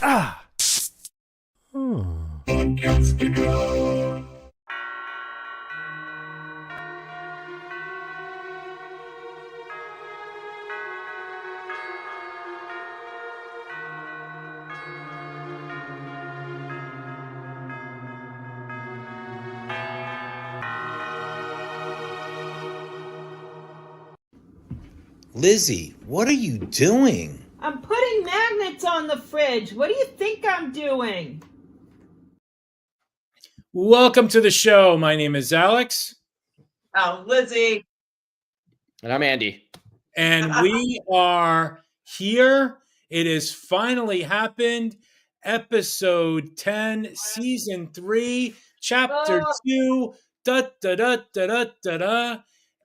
Ah. Lizzie, what are you doing? I'm putting magnets on the fridge. What do you think I'm doing? Welcome to the show. My name is Alex. I'm Lizzie. And I'm Andy. And we are here. It has finally happened. Episode 10, Season 3, Chapter 2. Da, da, da, da, da, da, da.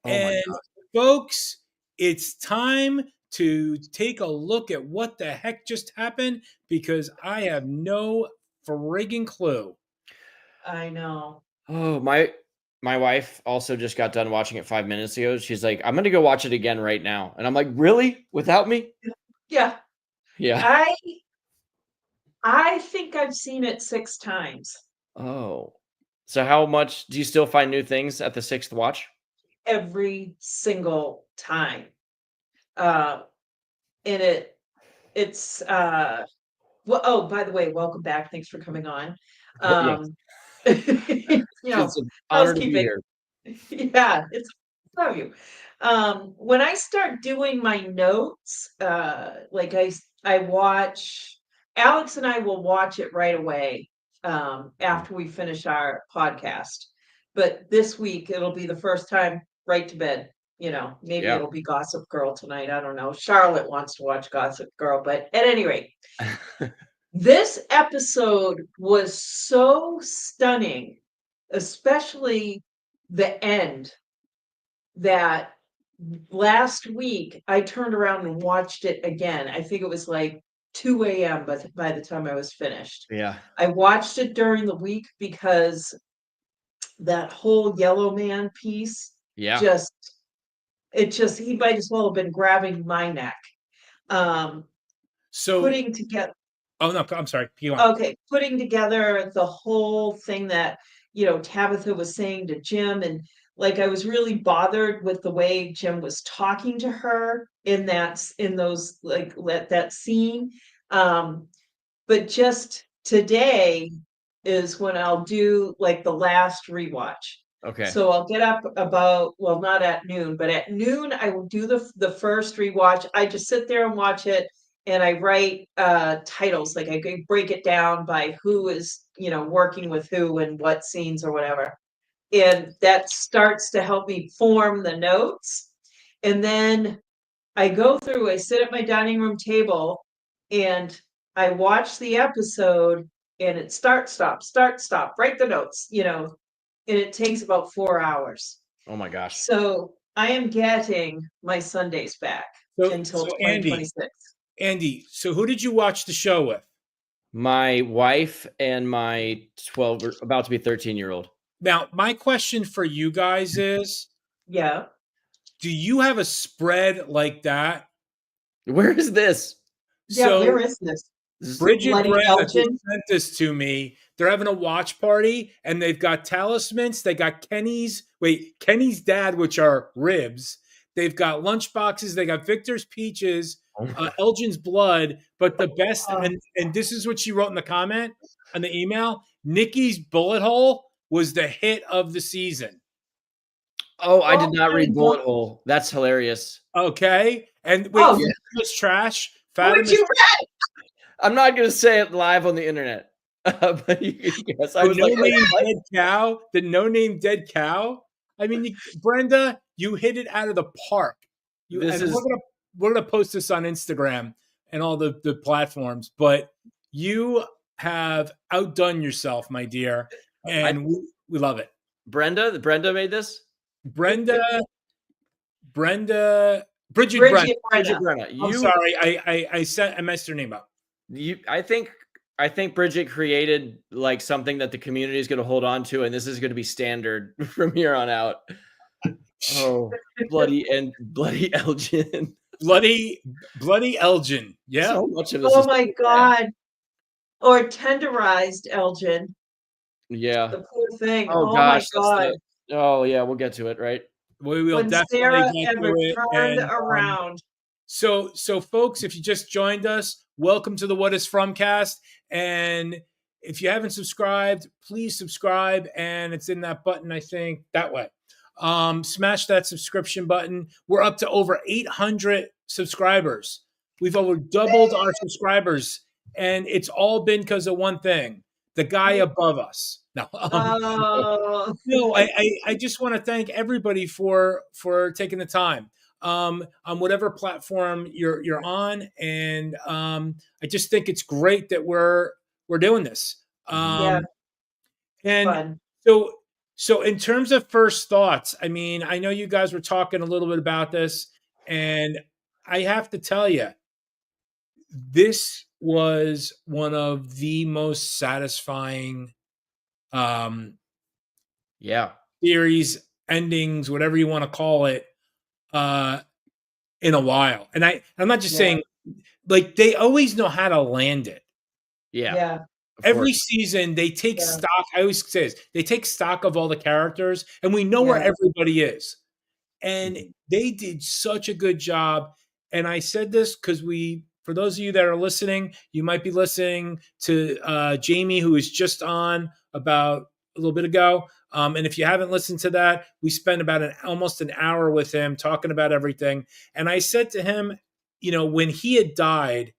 And folks, it's time to take a look at what the heck just happened because I have no friggin' clue. I know. Oh, my wife also just got done watching it 5 minutes ago. She's like, I'm going to go watch it again right now. And I'm like, really? Without me? Yeah. Yeah. I think I've seen it 6 times. Oh. So how much do you still find new things at the 6th watch? Every single time. And it's well, oh, by the way, welcome back. Thanks for coming on. You know, It's an honor to be here. Yeah, it's love you. When I start doing my notes, like I watch Alex and I will watch it right away after we finish our podcast. But this week it'll be the first time right to bed. You know, maybe Yeah. it'll be Gossip Girl tonight. I don't know. Charlotte wants to watch Gossip Girl, but at any rate, this episode was so stunning, especially the end, that last week I turned around and watched it again. I think it was like 2 a.m. by the time I was finished. Yeah. I watched it during the week because that whole Yellow Man piece Yeah. he might as well have been grabbing my neck. So putting together Oh no, I'm sorry. Keep on. Okay, putting together the whole thing that, Tabitha was saying to Jim, and like I was really bothered with the way Jim was talking to her in those that scene. But just today is when I'll do like the last rewatch. Okay. So I'll get up not at noon, but at noon I will do the first rewatch. I just sit there and watch it, and I write titles. Like I break it down by who is working with who and what scenes or whatever, and that starts to help me form the notes. And then I sit at my dining room table, and I watch the episode, and it start stop, write the notes, and it takes about 4 hours. Oh my gosh. So I am getting my Sundays back until 2026. Andy, so who did you watch the show with? My wife and my 12, about to be 13-year-old. Now, my question for you guys is, Yeah. do you have a spread like that? Where is this? Yeah, where is this? Bridget Bloody Brenda Elgin? sent this to me. They're having a watch party, and they've got talismans. They got Kenny's dad, which are ribs. They've got lunch boxes. They got Victor's peaches, Elgin's blood. But the best, and this is what she wrote in the comment on the email: Nikki's bullet hole was the hit of the season. Oh, I did not read bullet hole. That's hilarious. Okay, and wait, Fatimah's trash. What did you read? I'm not going to say it live on the internet, but you can guess. I was dead cow. The no-name dead cow. I mean, Brenda, you hit it out of the park. We're gonna post this on Instagram and all the platforms, but you have outdone yourself, my dear, and we love it. Brenda made this. Bridget Brenna. I'm sorry, I messed her name up. I think Bridget created like something that the community is going to hold on to, and this is going to be standard from here on out. Oh, bloody Elgin. Bloody Elgin. Yeah. So much of this. Oh my God. or tenderized Elgin. Yeah. The poor thing. Oh Oh my gosh, that's God. the. Oh yeah, we'll get to it, right? We will When definitely Sarah get to ever it. turned And around. so folks, if you just joined us, welcome to the What Is From cast. And if you haven't subscribed, please subscribe. And it's in that button, I think, that way. Smash that subscription button. We're up to over 800 subscribers. We've over doubled our subscribers, and it's all been because of one thing: the guy above us. No, Oh, no, I just want to thank everybody for taking the time on whatever platform you're on, and I just think it's great that we're doing this. yeah, And fun. so in terms of first thoughts, I mean, I know you guys were talking a little bit about this, and I have to tell you, this was one of the most satisfying um, Yeah. series endings, whatever you want to call it, uh, in a while. And I'm not just Yeah, saying, like, they always know how to land it. Yeah. yeah, Of Every course. season they take yeah, stock. I always say this, they take stock of all the characters, and we know where yeah. everybody is. And Mhm. they did such a good job. And I said this because for those of you that are listening, you might be listening to Jamie, who was just on about a little bit ago. And if you haven't listened to that, we spent about almost an hour with him talking about everything. And I said to him, when he had died,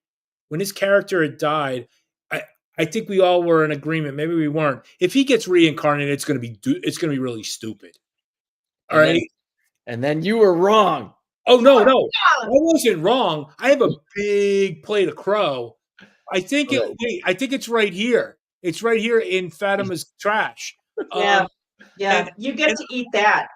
when his character had died, I, I think we all were in agreement. Maybe we weren't. If he gets reincarnated, it's going to be really stupid. All And right. then you were wrong. Oh no, no, I Yeah, wasn't wrong. I have a big plate of crow. I think Okay. I think it's right here. It's right here in Fatima's trash. yeah, Um, and yeah. You get and to eat that.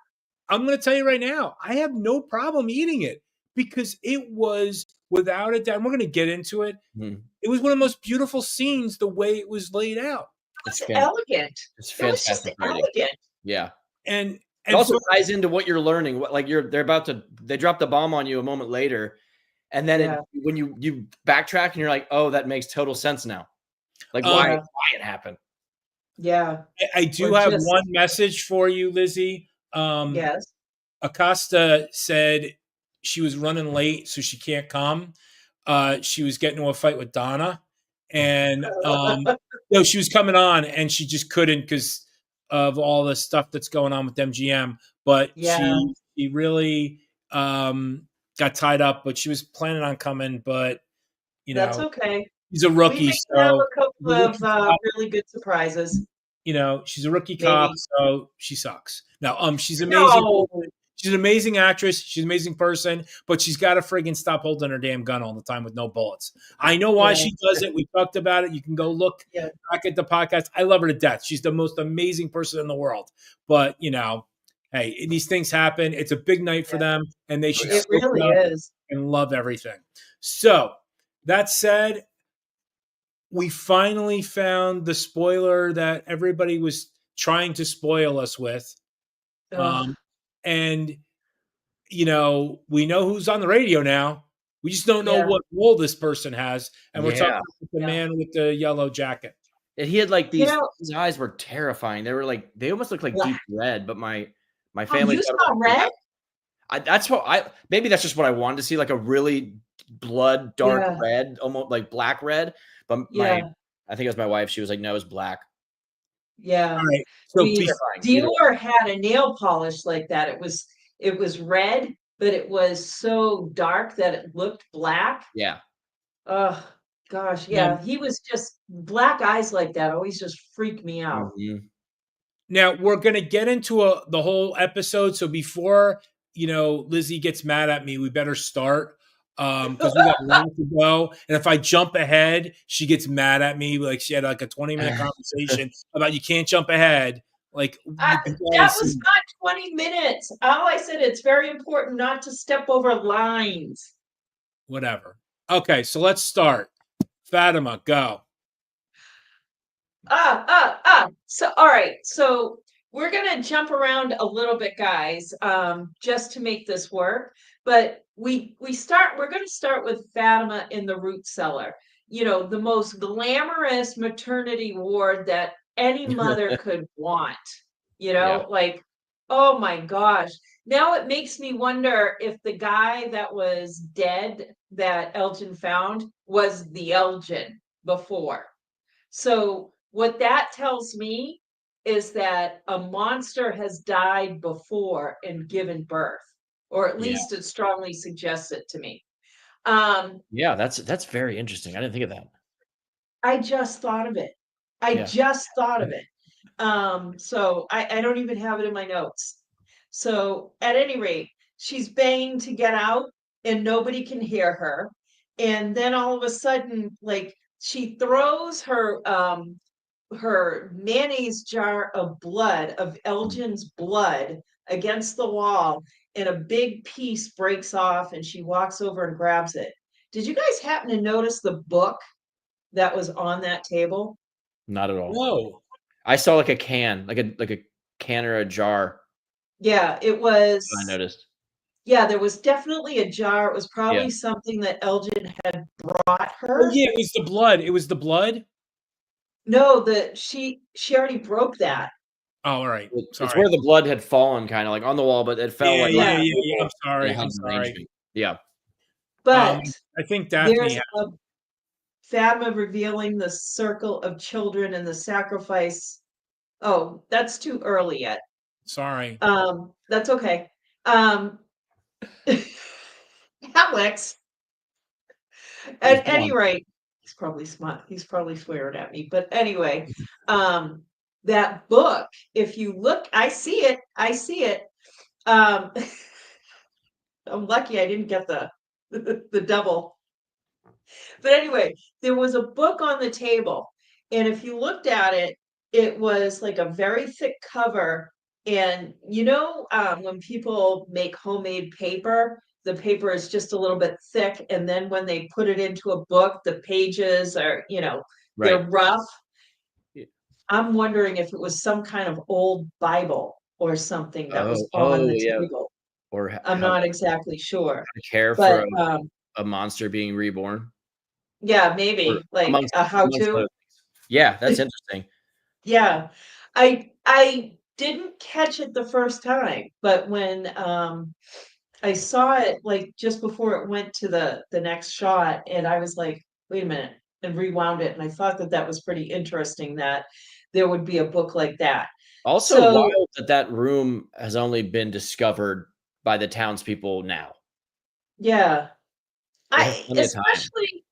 I'm going to tell you right now, I have no problem eating it because it was without a doubt. And we're going to get into it. Mhm. It was one of the most beautiful scenes the way it was laid out. It's It's elegant. it's It was just fantastic writing. elegant. Yeah. And It and also for ties into what you're learning. What like they drop the bomb on you a moment later, and then Yeah, when you backtrack and you're like, oh, that makes total sense now. Like um, why yeah, it happened. yeah. I Or do have just one message for you, Lizzie. yes. Acosta said she was running late, so she can't come. She was getting into a fight with Donna, and no, she was coming on, and she just couldn't because of all the stuff that's going on with MGM. But Yeah, she really got tied up, but she was planning on coming. But you that's know, okay. she's a We rookie, may have so a couple she's a of rookie cop. really good surprises. She's a rookie cop, Maybe. so she sucks. Now, she's amazing. No. She's an amazing actress. She's an amazing person, but she's got to friggin' stop holding her damn gun all the time with no bullets. I know why Yeah, she does it. We talked about it. You can go look yeah, back at the podcast. I love her to death. She's the most amazing person in the world. But, hey, these things happen. It's a big night for yeah. them, and they Oh should yeah. It soak it really up is. and love everything. So, that said, we finally found the spoiler that everybody was trying to spoil us with. Ugh, Um, and we know who's on the radio now. We just don't know yeah, what role this person has. And we're talking Yeah. about the yeah. man with the yellow jacket. And he had like You these know, his eyes were terrifying. They were like they almost looked like deep black. red, but my Oh, family you thought it saw was black. red? That's what I maybe that's just what I wanted to see, like a really blood dark Yeah, red, almost like black red. But yeah, I think it was my wife. She was like, no, it's black. yeah. All right. So We Terrifying. Either way. Dior had a nail polish like that. It was red, but it was so dark that it looked black. Yeah. Oh gosh, now, yeah. He was just black eyes like that always just freaked me out. Mhm. now we're gonna get into the whole episode. So before Lizzie gets mad at me, we better start because we got a long to go. And if I jump ahead, she gets mad at me. Like she had like a 20-minute conversation about you can't jump ahead. Like you've barely That was seen not 20 minutes. All I said, it's very important not to step over lines. whatever. Okay, so let's start. Fatima, go. So, all right. So we're gonna jump around a little bit, guys, just to make this work. But we're gonna start with Fatima in the root cellar. the most glamorous maternity ward that any mother could want, Yeah. like, oh my gosh. Now it makes me wonder if the guy that was dead that Elgin found was the Elgin before. So what that tells me is that a monster has died before and given birth, or at Yeah. least it strongly suggests it to me. Um, Yeah, that's very interesting. I didn't think of that. I just thought of it. I Yeah. just thought of it. So I don't even have it in my notes. So at any rate, she's banging to get out and nobody can hear her. And then all of a sudden, like she throws her mayonnaise jar of blood, of Elgin's blood, against the wall, and a big piece breaks off and she walks over and grabs it. Did you guys happen to notice the book that was on that table? Not at all. No. I saw like a can, like a can or a jar. Yeah, it I was. noticed. Yeah, there was definitely a jar. It was Yeah. probably something that Elgin had brought Oh her. yeah, it was the blood. It was the blood. No, she already broke that. Oh, all right. It's Sorry. where the blood had fallen kind of like on the wall, but it fell Yeah, like on yeah, Yeah, the yeah, yeah. I'm table and it sorry. had I'm an sorry. arrangement. Yeah. but I think there's Daphne. a Fatima revealing the circle of children and the sacrifice. Oh, that's too early yet. Sorry. That's okay. Um, Alex, There's at any one. rate, he's probably smart. He's probably swearing at me. But anyway, that book, if you look, I see it. I see it. Um, I'm lucky I didn't get the double. But anyway, there was a book on the table, and if you looked at it, it was like a very thick cover. And when people make homemade paper, the paper is just a little bit thick, and then when they put it into a book, the pages are, Right. they're rough. Yeah. I'm wondering if it was some kind of old Bible or something that was on Oh the yeah. table. Or I'm how not exactly sure, to care for but a monster being reborn, yeah, or maybe like amongst a how amongst other to. things. Yeah, that's interesting. Yeah. I didn't catch it the first time, but when I saw it like just before it went to the next shot, and I was like, wait a minute, and rewound it, and I thought that that was pretty interesting that there would be a book like that. Also So wild that that room has only been discovered by the townspeople now. yeah, They have I plenty of time. especially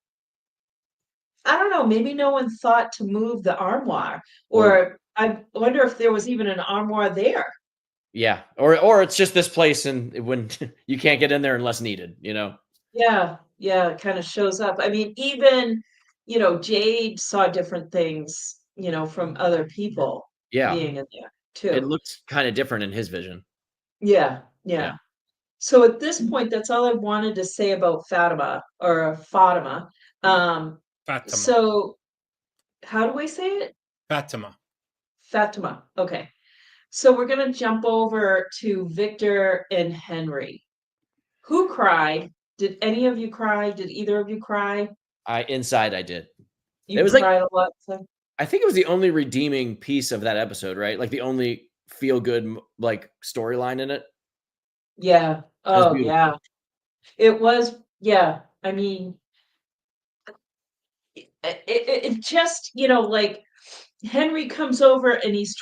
I don't know, maybe no one thought to move the armoire, Or or I wonder if there was even an armoire there. yeah, or it's just this place and when you can't get in there unless needed, you know? Yeah, yeah, it kind of shows up. I mean, even, Jade saw different things, from other people Yeah. being in there It too. looks kinda different in his vision. Yeah, Yeah. yeah. So at this point, that's all I wanted to say about Fatima or Fatima. Um, Fatima. so how do I say it? Fatima. Fatima. Okay. So we're gonna jump over to Victor and Henry. Who cried? Did any of you cry? Did either of you cry? I did. It You was like cried a lot. So I think it was the only redeeming piece of that episode, right? Like the only feel good like storyline in it. yeah. It was Oh, beautiful. yeah. It was, yeah. I mean, it just, like Henry comes over and he's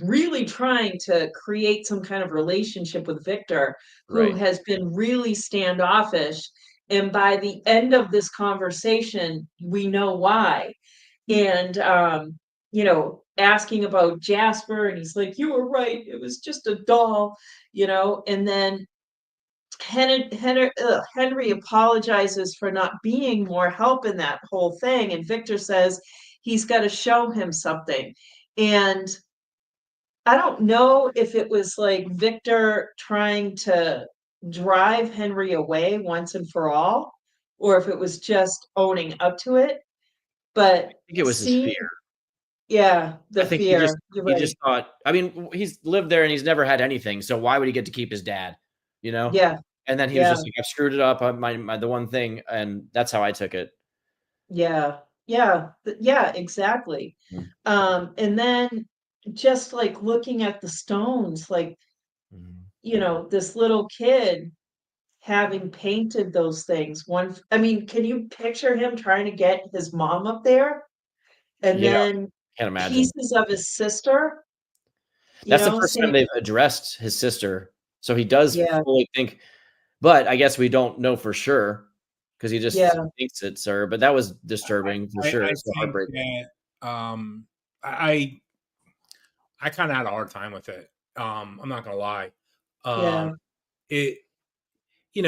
really trying to create some kind of relationship with Victor, who Right. has been really standoffish. And by the end of this conversation, we know why. And asking about Jasper, and he's like, "You were right. It was just a doll," and then Henry apologizes for not being more help in that whole thing, and Victor says he's got to show him something. And I don't know if it was like Victor trying to drive Henry away once and for all, or if it was just owning up to it. I But think it was his fear. seeing, yeah, the I think he just fear, you're he right. just thought, I mean, he's lived there and he's never had anything, so why would he get to keep his dad, you know? Yeah, And then he was Yeah. just like, "I've screwed it up on my the one thing," and that's how I took it. Yeah. Yeah. Yeah, exactly. Mm. And then just like looking at the stones, like, Mhm. this little kid having painted those things. I mean, can you picture him trying to get his mom up there? And Yeah, then can't imagine. pieces of his sister, That's the first time saying, they've addressed his sister, so he does yeah, fully think, but I guess we don't know for sure because he just yeah, thinks it's her, but that was disturbing for sure, I so think heartbreaking. that I I kind of had a hard time with it. I'm not gonna lie. Um, yeah. it you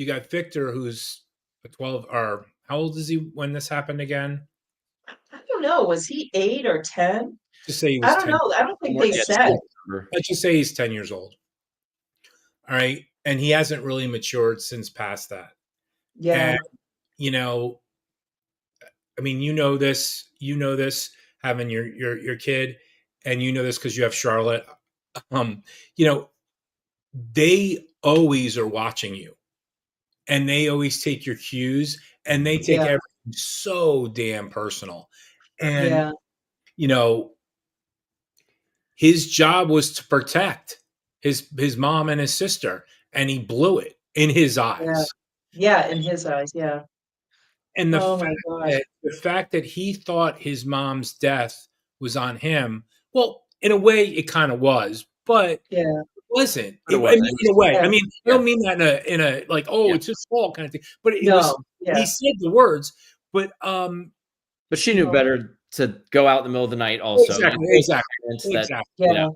got Victor who's a 12, or how old is he when this happened again? I don't know, was he 8 or 10? Just say he I was don't 10. know, I don't think More they yeah, said. Let's just say he's 10 years old. All right. And he hasn't really matured since past that. And, Yeah, you know, I mean, you know this having your kid, and you know this because you have Charlotte. Um, you know, they always are watching you, and they always take your cues, and they take yeah, everything so damn personal. And, yeah, you know, his job was to protect his mom and his sister, and he blew it in his yeah. eyes. Yeah, in his eyes, yeah. And Oh my gosh. the fact that he thought his mom's death was on him, well, in a way, it kind of was, but it Yeah, wasn't. But it I mean, wasn't, it in was a way. I yeah, mean, I yeah, don't mean that in a like, oh, yeah. it's his fault kind of thing. But it was. no, He yeah, said the words, but But she you knew know, better to go out in the middle of the night also. There's exactly, great exactly, evidence that, exactly. yeah,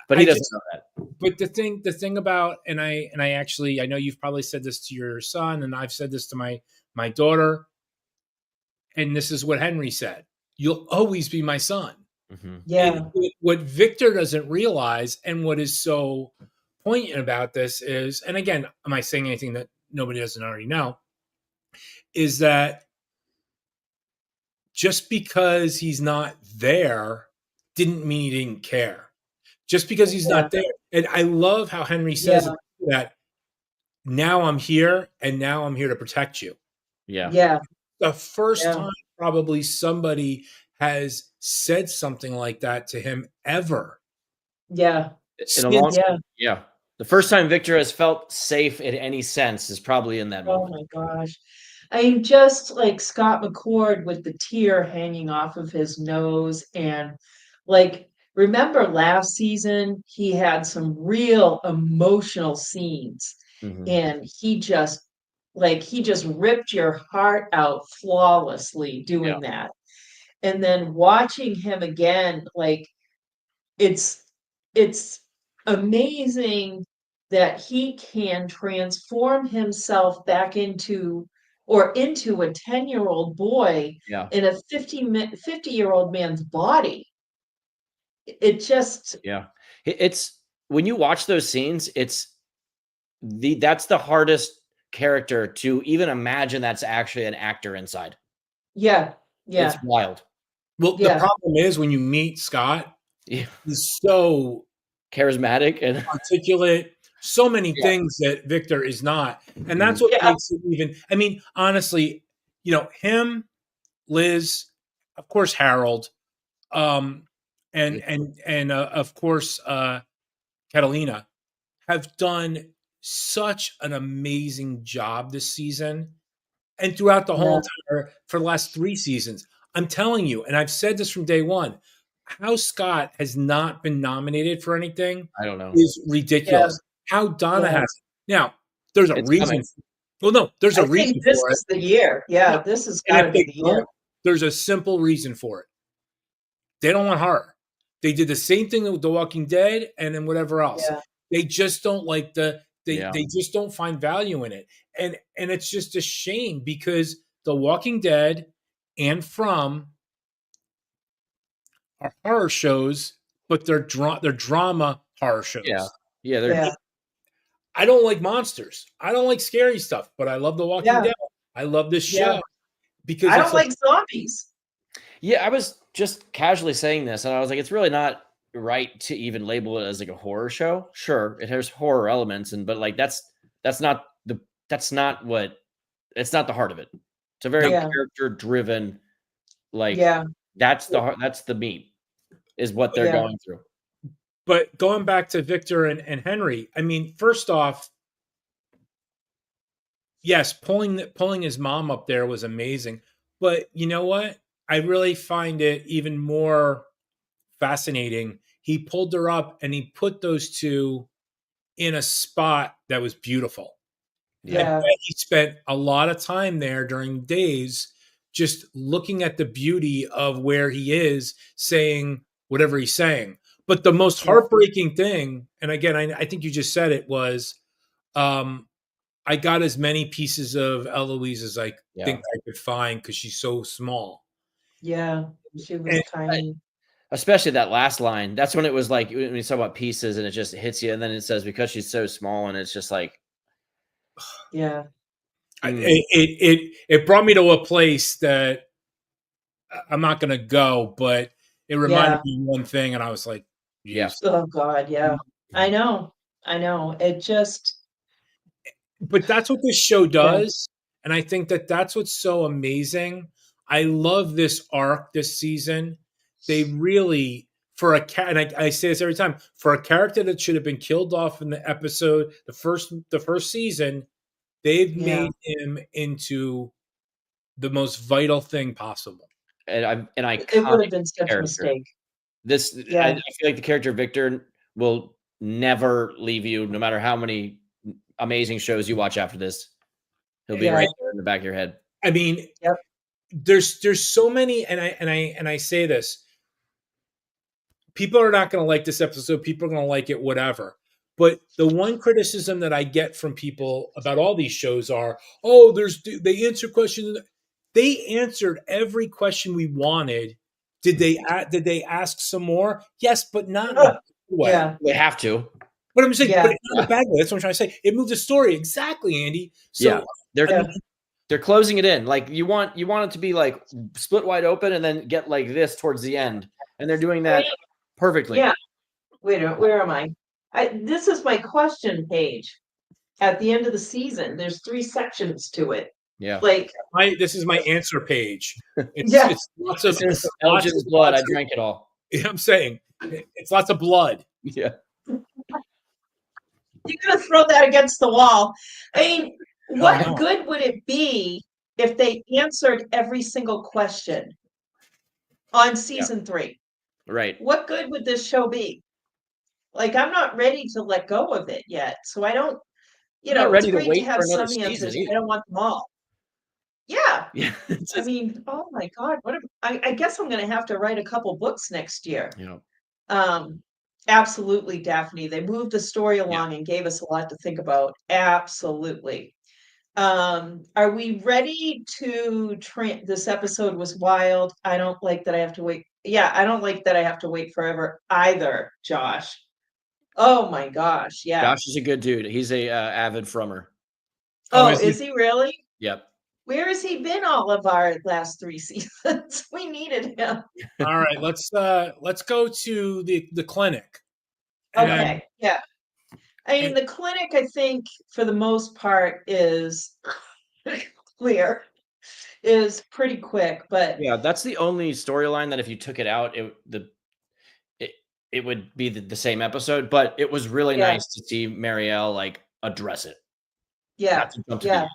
but he I doesn't just know that. But the thing about, and I actually, I know you've probably said this to your son, and I've said this to my daughter, and this is what Henry said: "You'll always be my son." Mhm. And yeah, what Victor doesn't realize, and what is so poignant about this is, and again, am I saying anything that nobody doesn't already know? Is that just because he's not there didn't mean he didn't care. Just because he's yeah, not there, and I love how Henry says yeah, that, now I'm here, and now I'm here to protect you. Yeah. yeah, The first yeah, time probably somebody has said something like that to him ever yeah, In a long since. yeah. yeah. The first time Victor has felt safe in any sense is probably in that Oh moment. my gosh. I mean, just like Scott McCord with the tear hanging off of his nose. And like, remember last season, he had some real emotional scenes. Mhm. And he just ripped your heart out flawlessly Yeah. doing that. And then watching him again, like, it's it's amazing that he can transform himself back into a 10-year-old boy Yeah. in a 50-year-old man's body. It just Yeah. It's when you watch those scenes, that's the hardest character to even imagine that's actually an actor inside. yeah, It's yeah, wild. Well, the yeah, problem is when you meet Scott, Yeah. he's so Charismatic and articulate, so many yeah. things that Victor is not, and Mhm. that's what yeah, makes it even. I mean, honestly, him, Liz, of course, Harold, um, and of course, Catalina have done such an amazing job this season, and throughout the whole yeah, entire, for the last 3 seasons. I'm telling you, and I've said this from day one, how Scott has not been nominated for anything I don't know. is yeah, ridiculous. How Donna yeah. has it. Now, there's a It's reason. coming. Well, no, there's a I think reason this for it. is the year. Yeah, Yeah, this has and got if to be they the year. don't, there's a simple reason for it. They don't want her. They did the same thing with The Walking Dead and then whatever else. Yeah, They just don't like Yeah. they just don't find value in it. And it's just a shame because The Walking Dead and From are horror shows, but they're drama horror Yeah. shows. Yeah, they're yeah, I don't like monsters. I don't like scary stuff, but I love The Walking yeah, Dead. I love this yeah. show because I it's don't a like zombies. yeah, I was just casually saying this, and I was like, it's really not right to even label it as like a horror show. Sure, it has horror elements, but like that's not the that's not what it's not the heart of it. It's a very Yeah. character driven, like Yeah. that's the meat is what they're Yeah. going through. But going back to Victor and Henry, I mean, first off, yes, pulling his mom up there was amazing. But you know what? I really find it even more fascinating. He pulled her up and he put those two in a spot that was beautiful. I Yeah. bet he spent a lot of time there during days just looking at the beauty of where he is saying whatever he's saying. But the most Yeah. heartbreaking thing, and again, I think you just said it, was I got as many pieces of Eloise as I Yeah. think I could find because she's so small. Yeah. She was And tiny. Especially that last line. That's when it was like when you talk about pieces and it just hits you, and then it says because she's so small, and it's just like Yeah. it brought me to a place that I'm not going to go, but it reminded Yeah. me of one thing, and I was like, yeah. "Jeez." Oh God. Yeah. I know. I know. It just, But that's what this show yeah. does, and I think that that's what's so amazing. I love this arc this season. They really, for a cat, and I say this every time, for a character that should have been killed off in the episode, the first season, they've Yeah. made him into the most vital thing possible. And an It would iconic have been such a character. mistake. This I Yeah. feel like the character Victor will never leave you, no matter how many amazing shows you watch after this. He'll be Yeah. right there in the back of your head. I mean, Yep. there's so many, and I say this, people are not going to like this episode. People are going to like it, whatever. But the one criticism that I get from people about all these shows are, oh, they answer questions. They answered every question we wanted. Did they ask some more? Yes, but not in a bad way. Yeah. They have to. But I'm saying, Yeah. but not in a bad way. That's what I'm trying to say. It moved the story exactly, Andy. Yeah. So They're I mean, they're closing it in. Like you want it to be like split wide open and then get like this towards the end. And they're doing that perfectly. Yeah. Wait a minute. Where am I? This is my question page. At the end of the season, there's 3 sections to it. Yeah. Like, this is my answer page. Yeah. It's lots of This is lots Elgin's of- blood. I lots of- drank it all. I'm saying it's lots of blood. Yeah. you're gonna throw that against the wall. I mean, what no. good would it be if they answered every single question on season 3? Right. What good would this show be? Like, I'm not ready to let go of it yet. So I don't, I'm not it's ready to great to wait have for another some answers. season either. I don't want them all. Yeah. Yeah. It's I just, mean, oh my God, I guess I'm gonna have to write a couple books next year. you know, Absolutely, Daphne. They moved the story along and gave us a lot to think about. Absolutely. Are we ready to this episode was wild. I don't like that I have to wait. Yeah, I don't like that I have to wait forever either, Josh. Oh my gosh, yeah. Josh is a good dude. He's a avid frummer. Oh, is he? is he really? Yep. Where has he been all of our last 3 seasons? We needed him. All right, let's go to the clinic. And- Okay, yeah. I mean, the clinic, I think, for the most part, is clear, is pretty quick, but Yeah, that's the only storyline that if you took it out, it would be the same episode. But it was really Yeah. nice to see Marielle like address it. yeah, Not to jump to the yeah. end.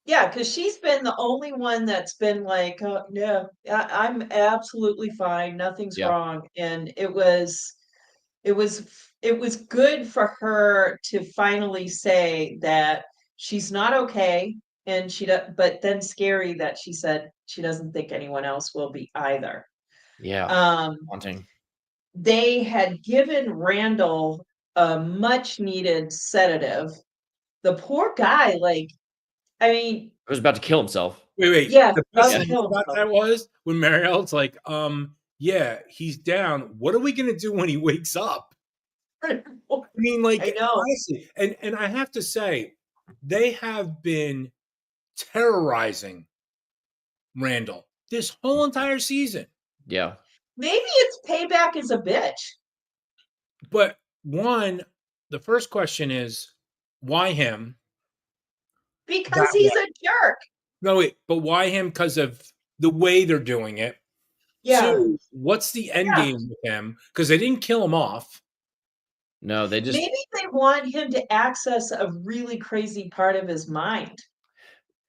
Yeah, because she's been the only one that's been like, oh, no, I'm absolutely fine, nothing's Yeah. wrong. And it was good for her to finally say that she's not okay, and but then scary that she said she doesn't think anyone else will be either. Yeah. Um, Haunting. they had given Randall a much needed sedative. The poor guy, like, I mean, He was about to kill himself. Wait. Yeah, The best about to thing kill about himself. that was when Marielle's like, yeah, he's down. What are we gonna do when he wakes up? I mean, like, I know. honestly, and I have to say, they have been terrorizing Randall this whole entire season. Yeah. Maybe it's payback as a bitch. But the first question is, why him? Because That he's way. a jerk. No, wait, but why him? Because of the way they're doing it. Yeah. 2, what's the end Yeah. game with him? Because they didn't kill him off. No, they just Maybe they want him to access a really crazy part of his mind.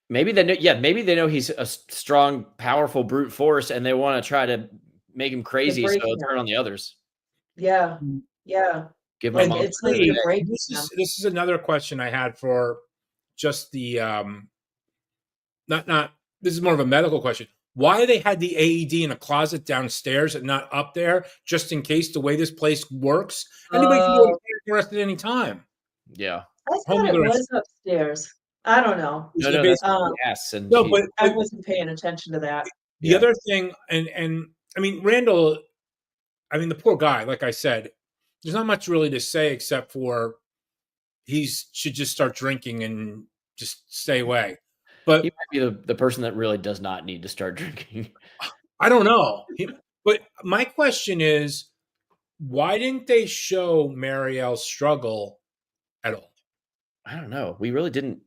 maybe they know. Yeah, maybe they know he's a strong, powerful brute force, and they want to try to make him To crazy, so break him. turn on the others. Yeah. Mm. Yeah. Give him a Like monster it's like of the you're week. breaking This them. is another question I had for just the not this is more of a medical question. Why they had the AED in a closet downstairs and not up there, just in case the way this place works? Anybody can go to arrest at any time. Yeah. I thought Homeless it arrest. was upstairs. I don't know. No, So no, that's Um, yes, and no, he but I wasn't paying attention to that. the yeah. other thing, and I mean Randall, I mean the poor guy. Like I said, there's not much really to say except for he should just start drinking and just stay away. He But might be the person that really does not need to start drinking. I don't know. But my question is, why didn't they show Marielle's struggle at all? I don't know. We really didn't.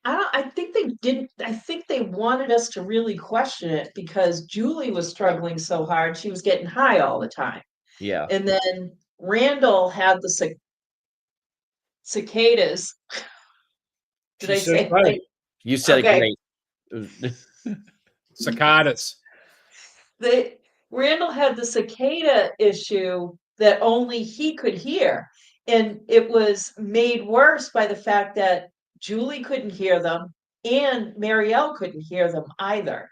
I think they didn't. I think they wanted us to really question it because Julie was struggling so hard. She was getting high all the time. Yeah. And then Randall had the cicadas. Did She I said it say it right. right? You said it Okay. great. Cicadas. Randall had the cicada issue that only he could hear. And it was made worse by the fact that Julie couldn't hear them and Marielle couldn't hear them either.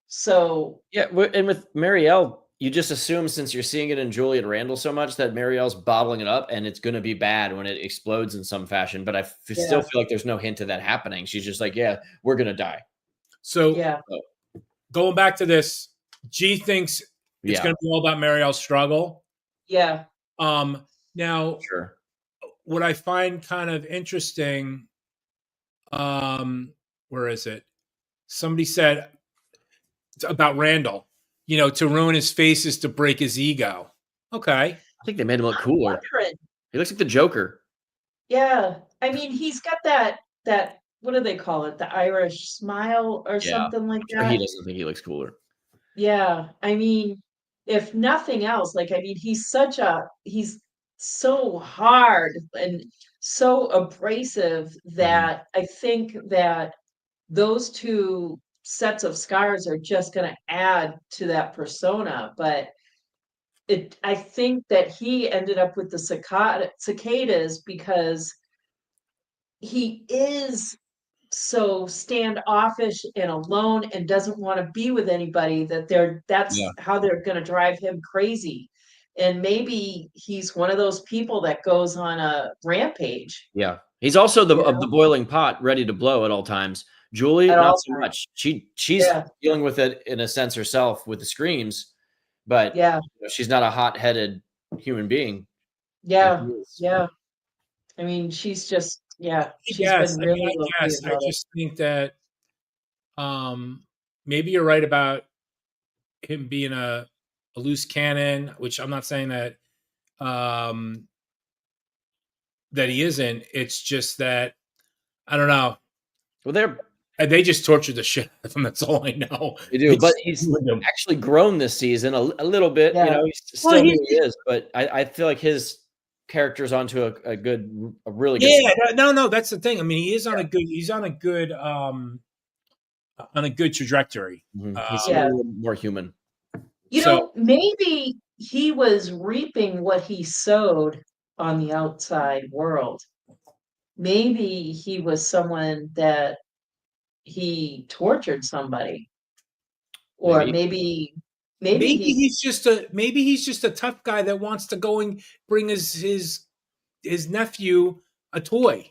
So, Yeah, and with Marielle, you just assume since you're seeing it in Julie and Randall so much that Marielle's bottling it up and it's going to be bad when it explodes in some fashion. But I still yeah, feel like there's no hint of that happening. She's just like, yeah, we're going to die. So yeah, going back to this, G thinks it's Yeah, going to be all about Marielle's struggle. yeah. Now, sure. what I find kind of interesting, where is it? Somebody said about Randall, to ruin his face is to break his ego. Okay. I think they made him look I'm cooler. wondering. He looks like the Joker. Yeah. I mean, he's got that what do they call it? The Irish smile or Yeah. something like I'm sure he that. doesn't think he looks cooler. Yeah, I mean, if nothing else, like I mean, he's so hard and so abrasive Mhm. that I think that those two sets of scars are just going to add to that persona. But I think that he ended up with the cicadas because he is so standoffish and alone and doesn't want to be with anybody that Yeah. that's how they're going to drive him crazy. And maybe he's one of those people that goes on a rampage, Yeah. He's also you of know, the boiling pot, ready to blow at all times. Julie, at not all so times. much. She's Yeah, dealing with it in a sense herself with the screams, but yeah, she's not a hot-headed human being. And he yeah, is. yeah. I mean, she's just, yeah, she's Yes. been I mean, really I low key guess. I about it. just think that maybe you're right about him being a loose cannon, which I'm not saying um, that he isn't. It's just that I don't know. Well, And they just tortured the shit out of him. That's all I know. they do, They but just he's ruined him. actually grown this season a little bit. Yeah. He's Well, still who he is, but I feel like his character's onto a really good. yeah, no, that's the thing. I mean, he is on a good. He's on a good trajectory. He seemed a Yeah. little more human. So Maybe he was reaping what he sowed on the outside world. Maybe he was someone that he tortured somebody, or Maybe. maybe he maybe he's just a tough guy that wants to go and bring his nephew a toy,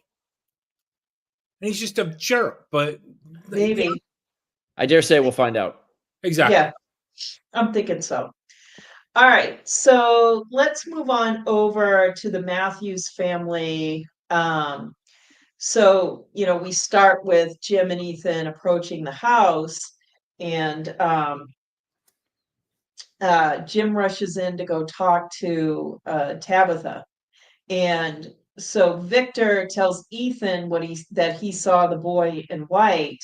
and he's just a jerk. But maybe I dare say we'll find out. exactly. yeah, I'm thinking so. All right, so let's move on over to the Matthews family. So, we start with Jim and Ethan approaching the house, and Jim rushes in to go talk to Tabitha, and so Victor tells Ethan that he saw the boy in white,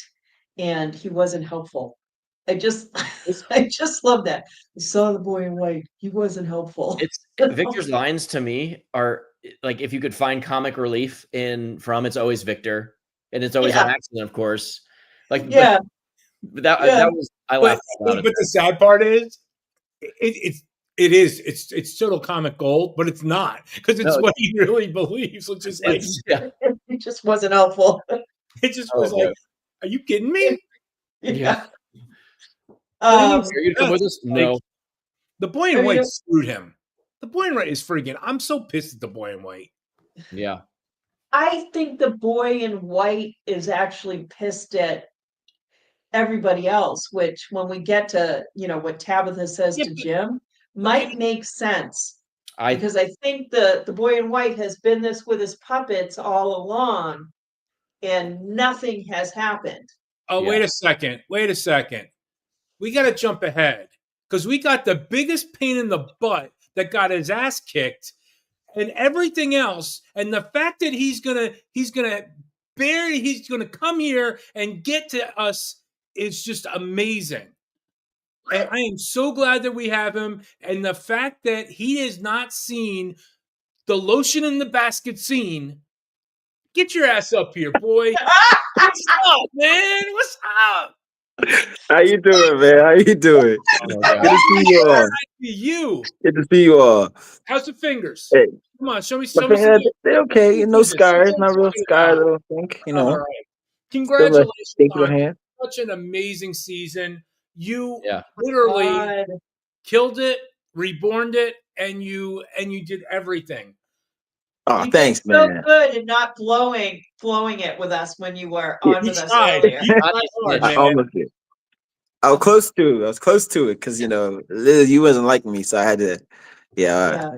and he wasn't helpful. I just I just love that. I saw the boy in white. He wasn't helpful. It's Victor's lines to me are like if you could find comic relief in From, it's always Victor, and it's always on Yeah, accident, of course. Like, yeah, but that yeah. that was I But laughed out loud at the sad part is, it's total comic gold, but it's not because it's No, what he really believes. Which is like yeah. It just wasn't helpful. it just Oh was like, boy. are you kidding me? Yeah. But I mean, Um, Are you gonna come with us? like, No. the boy I in mean, white screwed him. The boy in white is freaking. I'm so pissed at the boy in white. Yeah. I think the boy in white is actually pissed at everybody else, which when we get to, what Tabitha says Yeah, to Jim, but might make sense. I Because I think the boy in white has been this with his puppets all along, and nothing has happened. oh, yeah. wait a second. Wait a second. We got to jump ahead because we got the biggest pain in the butt that got his ass kicked and everything else. And the fact that he's gonna come here and get to us is just amazing. And I am so glad that we have him. And the fact that he has not seen the lotion in the basket scene. Get your ass up here, boy. What's up, man? What's up? How you doing, man? How you doing? Oh Good god. to see you all. You. Good to see you all. How's the fingers? Hey, Come on, show me my some. fingers, they're okay. No Goodness, scars, I'm not real excited scars. I about it. don't think. All right. Still a Congratulations stake in the on hand. such an amazing season. You Yeah. literally God. killed it, reborned it, and you did everything. Oh, You thanks, did so man. good in not blowing it with us when you were on You with us tried. earlier. You Not tried to hard, snitch. I man. almost did. I was close to. I was close to it because Lil, you wasn't liking me, so I had to. Yeah,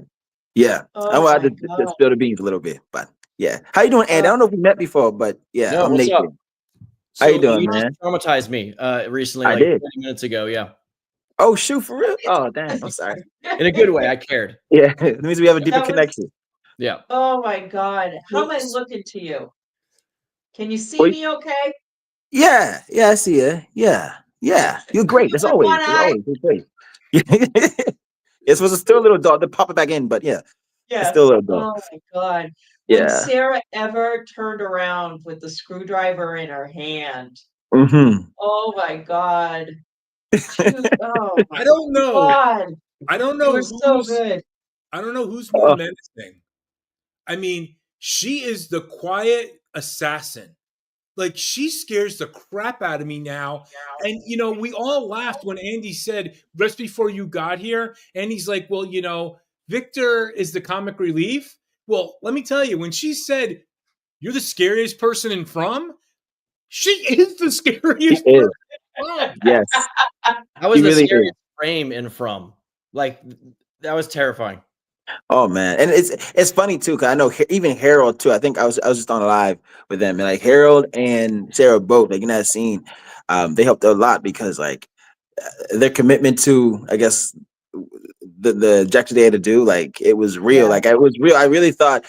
yeah. I Oh wanted my to God. spill the beans a little bit, but yeah. How you doing, Andy? I Uh, don't know if we met before, but yeah, No, I'm what's up? Nathan. How you So doing, you just man? traumatized me recently, I like did. 20 minutes ago. Yeah. Oh shoot, for real? Oh damn, I'm sorry. In a good way. I cared. Yeah, it means we have a deeper That was, connection. Yeah. oh my God. How am I Well, looking to you? Can you see Well, me okay? yeah, I see you. Yeah. You're great. As With one always. As eye? always, you're great. It was still a little dark. They pop it back in, but yeah, it's Yeah. still a little dark. Oh my God. When Yeah. Sarah ever turned around with the screwdriver in her hand. Mm-hmm. Oh my God. Oh my I don't know. God. I don't You know were so who's good. more Oh, menacing. I mean, she is the quiet assassin. Like she scares the crap out of me now. And we all laughed when Andy said just before you got here, and he's like, "Well, Victor is the comic relief." Well, let me tell you, when she said you're the scariest person in From, she is the he scariest is. person in From. Yes, That was he the really is. scariest frame in From. Like that was terrifying. Oh man, and it's funny too because I know even Harold too. I think I was just on live with them, and like Harold and Sarah both, like in that scene, they helped a lot because like their commitment to, I guess, the objective they had to do, like it was real. Yeah. Like it was real. I really thought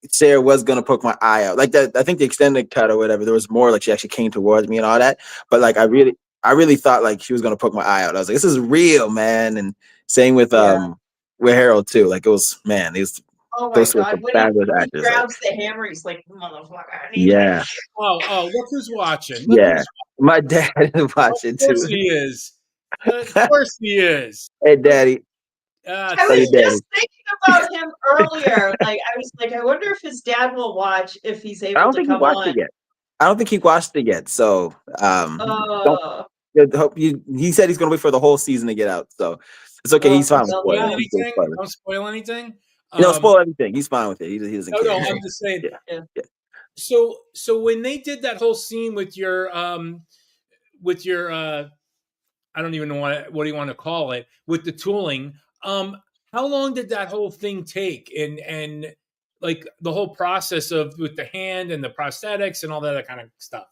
Sarah was gonna poke my eye out. Like that, I think the extended cut or whatever, there was more like she actually came towards me and all that. But like I really thought like she was gonna poke my eye out. I was like, this is real, man. And same Yeah. with Harold too. Like it was, man, Oh my those were God. some When fabulous he actors. Like, grabs the hammer, he's like, motherfucker. And he's like, yeah, Oh, look who's watching. Look yeah. who's My dad is Of watching course too. he is. Of course he is. Hey daddy. I Love you, was See? daddy. just thinking about him earlier. Like, I was like, I wonder if his dad will watch if he's I able don't to think he come watched on. it yet. I don't think he watched it yet. So don't Oh, hope you, he said he's gonna wait for the whole season to get out. So it's okay. oh, He's fine with well, Spoil spoilers. no. He's good with anything? spoilers. Don't spoil anything. Spoil everything. He's fine with it. He doesn't No, care. I'm just saying. Yeah. Yeah. Yeah. So when they did that whole scene with your I don't even know what do you want to call it, with the tooling, how long did that whole thing take, and like the whole process of with the hand and the prosthetics and all that other kind of stuff?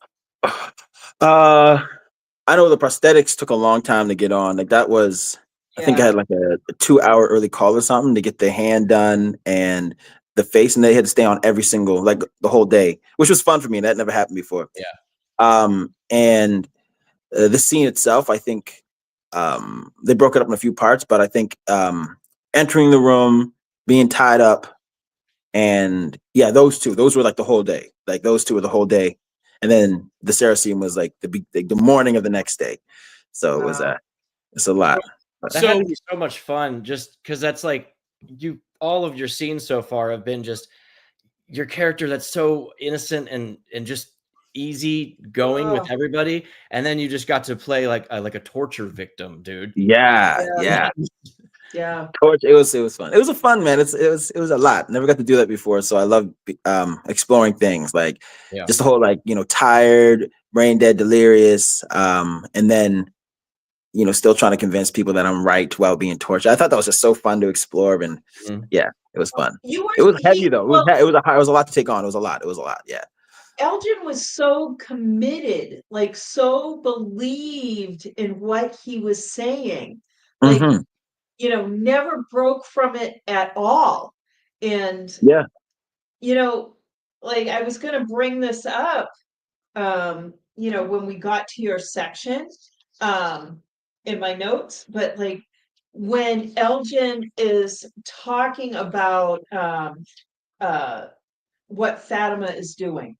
I know the prosthetics took a long time to get on. Like that was I think I had like a 2 hour early call or something to get the hand done and the face, and they had to stay on every single like the whole day, which was fun for me. That never happened before. Yeah. And the scene itself, I think they broke it up in a few parts, but I think entering the room, being tied up, and yeah, those were like the whole day. Like those two were the whole day, and then the Sarah scene was like the morning of the next day. So it was it's a lot. That had to be so much fun, just because that's like all of your scenes so far have been just your character that's so innocent and just easy going with everybody, and then you just got to play like a torture victim, dude. Yeah. Torch. It was fun. It was a fun, man. It was a lot. Never got to do that before, so I love exploring things like just the whole like tired, brain dead, delirious, and then still trying to convince people that I'm right while being tortured. I thought that was just so fun to explore, and yeah, it was fun. It was heavy though. It was a lot to take on. It was a lot. Yeah. Elgin was so committed, like so believed in what he was saying, like never broke from it at all. And like I was going to bring this up, when we got to your section, in my notes, but like when Elgin is talking about what Fatima is doing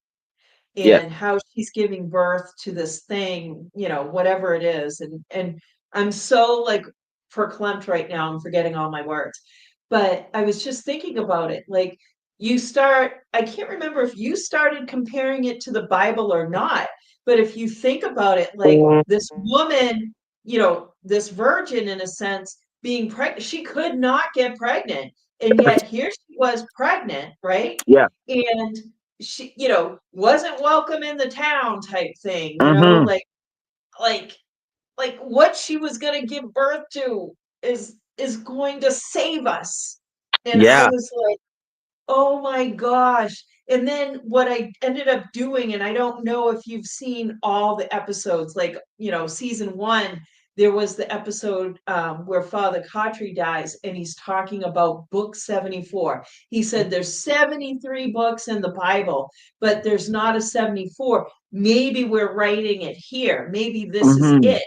and how she's giving birth to this thing, whatever it is. And I'm so like verklempt right now, I'm forgetting all my words. But I was just thinking about it. Like I can't remember if you started comparing it to the Bible or not, but if you think about it, like this woman, this virgin in a sense, being pregnant, she could not get pregnant. And yet here she was pregnant, right? Yeah. And she, wasn't welcome in the town type thing, like what she was going to give birth to is going to save us. And I was like, oh my gosh. And then what I ended up doing, and I don't know if you've seen all the episodes, like, season 1, there was the episode where Father Khatri dies, and he's talking about book 74. He said there's 73 books in the Bible, but there's not a 74. Maybe we're writing it here. Maybe this is it.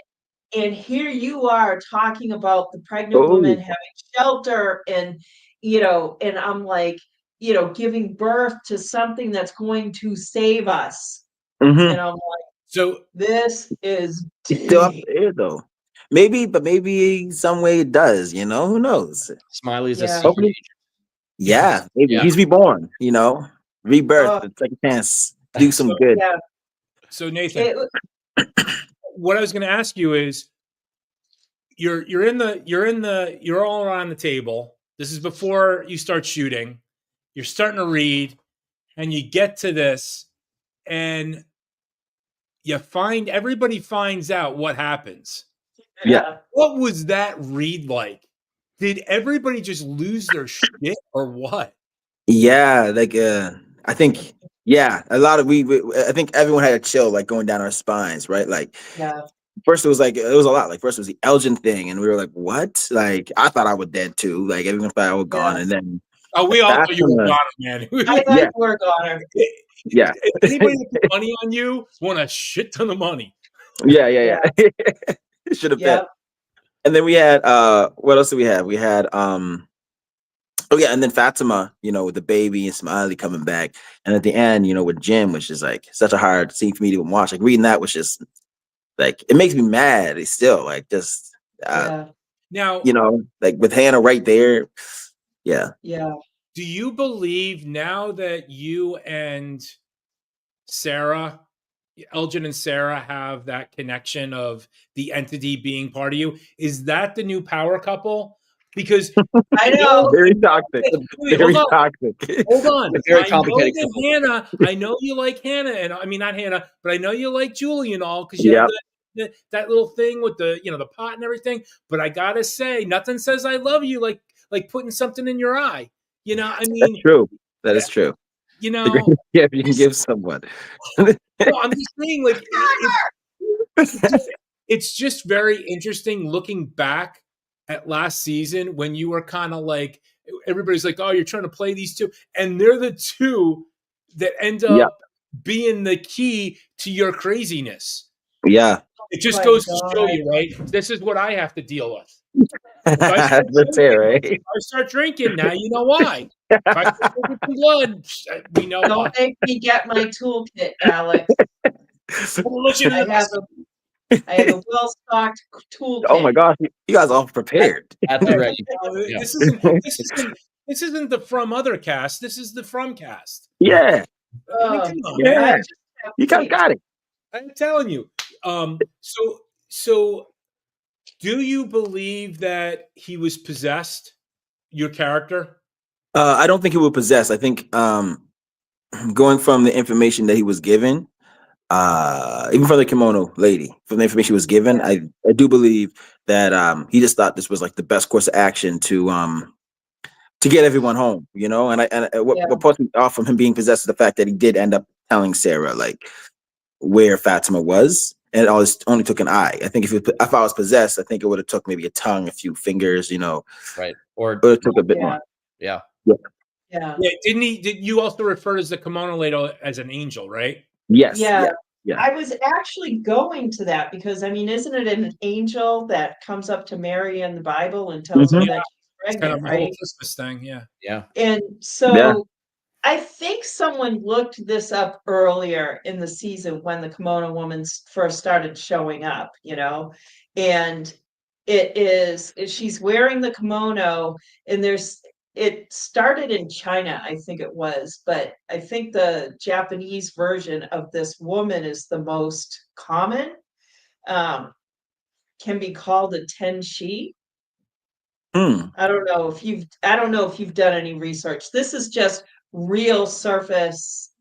And here you are talking about the pregnant woman having shelter and, and I'm like, giving birth to something that's going to save us. And I'm like, so this is still up there though. Maybe some way it does, who knows? Smiley's a secret agent. Yeah, maybe he's reborn, rebirth. It's like a chance to do some good. Yeah. So Nathan, what I was going to ask you is, you're all around the table. This is before you start shooting. You're starting to read, and you get to this, and everybody finds out what happens. Yeah. What was that read like? Did everybody just lose their shit or what? Yeah, like I think a lot of I think everyone had a chill like going down our spines, right? Like first it was a lot. Like first it was the Elgin thing, and we were like, what? Like I thought I was dead too. Like everyone thought I was gone, and then we all thought you were a goner, man. I thought you were a goner. Yeah. Anybody that put money on you won a shit ton of money. Yeah. It should have been. And then we had what else did we have? We had and then Fatima, with the baby and Smiley coming back. And at the end, with Jim, which is like such a hard scene for me to watch. Like reading that was just like it makes me mad. It's still like just now, like with Hannah right there. Yeah. Do you believe now that you and Sarah, Elgin and Sarah, have that connection of the entity being part of you? Is that the new power couple? Because I know, very toxic. Very toxic. Hold on. Very complicated. I know you like Hannah, and I mean not Hannah, but I know you like Julie and all because you have that little thing with the the pot and everything. But I gotta say, nothing says I love you like putting something in your eye. I mean, that's true. That is true. The greatest gift you can give someone. I'm just saying, like, it's just very interesting looking back at last season when you were kind of like, everybody's like, oh, you're trying to play these two, and they're the two that end Yeah. up being the key to your craziness. Yeah. It just My goes to show God. you, right? This is what I have to deal with. That's it, right? If I start drinking, now you know why. If I start drinking some blood, we know why. Don't make me get my toolkit, Alex. Listen to I have a well-stocked toolkit. Oh my gosh, you guys all prepared. At the ready. Yeah. This isn't the From Other cast. This is the From cast. Yeah. I mean, come on, Yeah. man. You guys got it. I'm telling you. So do you believe that he was possessed? Your character? I don't think he was possessed. I think going from the information that he was given, even from the kimono lady, from the information he was given, I do believe that he just thought this was like the best course of action to get everyone home, you know. And what puts me off from him being possessed is the fact that he did end up telling Sarah like where Fatima was, and it only took an eye. I think if I was possessed, I think it would have took maybe a tongue, a few fingers, you know. Right. Or it took a bit more. Yeah. Yeah. Didn't he? Did you also refer to the kimono lady as an angel, right? Yes. Yeah. Yeah. I was actually going to that because I mean, isn't it an angel that comes up to Mary in the Bible and tells her that she's It's pregnant, kind of a whole right? Christmas thing, yeah. Yeah. And so I think someone looked this up earlier in the season when the kimono woman first started showing up, you know, and she's wearing the kimono, and it started in China, I think it was, but I think the Japanese version of this woman is the most common. Can be called a tenshi. I don't know if you've done any research. This is just real surface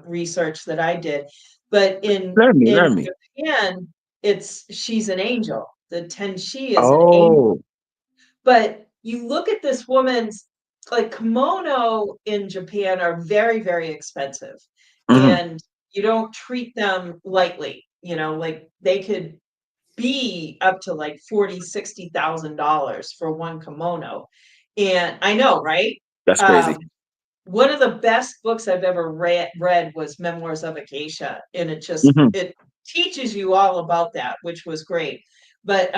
research that I did. But in Japan, she's an angel. The tenshi is an angel. But you look at this woman's, like, kimono in Japan are very, very expensive. And you don't treat them lightly, you know, like they could be up to like $40,000-$60,000 for one kimono. And I know, right? That's crazy. One of the best books I've ever read was Memoirs of a Geisha, and it teaches you all about that, which was great. But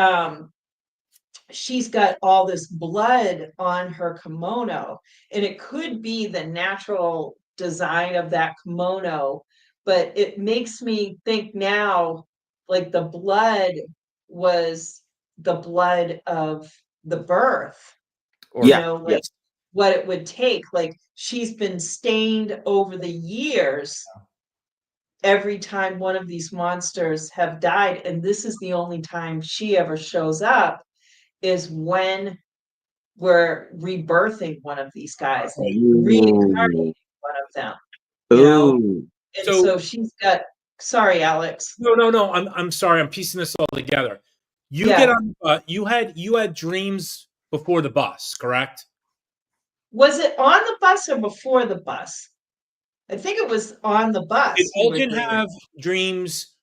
she's got all this blood on her kimono, and it could be the natural design of that kimono, but it makes me think now, like, the blood was the blood of the birth, you know, like what it would take. Like, she's been stained over the years every time one of these monsters have died, and this is the only time she ever shows up, is when we're rebirthing one of these guys, reincarnating one of them, you know. And so she's got. Sorry, Alex. No. I'm sorry. I'm piecing this all together. You get on. You had dreams before the bus, correct? Was it on the bus or before the bus? I think it was on the bus. Did Elgin have dreams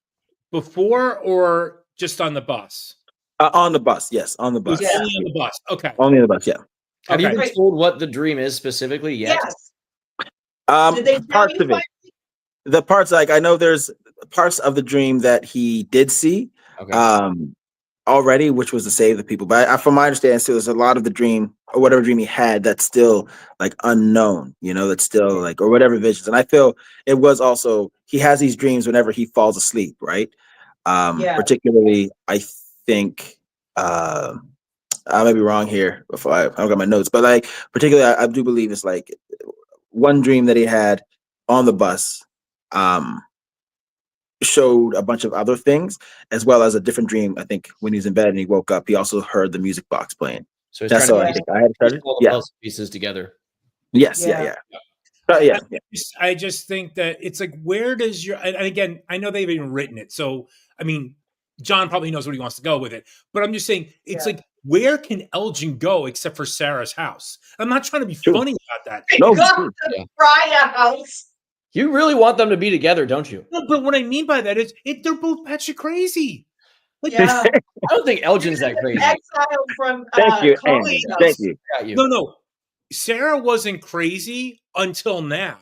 before or just on the bus? On the bus, yes, on the bus. Only on the bus. Okay. Only on the bus, yeah. Have you been told what the dream is specifically yet? Yes. Did they parts of it? The parts, like, I know there's parts of the dream that he did see already, which was to save the people. But from my understanding, still there's a lot of the dream, or whatever dream he had, that's still like unknown, you know, that's still like, or whatever visions. And I feel it was also, he has these dreams whenever he falls asleep, right? Particularly, I think, I may be wrong here before I don't got my notes, but like, particularly, I do believe it's like one dream that he had on the bus showed a bunch of other things, as well as a different dream. I think when he was in bed and he woke up, he also heard the music box playing. So that's all I think I had started. All the puzzle pieces together. Yes, yeah. I just think that it's like, where does your, and again, I know they've even written it, so I mean, John probably knows where he wants to go with it, but I'm just saying, it's like, where can Elgin go except for Sarah's house? I'm not trying to be funny about that. No, Brian house. You really want them to be together, don't you? No, but what I mean by that is, they're both batshit crazy. Yeah. I don't think Elgin's that crazy. Exiled from Thank you, calling Andy. us. Thank you. Got you. No. Sarah wasn't crazy until now.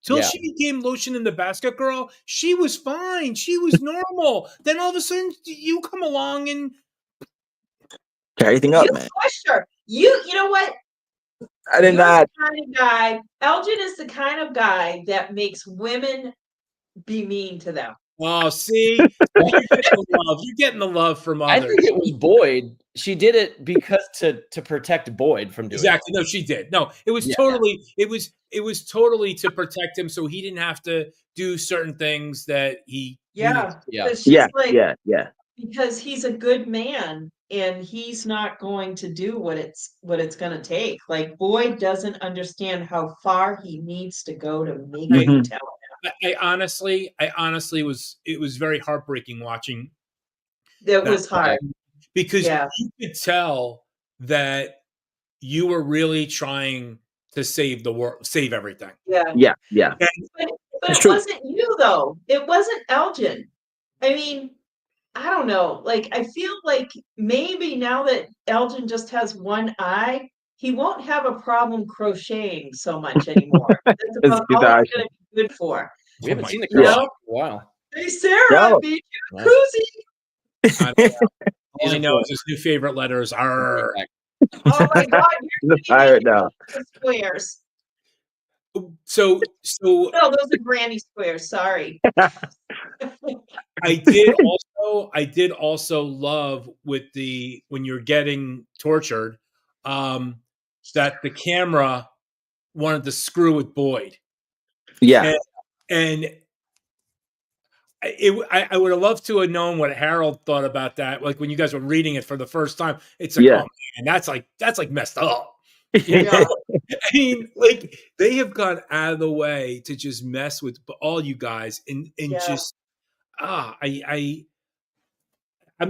Till Yeah. she became Lotion in the Basket Girl, she was fine. She was normal. Then all of a sudden, you come along and Tear everything You up, man. pushed her. You know what? I did You're not. the kind of guy. Elgin is the kind of guy that makes women be mean to them. oh, see, you're getting the love. You're getting the love from I others. think it was Boyd. She did it because to protect Boyd from doing Exactly. No, she did. No, it was Yeah. totally. It was totally to protect him, so he didn't have to do certain things that he. Yeah. Yeah. It's just Yeah, like yeah. because he's a good man and he's not going to do what it's going to take. Like Boyd doesn't understand how far he needs to go to make Right. you Mhm. tell. I honestly was. It was very heartbreaking watching That that was hard. because Yeah. you could tell that you were really trying to save the world, save everything. Yeah. Yeah. But It's it true. wasn't you though. It wasn't Elgin. I mean, I don't know. Like I feel like maybe now that Elgin just has one eye, he won't have a problem crocheting so much anymore. That's about It's all our- it's gonna be good for. We haven't seen the You crochet know? in a while. Hey Sarah, No. beat you No. koozie. I don't know. All He's I a know pro. is his new favorite letters are. Oh my god, you're He's a pirate now. the squares. So No, those are granny squares, sorry. I did also love with the when you're getting tortured, that the camera wanted to screw with Boyd. Yeah. And I would have loved to have known what Harold thought about that. Like when you guys were reading it for the first time, it's like, Yeah. oh man, that's like messed up. Yeah. I mean, like they have gone out of the way to just mess with all you guys and Yeah. just I'm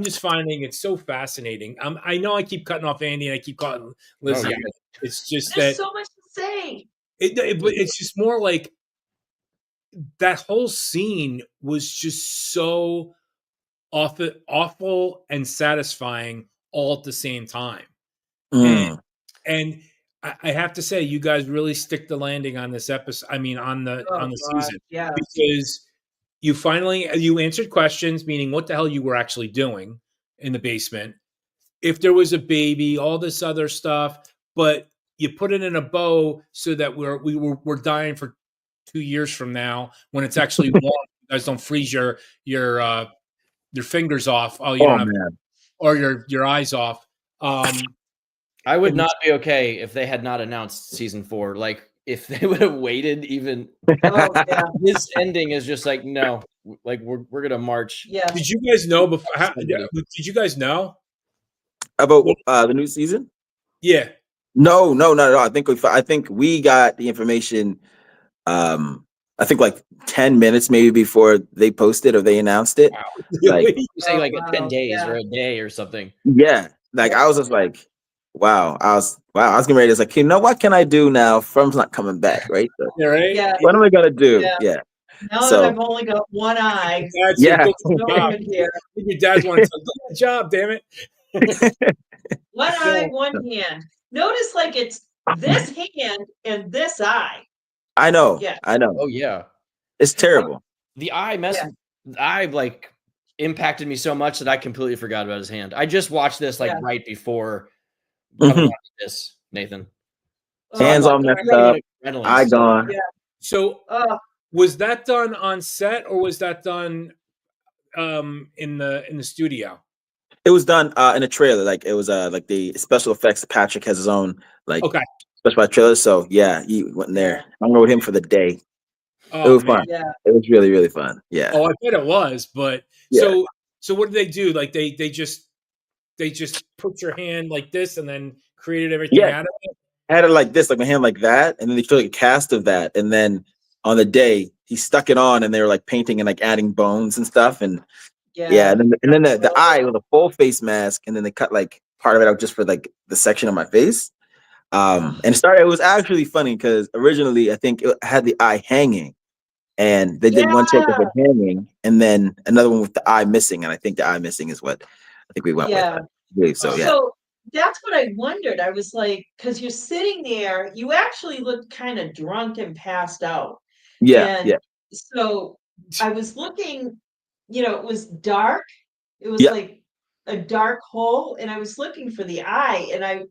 just finding it so fascinating. I know I keep cutting off Andy and I keep cutting Lizzie. Oh, yeah. But it's just There's that so much to say. but it's just more like that whole scene was just so awful and satisfying all at the same time. Mm. And I have to say, you guys really stick the landing on this episode. I mean, on the Oh, God, season, yeah. because you answered questions, meaning what the hell you were actually doing in the basement, if there was a baby, all this other stuff, but you put it in a bow so that we're dying for 2 years from now when it's actually warm. You guys don't freeze your fingers off. Oh, you Oh don't have, man. or your eyes off. I would not be okay if they had not announced season 4. Like if they would have waited even Oh, yeah. this ending is just like no, like we're gonna march. Yeah. Did you guys know before? Somebody. Did you guys know? About the new season? Yeah. No, not at all. I think we got the information. I think like 10 minutes maybe before they posted or they announced it. Wow. Like, Really? You say like wow, 10 days yeah. or a day or something. yeah. Like I was just like, wow. I was getting ready to say, you know, what can I do now? Firm's not coming back, right? So, Yeah, right? Yeah. what am I gonna do? Yeah. Yeah. Now So- that I've only got one eye, That's Yeah. no good here. Your dad's wanting to good job, damn it. One eye, one hand. Notice like it's this hand and this eye. I know. Yeah. I know. Oh yeah. It's terrible. The eye like impacted me so much that I completely forgot about his hand. I just watched this like Yeah. right before Mhm. coming on this, Nathan. Hands Oh, all messed sorry. up. Eye gone. Yeah. So Oh, was that done on set or was that done in the studio? It was done in a trailer. Like it was like the special effects. Patrick has his own like Okay. special trailer. So yeah, he went there. I hung out with him for the day. Oh, It was man. fun. yeah. It was really, really fun. Yeah. Oh, I bet it was, but Yeah. so what did they do? Like they just put your hand like this and then created everything Yeah. out of it? I had it like this, like my hand like that, and then they showed like a cast of that, and then on the day he stuck it on, and they were like painting and like adding bones and stuff, and yeah, and then the eye with a full face mask, and then they cut like part of it out just for like the section of my face. And it was actually funny because originally I think it had the eye hanging, and they did one take of Yeah. it hanging, and then another one with the eye missing, and I think the eye missing is what I think we went with. Yeah. I believe so. Yeah. So that's what I wondered. I was like, because you're sitting there, you actually looked kind of drunk and passed out. Yeah. And Yeah. so I was looking, it was dark. It was Yeah. like a dark hole, and I was looking for the eye. And I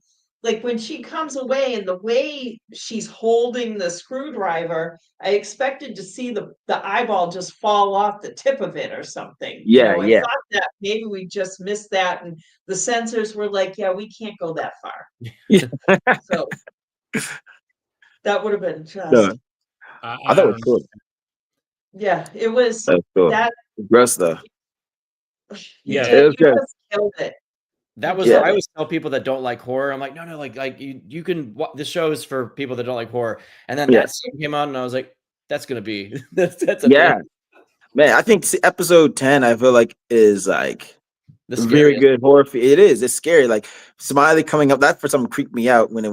like when she comes away and the way she's holding the screwdriver, I expected to see the eyeball just fall off the tip of it or something. Yeah. I Yeah. thought that maybe we just missed that, and the censors were like, "Yeah, we can't go that far." Yeah. So that would have been just, No, I, I I thought it don't was know. cool. yeah, it was That was cool. that Gross though. Yeah. It was you good. just killed it. That You was Yeah. killed I it. always tell people that don't like horror. I'm like, no, like you can. The show is for people that don't like horror. And then Yeah. that scene came on, and I was like, that's gonna be that's a Yeah. thing. Man, I think episode 10, I feel like is like The very scariest. good horror. It is. It's scary. Like Smiley coming up. That for some creeped me out when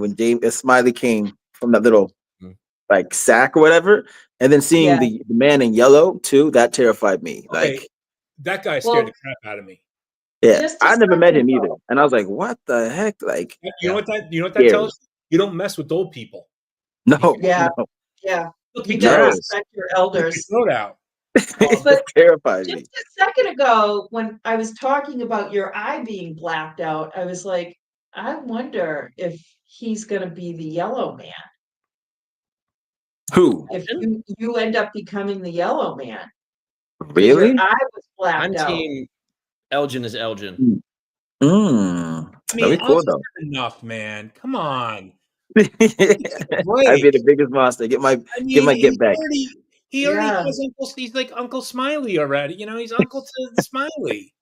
Smiley came from that little Mhm. like sack or whatever, and then seeing Yeah. the man in yellow too. That terrified me. Okay, Like, that guy scared Well, the crap out of me. yeah, just a I never met second him either, ago. and I was like, what the heck? Like, You know what that? You know what that scary. tells you? You don't mess with old people. No, Yeah. no, Yeah. Look, You you gotta no. respect your Rip your elders. throat out. It But terrified me. just a second ago, when I was talking about your eye being blacked out, I was like, I wonder if he's gonna be the yellow man. Who? If you end up becoming the yellow man, because your Really? eye was I'm blacked out. team Elgin is Elgin. Mm. I That'd mean, be cool Uncle though. enough, man. Come on, I'd break. be the biggest monster. Get my I mean, get back. he already Yeah, has Uncle. He's like Uncle Smiley already. He's Uncle to Smiley.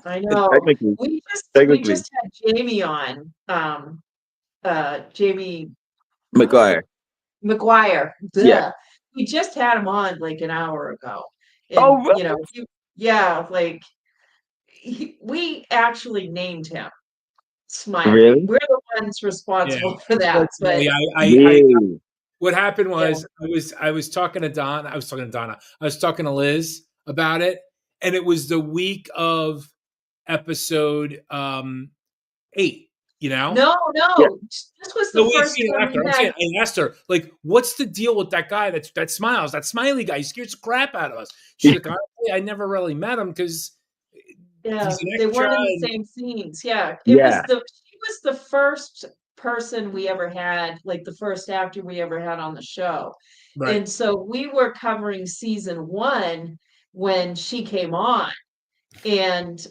I know. Technically, We technically, just had Jamie on, Jamie, McGuire. McGuire. Yeah. Duh. We just had him on like an hour ago. And, Oh, really? yeah, like we actually named him Smiley. Really? We're the ones Yeah. responsible for that. But Unfortunately, Really? what happened yeah, was I was talking to Don. I was talking to Donna. I was talking to Liz about it, and it was the week of episode 8. no, Yeah. this was No, the we've first seen it time after. we I'm had. saying I asked her, like, what's the deal with that guy that smiles, that Smiley guy? He scares the crap out of us. She's like, honestly, I never really met him because Yeah, he's an they extra. weren't in the And, same scenes. Yeah, Yeah. she was the first person we ever had, like the first actor we ever had on the show. right. And so we were covering season 1 when she came on. And,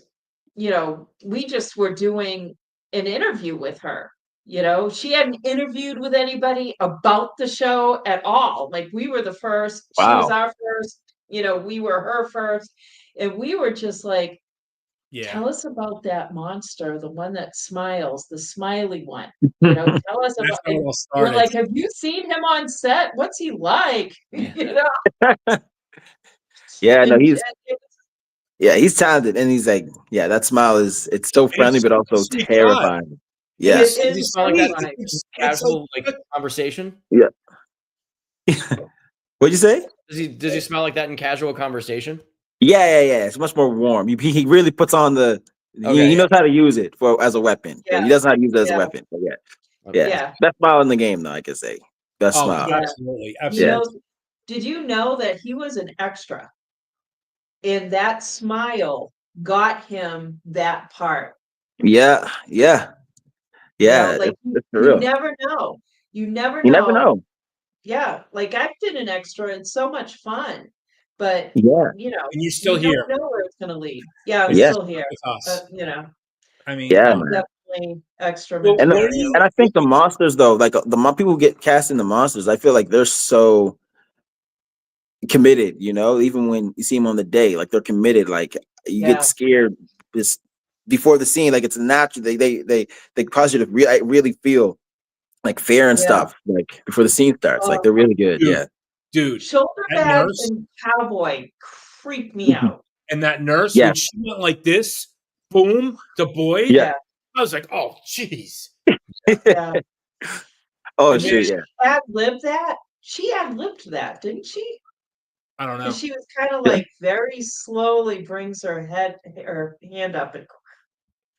we just were doing an interview with her. She hadn't interviewed with anybody about the show at all. Like we were the first, she was Wow. our first, we were her first. And we were just like, Yeah. tell us about that monster, the one that smiles, the smiley one. Tell us That's about how it it. all We're started. like, have you seen him on set? What's he like? Yeah, no, And he's talented, and he's like, yeah, that smile it's so And friendly, he's but such a also sweet guy. terrifying. And Yeah, it he's so Does he is smell like that? sweet. It's Casual like conversation? yeah. What'd you say? Does he smell like that in casual conversation? Yeah. It's much more warm. He really puts on the. Okay, He yeah. knows how to use it as a weapon. Yeah. He doesn't know how to use it as a Yeah. weapon. But yeah, Okay. yeah. Best smile in the game, though. I could say best oh, smile. Yeah. absolutely, He absolutely. knows. Did you know that he was an extra? And that smile got him that part. Yeah. Like It's for you real. never know. You never You never know. know. Yeah, like I've been an extra. It's so much fun. But Yeah. And you're still you here don't know where it's gonna lead. Yeah, I'm Yeah. still here. with us. I mean, Yeah, come on. man. Definitely extra Well, And what are material. you? I think the monsters though, like people who get cast in the monsters, I feel like they're so committed. Even when you see them on the day, like they're committed. Like you Yeah. get scared this before the scene, like it's natural. They cause you to really feel like fear and Yeah. stuff, like before the scene starts. Like Oh, they're really good. Dude, Yeah. dude, shoulder that bag nurse and cowboy creep me out. and that nurse Yeah. when she went like this, boom, to Boyd. Yeah. I was like, oh, jeez. Yeah. Oh And shit. then- Yeah. Ad-libbed that? She ad-libbed that, didn't she? I don't know. Because she was kind of like very slowly brings her hand up and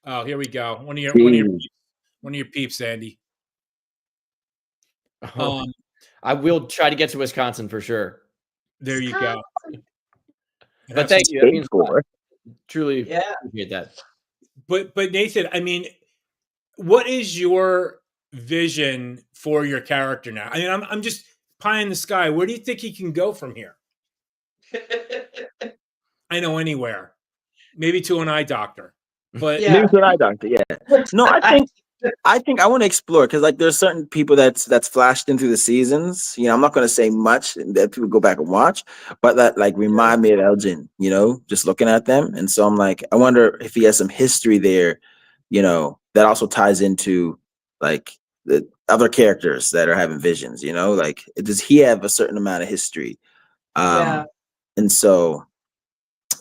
Oh, here we go. One of Jeez. your peeps, Andy. Oh, I will try to get to Wisconsin for sure. There you go. But thank you. That means a lot. Truly Yeah. appreciate that. But Nathan, I mean, what is your vision for your character now? I mean, I'm just pie in the sky. Where do you think he can go from here? I know anywhere. Maybe to an eye doctor. But Yeah. Maybe to an eye doctor. Yeah. No, I think I want to explore because like there's certain people that's flashed in through the seasons. You know, I'm not going to say much that people go back and watch, but that like remind me of Elgin. You know, just looking at them, and so I'm like, I wonder if he has some history there. You know, that also ties into like the other characters that are having visions. You know, like does he have a certain amount of history? Yeah. And so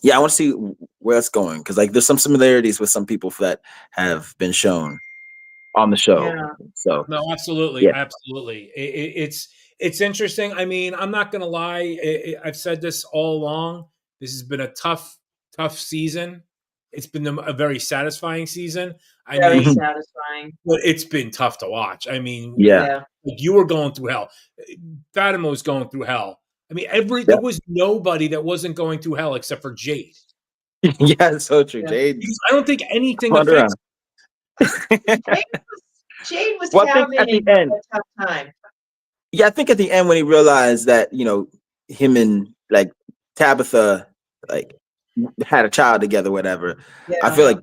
yeah, I want to see where it's going because like there's some similarities with some people that have been shown on the show. Yeah. So no, absolutely, yeah. absolutely. It's interesting. I mean, I'm not going to lie. I've said this all along. This has been a tough season. It's been a very satisfying season. I Very mean, satisfying. but it's been tough to watch. I mean, Yeah. like you were going through hell. Fatima was going through hell. I mean, there was nobody that wasn't going through hell except for Jade. Yeah, it's so true. Yeah. Jade. Because I don't think anything Wander affects. Jade was Well, I think having at the end, a tough time. yeah, I think at the end when he realized that him and like Tabitha like had a child together, whatever. Yeah. I feel like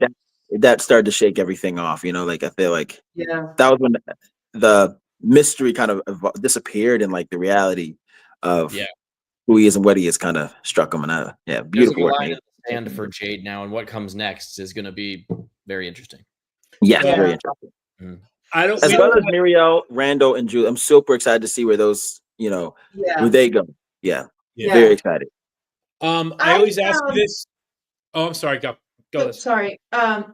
that started to shake everything off. Like I feel like Yeah. that was when the mystery kind of disappeared and like the reality of who he is and what he is kind of struck him. And There's beautiful a work, line mate. in the sand for Jade now, and what comes next is going to be very interesting. Yes, Yeah. very interesting. I don't. As we well don't as Muriel, Randall, and Julie. I'm super excited to see where those, where they go. Yeah. Very excited. I always ask you this. Oh, I'm sorry. Go. Sorry.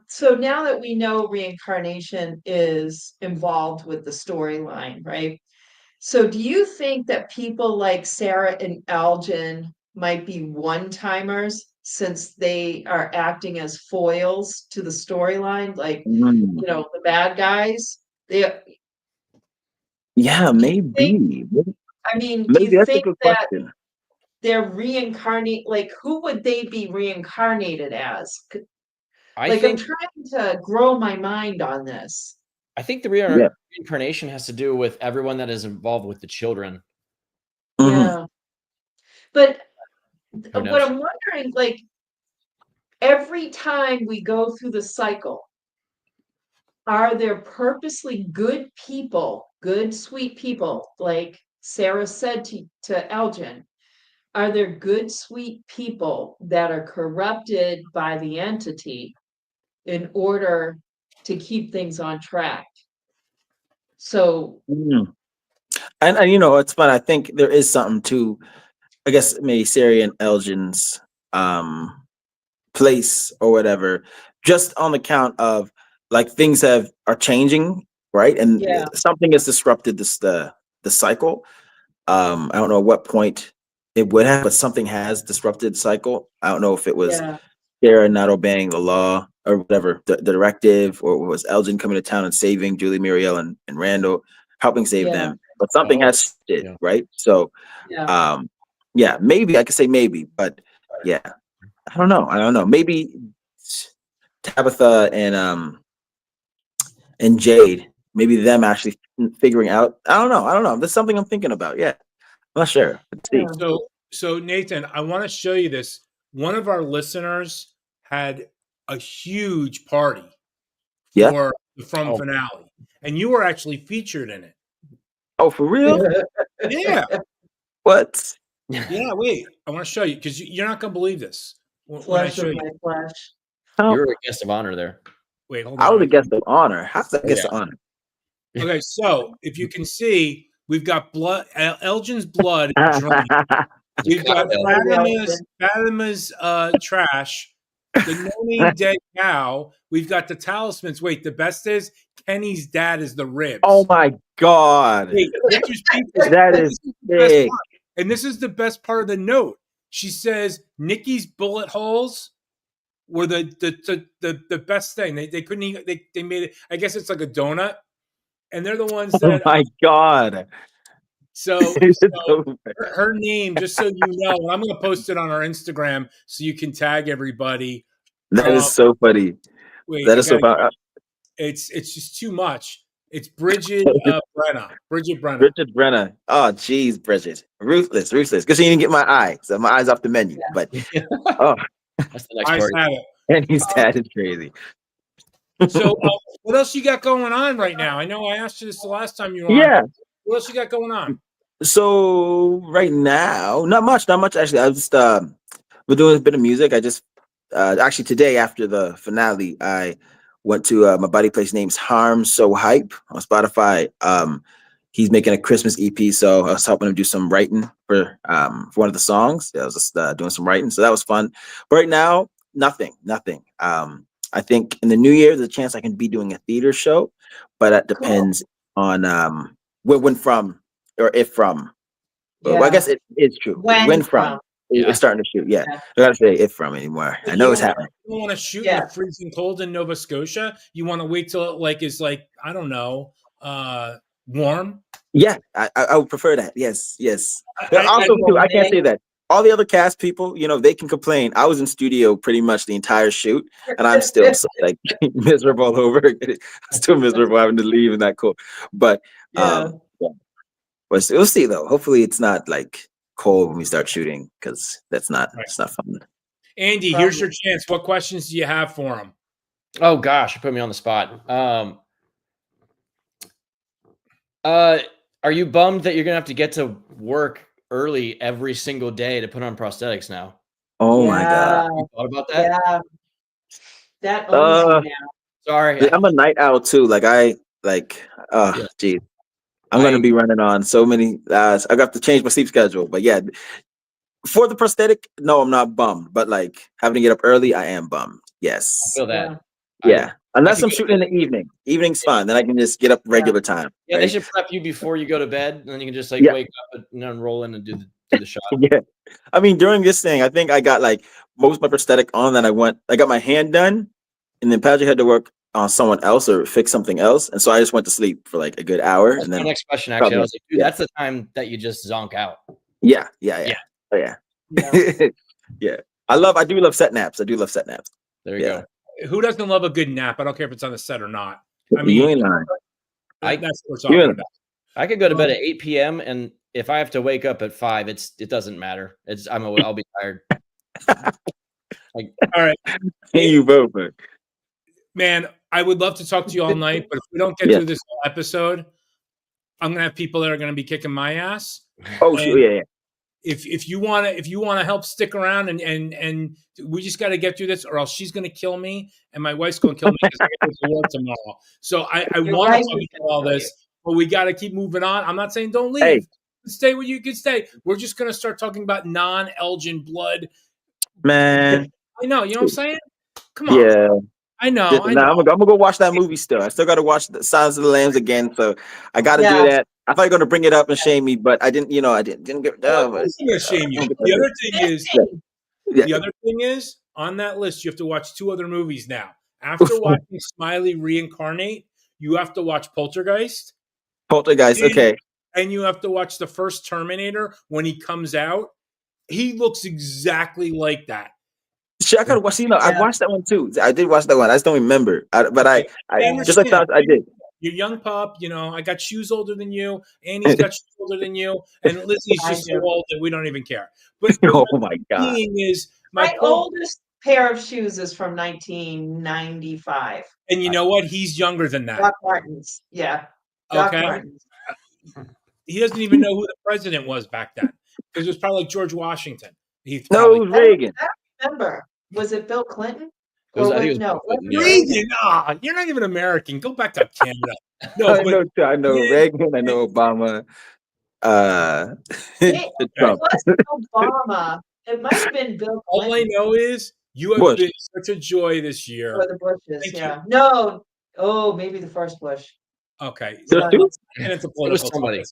So now that we know reincarnation is involved with the storyline, right? So do you think that people like Sarah and Elgin might be one-timers since they are acting as foils to the storyline, like the bad guys? Yeah, maybe. I mean, do Maybe you that's a think good that question. they're reincarnate? Like, who would they be reincarnated as? I I'm think trying to grow my mind on this. I think the reincarnation has to do with everyone that is involved with the children. Yeah. But Who what knows? I'm wondering, like, every time we go through the cycle, are there purposely good people, good, sweet people, like Sarah said to Elgin? Are there good, sweet people that are corrupted by the entity in order to keep things on track? So, And it's fun. I think there is something to, I guess, maybe Sarah and Elgin's place or whatever, just on the count of like things are changing, right? And something has disrupted the cycle. I don't know at what point it would have, but something has disrupted the cycle. I don't know if it was Sarah not obeying the law or whatever, the directive, or was Elgin coming to town and saving Julie, Muriel, and Randall, helping save them. But something has shifted, right? So, maybe I could say maybe, but yeah, I don't know. Maybe Tabitha and Jade, maybe them actually figuring out. I don't know. That's something I'm thinking about. Yeah, I'm not sure. Let's see. So Nathan, I want to show you this. One of our listeners had a huge party for the finale, and you were actually featured in it. Oh, for real? Yeah. What? Yeah. Wait, I want to show you because you're not going to believe this. When I flesh show of you. my flesh. You were a guest of honor there. Wait, hold on. I was a guest of honor. How's that guest of honor? Okay, so if you can see, we've got blood. Elgin's blood is drained. We've got Fatima's trash. The no-name dead cow. We've got the talismans. Wait, the best is Kenny's dad is the ribs. Oh my god! Wait, that is big. And this is the best part of the note. She says Nikki's bullet holes were the best thing. They couldn't even they made it. I guess it's like a donut, and they're the ones Oh that. my god. So It's so bad. her name, just so you know, I'm going to post it on our Instagram so you can tag everybody. That is so funny. Wait, That is so funny. it's just too much. It's Bridget Brenna. Bridget Brenna. Richard Brenner. Oh, geez, Bridget. Ruthless. Good thing you didn't get my eye. So my eye's off the menu. Yeah. But oh, That's the next I part. have it. and his dad is crazy. So, what else you got going on right now? I know I asked you this the last time you were on. Yeah. What else you got going on? So right now, not much actually. I just we're doing a bit of music. I just actually today after the finale, I went to my buddy place name's Harm So Hype on Spotify. He's making a Christmas EP, so I was helping him do some writing for one of the songs. I was just doing some writing, so that was fun. But right now, nothing. I think in the new year, there's a chance I can be doing a theater show, but that depends on when from or if from. But well, I guess it is true. When from. It's starting to shoot. Yeah. I gotta say if from anymore. I know it's happening. You don't want to shoot in the freezing cold in Nova Scotia. You want to wait till it is I don't know, warm. Yeah, I would prefer that. Yes. I I can't say that. All the other cast people, they can complain. I was in studio pretty much the entire shoot, and I'm still miserable over it. Still miserable having to leave and that cool. But we'll see though. Hopefully, it's not cold when we start shooting because it's not fun. Andy, here's your chance. What questions do you have for him? Oh gosh, you put me on the spot. Are you bummed that you're gonna have to get to work early every single day to put on prosthetics now? Oh my god! You thought about that? Yeah, that owns you now. Sorry, I'm a night owl too. Geez. I'm going to be running on so many. I got to change my sleep schedule. But yeah, for the prosthetic, no, I'm not bummed. But having to get up early, I am bummed. Yes. I feel that. Yeah. Unless I'm shooting in the evening. Evening's fine. Then I can just get up regular time. Yeah, right? They should prep you before you go to bed. And then you can just wake up and roll in and do the shot. Yeah. I mean, during this thing, I think I got most of my prosthetic on. Then I got my hand done. And then Patrick had to work on someone else or fix something else, and so I just went to sleep for a good hour. That's and then my next question, actually, I was like, dude, that's the time that you just zonk out. Yeah. Oh, yeah. Yeah. I do love set naps. There you go. Who doesn't love a good nap? I don't care if it's on the set or not. I mean, you ain't lying. That's what we're talking about. I could go to bed at 8 p.m. and if I have to wake up at 5, it doesn't matter. I'll be tired. All right. Hey, you both. Man, I would love to talk to you all night, but if we don't get through this whole episode, I'm gonna have people that are gonna be kicking my ass. Oh, sure, yeah. If you wanna help stick around and we just gotta get through this, or else she's gonna kill me and my wife's gonna kill me because I get to work tomorrow. So I want to talk about all this, but we gotta keep moving on. I'm not saying don't leave. Hey. Stay where you can stay. We're just gonna start talking about non-Elgin blood. Man, I know. You know what I'm saying? Come on. Yeah. I know. I'm gonna go watch that movie still. I still gotta watch the Silence of the Lambs again, so I gotta do that. I thought you were gonna bring it up and shame me, but I didn't. I didn't get. I'm gonna shame you. The other thing is on that list. You have to watch 2 other movies now. After watching Smiley reincarnate, you have to watch Poltergeist. Okay. And you have to watch the first Terminator when he comes out. He looks exactly like that. I gotta watch. I watched that one too. I did watch that one. I just don't remember. I just like that. I did. You're young pup. I got shoes older than you. Annie's got shoes older than you, and Lizzie's just so old that we don't even care. But oh my god! Is my oldest pair of shoes is from 1995. And you know what? He's younger than that. Doc Martens. Yeah. Doc Martens. He doesn't even know who the president was back then because it was probably George Washington. No, it was Reagan. I remember. Was it Bill Clinton? Reagan. You're not even American. Go back to Canada. No, I know Reagan. I know Obama. It wasn't Obama. It might have been Bill Clinton. All I know is you have been such a joy this year. For the Bushes, yeah. No. Oh, maybe the first Bush. Okay. And it's a political topic.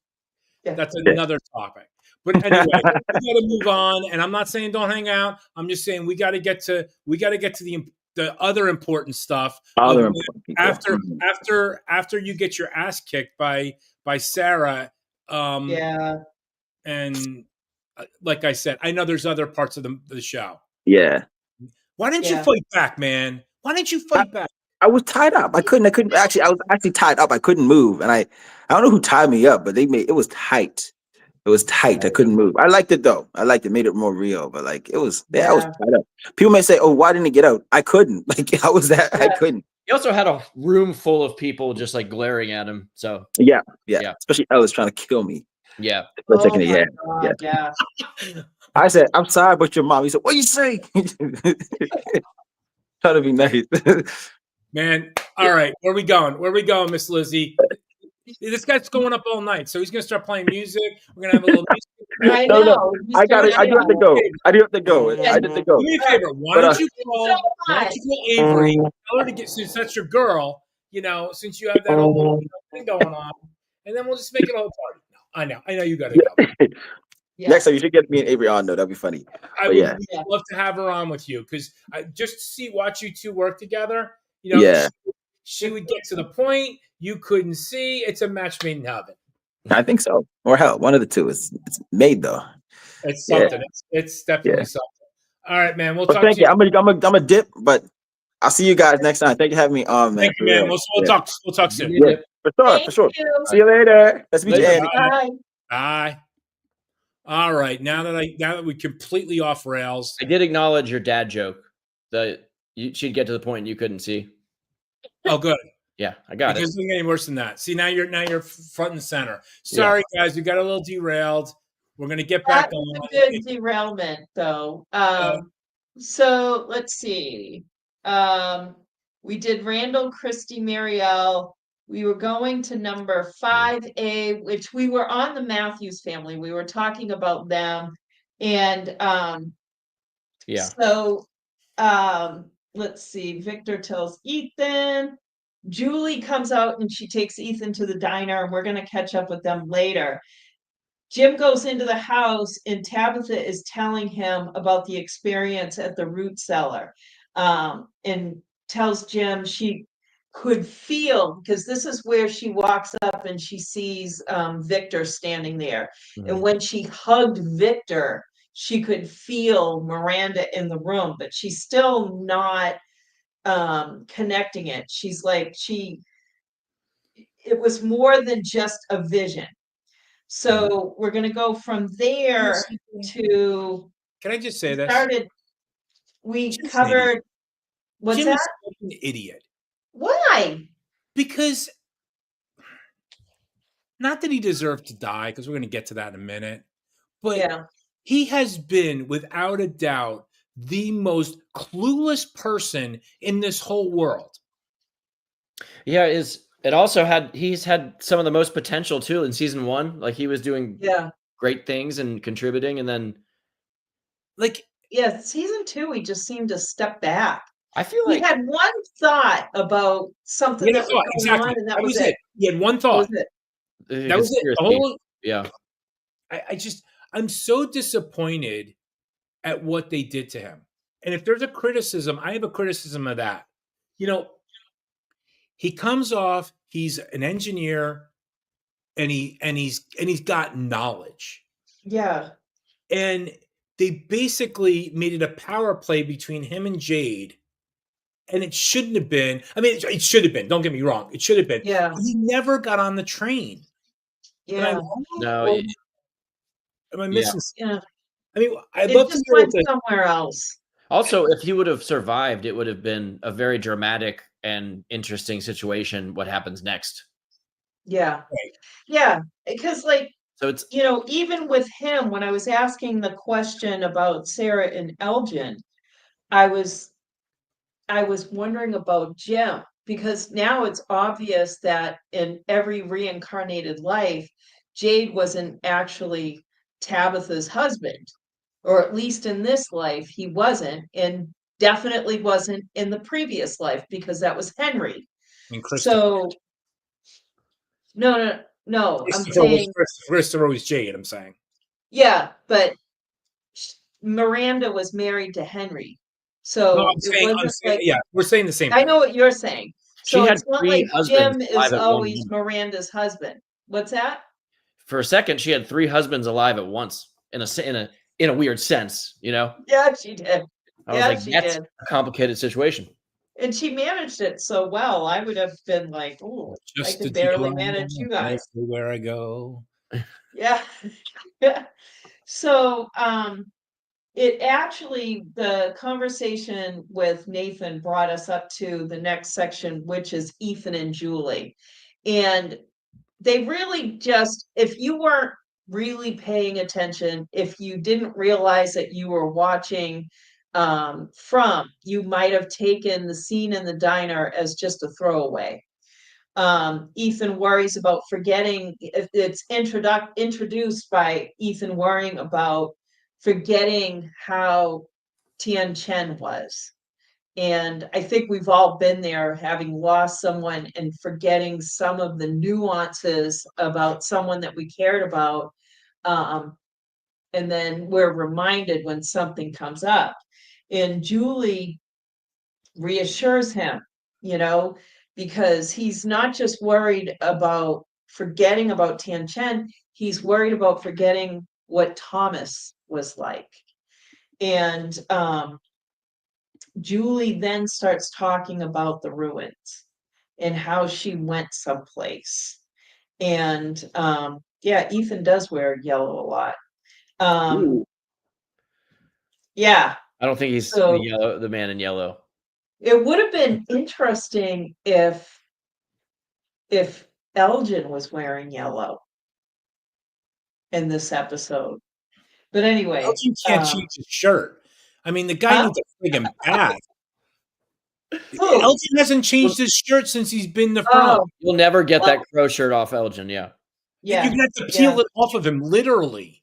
Yeah. That's another topic. But anyway, we got to move on. And I'm not saying don't hang out. I'm just saying we got to get to the other important stuff. Other Of important people. after you get your ass kicked by Sarah. Yeah. And like I said, I know there's other parts of the show. Yeah. Why didn't you Yeah. fight back, man? Why didn't you fight back? I was tied up. I couldn't actually. I was actually tied up. I couldn't move, and I don't know who tied me up, but it was tight. It was tight. I couldn't move. I liked it though. I liked it. Made it more real. But like it was. Yeah, I was Yeah. tied up. People may say, "Oh, why didn't he get out?" I couldn't. Like I was that. I Yeah. couldn't. He also had a room full of people just like glaring at him. So Yeah. Yeah. Especially Ellis trying to kill me. yeah, For a Oh second, my yeah. God, yeah. I said, "I'm sorry, but your mom." He said, "What you say?" Trying to be nice. Man, all right. Where we going? Where we going, Miss Lizzie? This guy's going up all night, so he's gonna start playing music. We're gonna have a little music. I No, know. I got it. I do have to go. I do have to go. Yeah. I have to go. Do me a favor. Why But, don't you call Avery? Tell her to get, since that's your girl. Since you have that whole thing going on, and then we'll just make it a whole party. No, I know you got to go. Yeah. Next time you should get me and Avery on though. That'd be funny. I But would yeah. love to have her on with you because just to watch you two work together. Yeah. She would get to the point. You couldn't see. It's a match made in heaven. I think so. Or hell, one of the two. It's made though. It's something. It's definitely something. All right, man. We'll talk Thank to you. I'm a dip, but I'll see you guys next time. Thank you for having me on, man. Thank you, man. We'll talk. We'll talk soon. Yeah, for sure. You. See you later. Let's meet you, Andy. Bye. Bye. All right. Now that we completely off rails. I did acknowledge your dad joke that she'd get to the point you couldn't see. Oh, good. Yeah, I got Because it. it's getting worse than that. See, now you're front and center. Sorry, guys, we got a little derailed. We're gonna get back That was on. a good derailment, though. So let's see. We did Randall, Christy, Marielle. We were going to number 5A, which we were on the Matthews family. We were talking about them. And Yeah. so let's see. Victor tells Ethan. Julie comes out and she takes Ethan to the diner, and we're going to catch up with them later. Jim goes into the house and Tabitha is telling him about the experience at the root cellar, and tells Jim she could feel, because this is where she walks up and she sees Victor standing there. Mhm. And when she hugged Victor, she could feel Miranda in the room, but she's still not connecting it. She's like, it was more than just a vision. So we're going to go from there to. Can I just say this? We Jim's covered. What's Jim that? is such an idiot. Why? Because not that he deserved to die, because we're going to get to that in a minute, but Yeah. he has been, without a doubt, the most clueless person in this whole world. Yeah, he's had some of the most potential too in season 1. Like he was doing great things and contributing, and then season 2 he just seemed to step back. I feel he like had one thought about something that was going on, and that was it. He had one thought. That was it. The whole, yeah. I'm so disappointed at what they did to him. And if there's a criticism, I have a criticism of that. He comes off, he's an engineer, and he's got knowledge. Yeah. And they basically made it a power play between him and Jade. And it shouldn't have been. I mean, it should have been. Don't get me wrong. It should have been. Yeah. He never got on the train. Yeah. Am I missing? Yeah. I mean, I'd it love just to hear went somewhere else. Also, if he would have survived, it would have been a very dramatic and interesting situation. What happens next? Yeah. Right. Yeah. Because so it's, even with him, when I was asking the question about Sarah and Elgin, I was wondering about Jim, because now it's obvious that in every reincarnated life, Jade wasn't actually Tabitha's husband, or at least in this life, he wasn't, and definitely wasn't in the previous life, because that was Henry. So, no, I'm saying Christopher was Jade, I'm saying. Yeah, but Miranda was married to Henry. No, So it wasn't like, yeah, we're saying the same I thing. know what you're saying. She So had it's not 3 like husbands Jim is alive at one always moment. Miranda's husband. What's that? For a second, she had 3 husbands alive at once in a weird sense, you know? Yeah, she did. I was Yeah, like, she "That's did. a complicated situation." And she managed it so well. I would have been like, oh, I Just a could deal barely I'm manage you gonna make guys. everywhere I go. Yeah. Yeah. So, it actually, the conversation with Nathan brought us up to the next section, which is Ethan and Julie. And they really just, if you weren't really paying attention, if you didn't realize that you were watching you might have taken the scene in the diner as just a throwaway. Ethan worries about forgetting. It's introduced by Ethan worrying about forgetting how Tian Chen was. And I think we've all been there, having lost someone and forgetting some of the nuances about someone that we cared about. Um, and then we're reminded when something comes up. And Julie reassures him, you know, because he's not just worried about forgetting about Tian Chen, he's worried about forgetting what Thomas was like. And Julie then starts talking about the ruins and how she went someplace. And yeah, Ethan does wear yellow a lot. Um, Ooh. yeah, I don't think he's so the man in yellow. it would have been interesting if Elgin was wearing yellow in this episode. But anyway, Elgin can't change his shirt. I mean, the guy huh? needs a friggin' bath. Who? Elgin hasn't changed his shirt since he's been the Frog. Oh, You'll never get well, that crow shirt off Elgin, yeah. You're yeah, gonna have to yeah. peel it off of him, literally.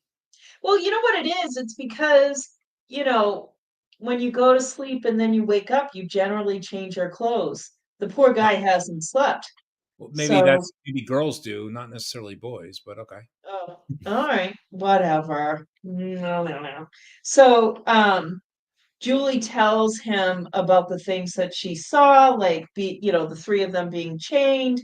Well, you know what it is? It's because, you know, when you go to sleep and then you wake up, you generally change your clothes. The poor guy hasn't slept. Well, So, maybe girls do, not necessarily boys, but okay. oh, all right, whatever. No, no, no. So, Julie tells him about the things that she saw, like the three of them being chained,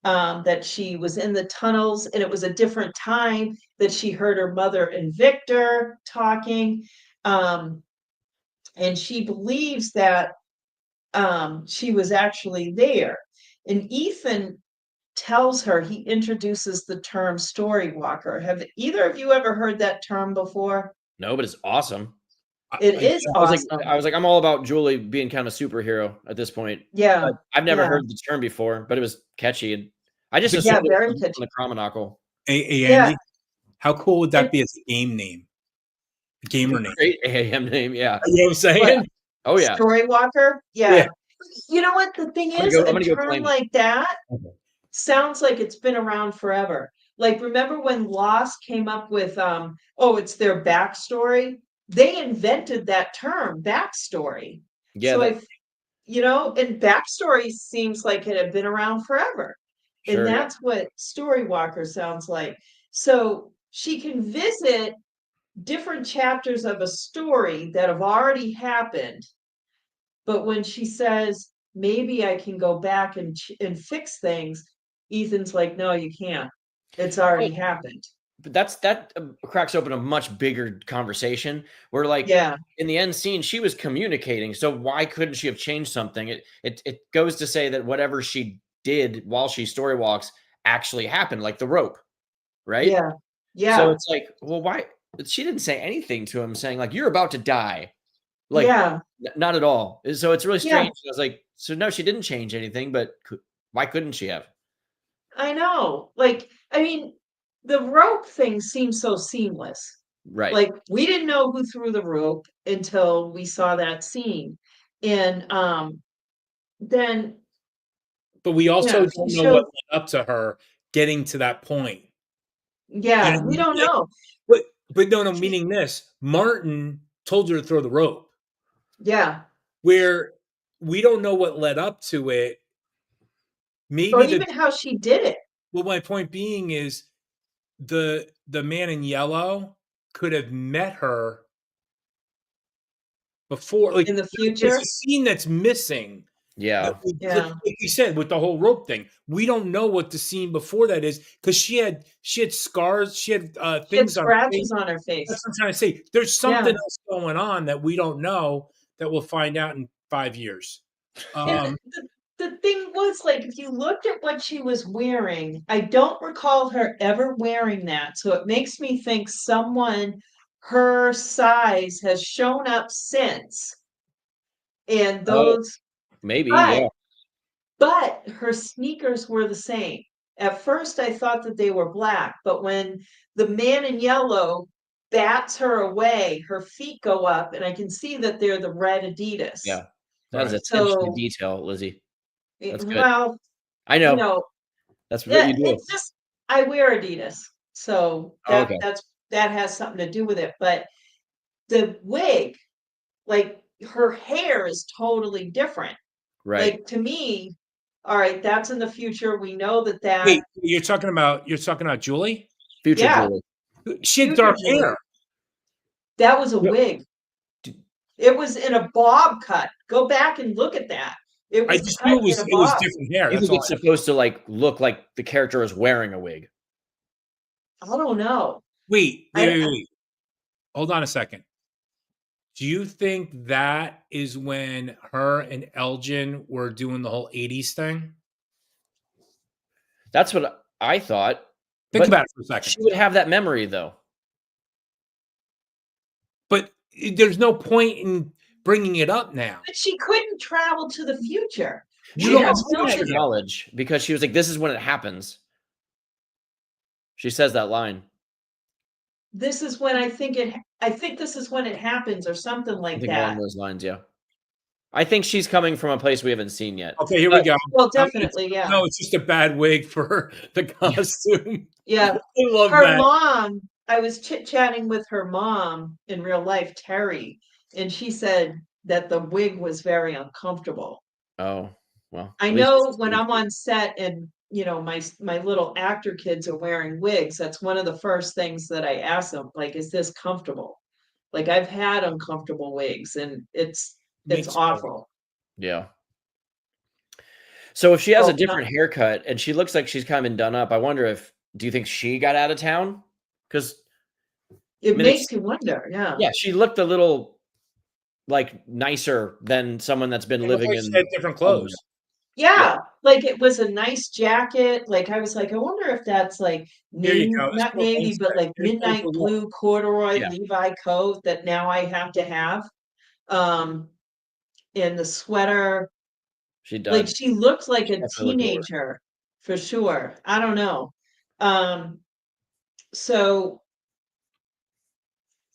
that she was in the tunnels, and it was a different time that she heard her mother and Victor talking. Um, and she believes that she was actually there. And Ethan tells her, he introduces the term story walker. Have either of you ever heard that term before? No, but it's awesome. It I is awesome. I was like, I'm all about Julie being kind of a superhero at this point. Yeah, But I've never yeah, heard the term before, but it was catchy. And I just But assumed yeah, it was very from the catchy. Chromonacle. hey, Yeah, Andy, how cool would that and be as a game name? A gamer name. Great AAM name, yeah. You know what I'm what? saying? Oh yeah. Story walker? Yeah. Yeah. You know what? The thing I'm is, a gonna go term claim it. like that Okay. sounds like it's been around forever. Like, remember when Lost came up with, oh, it's their backstory? They invented that term, backstory. Yeah, So that and backstory seems like it had been around forever. And sure, yeah. that's what story walker sounds like. So she can visit different chapters of a story that have already happened. But when she says, maybe I can go back and fix things, Ethan's like, no, you can't. It's Well, already happened. but that cracks open a much bigger conversation where, like, Yeah. in the end scene, she was communicating. So why couldn't she have changed something? It goes to say that whatever she did while she story walks actually happened, like the rope, right? Yeah. So Yeah. it's like, well, why? She didn't say anything to him saying, like, you're about to die. Like, Yeah. not at all. So it's really Yeah. strange. I was like, so no, she didn't change anything, but why couldn't she have? I know. Like, I mean, the rope thing seems so seamless. Right. Like, we didn't know who threw the rope until we saw that scene. And then, But we also she don't know what showed, led up to her getting to that point. You know yeah, what I we mean? don't Like, know. but no, She, meaning this. Martin told her to throw the rope, yeah. where we don't know what led up to it. Or Maybe even how she did it. my point being is the man in yellow. could have met her before. Like In the there's future? a scene that's missing. Yeah. Yeah. Like you said, with the whole rope thing, we don't know what the scene before that is because she had scars, she had She had things on her face. scratches on her That's face. what I'm trying to say. There's something Yeah. else going on that we don't know that we'll find out in 5 years. And the thing was, like, if you looked at what she was wearing, I don't recall her ever wearing that. So it makes me think someone her size has shown up since. And Oh, those, maybe. but Yeah. but her sneakers were the same. At first, I thought that they were black, but when the man in yellow bats her away, her feet go up, and I can see that they're the red Adidas. Yeah. That is Right. attention to So, detail, Lizzie. That's good. well, I you know. know, That's what you do. it's just I wear Adidas, so Oh, okay. that has something to do with it. But the wig, like her hair is totally different. Right. Like to me, all right, that's in the future. We know that Wait, you're talking about Julie? Future yeah, Julie. She had future dark Julie. hair. That was a No. wig. It was in a bob cut. Go back and look at that. It I was just cut knew in a it was bob. different hair. You That's think all. it's supposed to like look like the character is wearing a wig? I don't know. Wait. I Hold on a second. Do you think that is when her and Elgin were doing the whole 80s thing? That's what I thought. Think But about it for a second. she would have that memory though. But there's no point in bringing it up now. But she couldn't travel to the future. You She don't has know future that yet. knowledge because she was like, "This is when it happens." She says that line. This is when I think this is when it happens or something I like think along that. those lines, yeah. I think she's coming from a place we haven't seen yet. Okay, here we But go. Well, definitely, yeah. No, it's just a bad wig for the costume. Yeah. I love Her that. mom, I was chit-chatting with her mom in real life, Terry, and she said that the wig was very uncomfortable. Oh, well. I at least know it's when good. I'm on set and, you know, my little actor kids are wearing wigs, that's one of the first things that I ask them, like, "Is this comfortable?" Like, I've had uncomfortable wigs, and it's Me too. awful. Yeah. So if she has a Well, not different haircut and she looks like she's kind of been done up, I wonder if do you think she got out of town? Because it mean, makes you wonder, yeah. yeah, she looked a little like nicer than someone that's been It looked living like she in had different clothes. Yeah, like, it was a nice jacket, like, I was like, "I wonder if that's, like, Here you go. This not is what Wayne navy, said. but, like, Here's midnight the look. blue corduroy Yeah. Levi coat that now I have to have." Um, and the sweater, She like, done. she looked like She a definitely looked older. teenager, for sure. I don't know. Um, so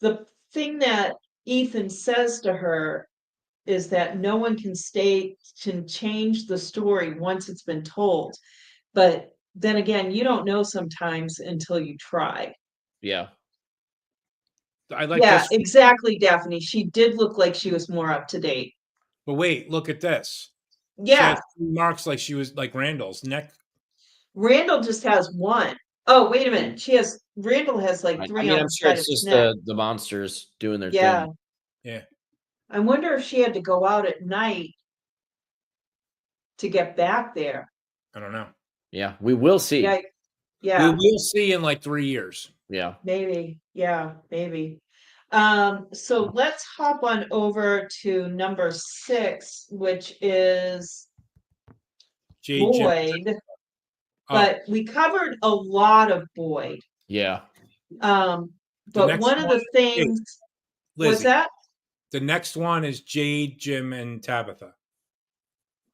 the thing that Ethan says to her is that no one can change the story once it's been told. But then again, you don't know sometimes until you try. Yeah. I like Yeah, this. exactly, Daphne. She did look like she was more up to date. But wait, look at this. She Yeah, has 2 marks like she was like Randall's neck. Randall just has one. Oh, wait a minute. Randall has like I three mean, on I'm the sure side of it's his just neck. the monsters doing their Yeah. thing. Yeah. I wonder if she had to go out at night to get back there. I don't know. Yeah, we will see. Yeah, We yeah, will see in like 3 years. Yeah. maybe. Yeah, maybe. So let's hop on over to number 6, which is J. Jim. Boyd. Oh, But we covered a lot of Boyd. Yeah. the But next one of one, the things was Lizzie. that The next one is Jade, Jim, and Tabitha.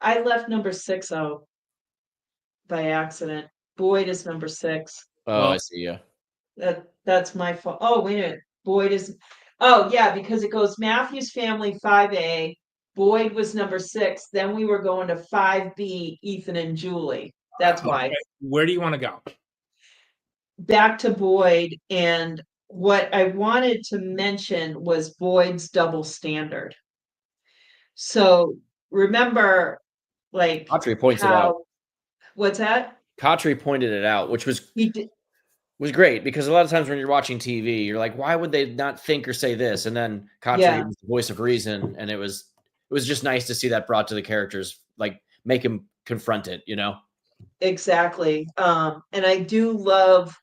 I left number 6 out by accident. Boyd is number 6. Oh, Well- I see. Yeah. That's my fault. Oh, wait a minute. Boyd is, oh yeah, because it goes Matthew's Family 5A. Boyd was number 6. Then we were going to 5B, Ethan and Julie. That's why. Okay, where do you want to go? Back to Boyd, and what I wanted to mention was Boyd's double standard. So remember, like Autry points it out. what's that? Kotri pointed it out, which was He did. was great because a lot of times when you're watching TV, you're like, why would they not think or say this? And then Katri was the voice of reason, and it was just nice to see that brought to the characters, like make him confront it, you know? Exactly. And I do love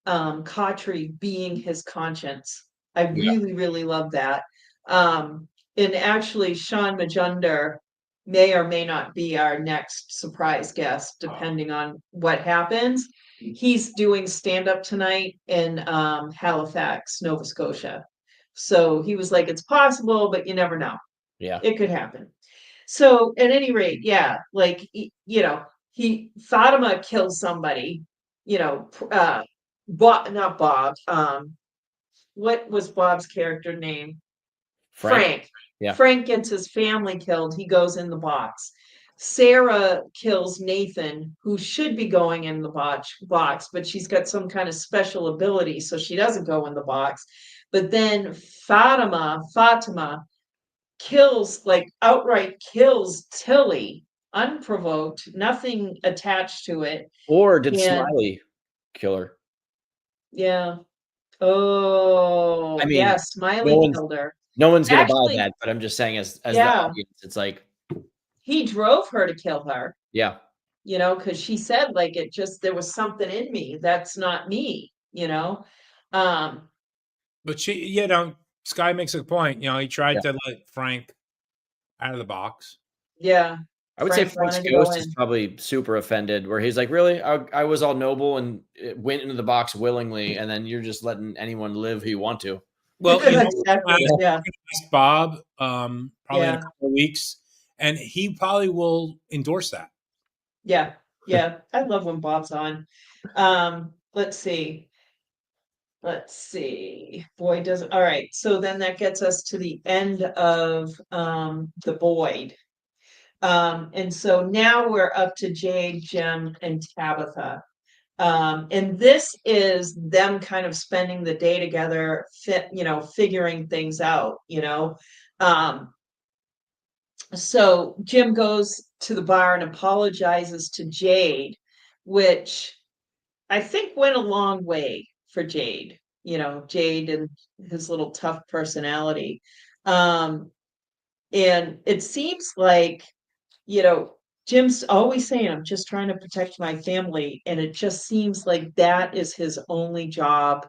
Katri being his conscience. I Yeah. really, really love that. And actually, Sean Majunder may or may not be our next surprise guest, depending on what happens. He's doing stand up tonight in Halifax, Nova Scotia. So he was like, it's possible, but you never know. Yeah. It could happen. So at any rate, yeah, like, Fatima kills somebody, not Bob. What was Bob's character name? Frank. Yeah. Frank gets his family killed. He goes in the box. Sarah kills Nathan, who should be going in the box, but she's got some kind of special ability, so she doesn't go in the box. But then Fatima outright kills Tilly, unprovoked, nothing attached to it. Or did And Smiley kill her? yeah. Oh, I mean, yeah, Smiley killed her. No one's gonna buy Actually, that, but I'm just saying as the yeah, audience, it's like, he drove her to kill her, yeah. because she said, like, there was something in me that's not me. But Sky makes a point. He tried to let Frank out of the box. Yeah. I would say Frank Frank's wanted to go ghost is in. probably super offended, where he's like, really? I was all noble and went into the box willingly, and then you're just letting anyone live who you want to. Well, Exactly, yeah. ask Bob probably in Yeah. a couple of weeks, and he probably will endorse that. Yeah. I love when Bob's on. Let's see. Boyd doesn't. All right. So then that gets us to the end of the Boyd. And so now we're up to Jade, Jim, and Tabitha. And this is them kind of spending the day together, figuring things out. So Jim goes to the bar and apologizes to Jade, which I think went a long way for Jade. Jade and his little tough personality. And it seems like, Jim's always saying, I'm just trying to protect my family. And it just seems like that is his only job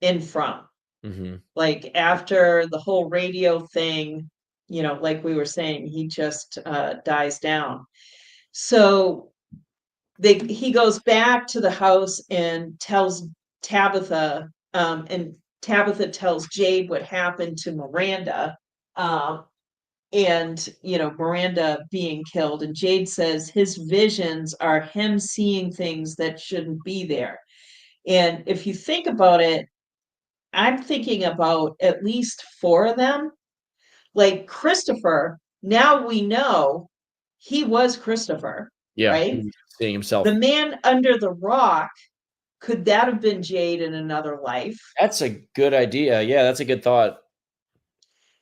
in front. Mm-hmm. Like after the whole radio thing, like we were saying, he just dies down. So he goes back to the house and tells Tabitha, and Tabitha tells Jade what happened to Miranda. And Miranda being killed, and Jade says his visions are him seeing things that shouldn't be there. And if you think about it, I'm thinking about at least 4 of them. Like Christopher, now we know he was Christopher, right? Seeing himself. The man under the rock, could that have been Jade in another life? That's a good idea. Yeah, that's a good thought.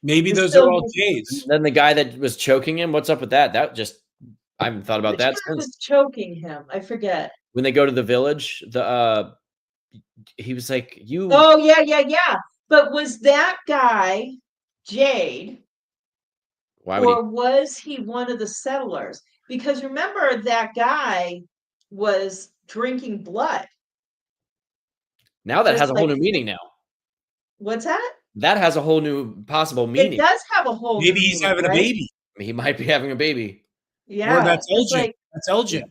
Maybe those are all Jades. Then the guy that was choking him, what's up with that? I haven't thought about that since. Was choking him? I forget. When they go to the village, he was like, "You." Oh yeah. But was that guy Jade? Was he one of the settlers? Because remember, that guy was drinking blood. Now that has a whole new meaning now. What's that? That has a whole new possible meaning. It does have a whole Maybe he's having a baby. He might be having a baby. Yeah. Or that's Elgin. That's Elgin.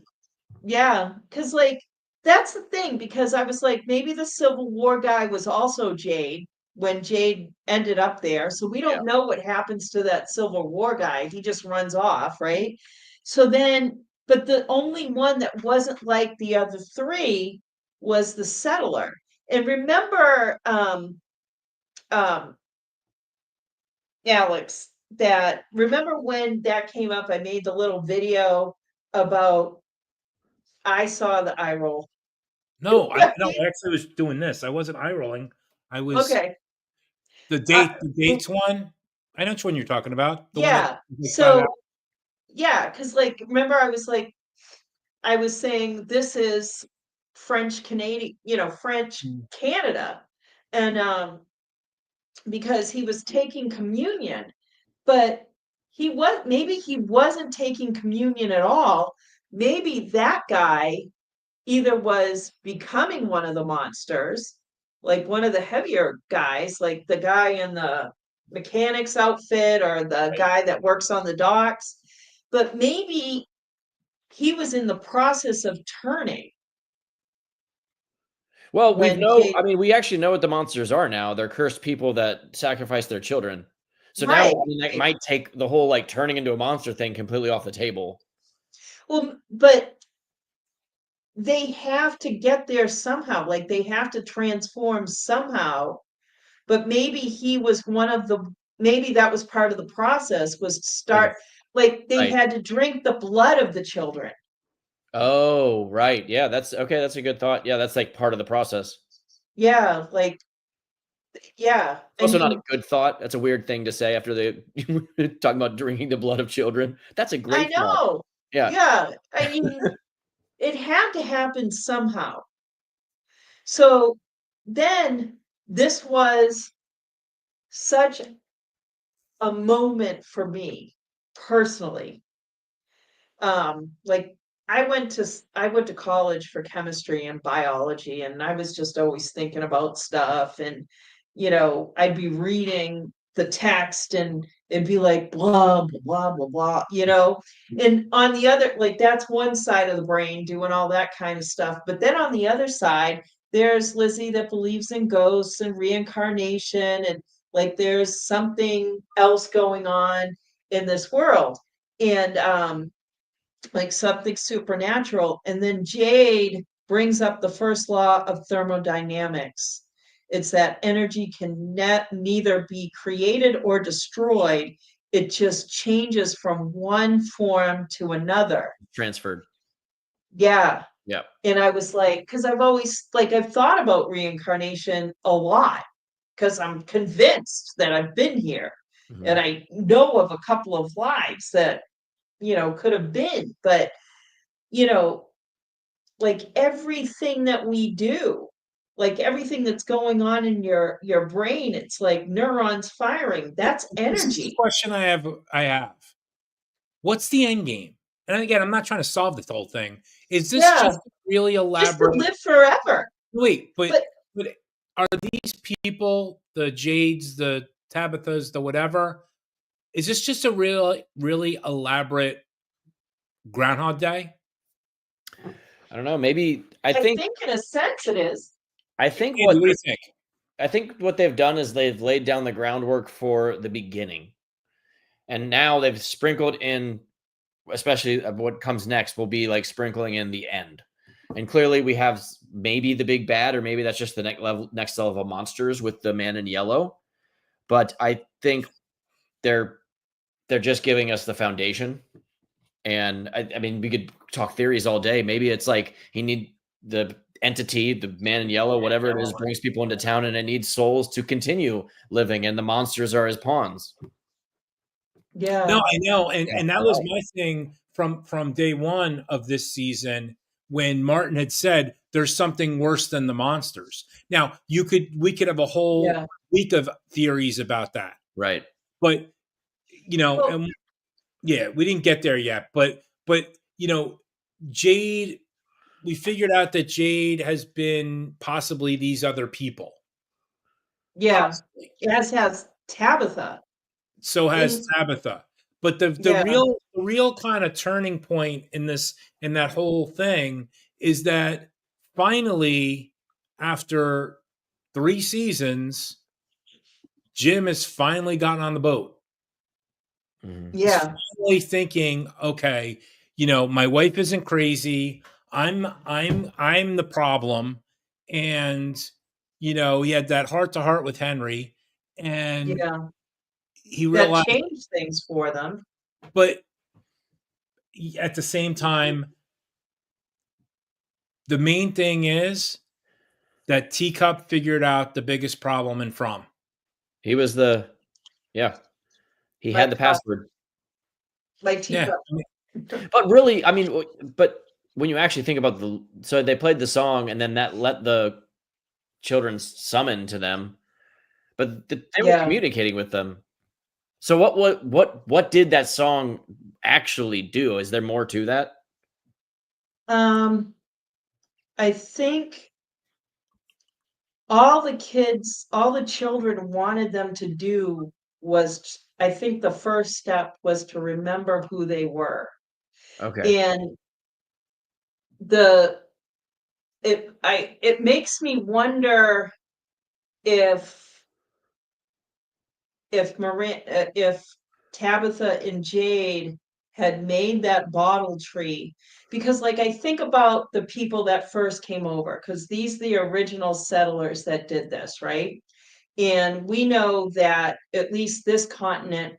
Yeah. Because, that's the thing. Because I was like, maybe the Civil War guy was also Jade when Jade ended up there. So we don't know what happens to that Civil War guy. He just runs off, right? So then, but the only one that wasn't like the other 3 was the settler. And remember, Alex, remember when that came up, I made the little video about, I saw the eye roll. No, I actually was doing this. I wasn't eye rolling. I was okay. The dates one. I know which one you're talking about. The yeah. Because remember I was saying this is French Canadian, French Mm. Canada, and because he was taking communion, but maybe he wasn't taking communion at all. Maybe that guy either was becoming one of the monsters, like one of the heavier guys, like the guy in the mechanic's outfit or the guy that works on the docks, but maybe he was in the process of turning Well, when Jade. we actually know what the monsters are now. They're cursed people that sacrifice their children. So now, Right. that might take the whole like turning into a monster thing completely off the table. Well, but they have to get there somehow. Like they have to transform somehow. But maybe he was maybe that was part of the process, was to start, like they Right. had to drink the blood of the children. Oh, right. Yeah, that's okay. That's a good thought. Yeah, that's like part of the process. Yeah, yeah. Also not a good thought. That's a weird thing to say after they talking about drinking the blood of children. That's a I great thought. know. Yeah. Yeah. I mean, it had to happen somehow. So then this was such a moment for me personally. Like I went to college for chemistry and biology, and I was just always thinking about stuff, and I'd be reading the text and it'd be like blah blah blah blah blah. And on the other, like that's one side of the brain doing all that kind of stuff, but then on the other side there's Lizzie that believes in ghosts and reincarnation, and like there's something else going on in this world, and like something supernatural. And then Jade brings up the first law of thermodynamics. It's that energy can neither be created or destroyed. It just changes from one form to another. Transferred. Yeah. Yeah. And I was like, because I've thought about reincarnation a lot because I'm convinced that I've been here. Mhm. And I know of a couple of lives that, could have been, but like everything that we do, like everything that's going on in your brain, it's like neurons firing. That's This is the energy. question I have. What's the end game? And again, I'm not trying to solve this whole thing. Is this Yeah, just really just to elaborate? live forever. Wait, But but are these people, the Jades, the Tabithas, the whatever, is this just a really elaborate Groundhog Day? I don't know. Maybe I think in a sense it is. I think Andy, what do you think? I think what they've done is they've laid down the groundwork for the beginning. And now they've sprinkled in, especially what comes next will be like sprinkling in the end. And clearly we have maybe the big bad, or maybe that's just the next level of monsters with the man in yellow. But I think they're just giving us the foundation. And I mean, we could talk theories all day. Maybe it's like he need the entity, the man in yellow, whatever it is, brings people into town, and it needs souls to continue living, and the monsters are his pawns. Yeah. No, I know, and that was my thing from day one of this season when Martin had said there's something worse than the monsters. Now we could have a whole week of theories about that, right? But and yeah, we didn't get there yet. But Jade, we figured out that Jade has been possibly these other people. Yeah, possibly. as has Tabitha. So has Tabitha. But the real kind of turning point in that whole thing is that finally, after 3 seasons, Jim has finally gotten on the boat. Mm-hmm. Yeah. He's finally thinking, okay, my wife isn't crazy. I'm the problem. And he had that heart to heart with Henry, and he realized that changed things for them. But at the same time, the main thing is that Teacup figured out the biggest problem in From. He was he had the password. Like Teacup. Yeah. But really, I mean, but when you actually think about so they played the song and then that let the children summon to them, but they were Yeah. communicating with them. So what did that song actually do? Is there more to that? I think all the children wanted them to do was, I think the first step was to remember who they were. Okay. And the it makes me wonder if if Tabitha and Jade had made that bottle tree, because like I think about the people that first came over, because these the original settlers that did this, right? And we know that at least this continent,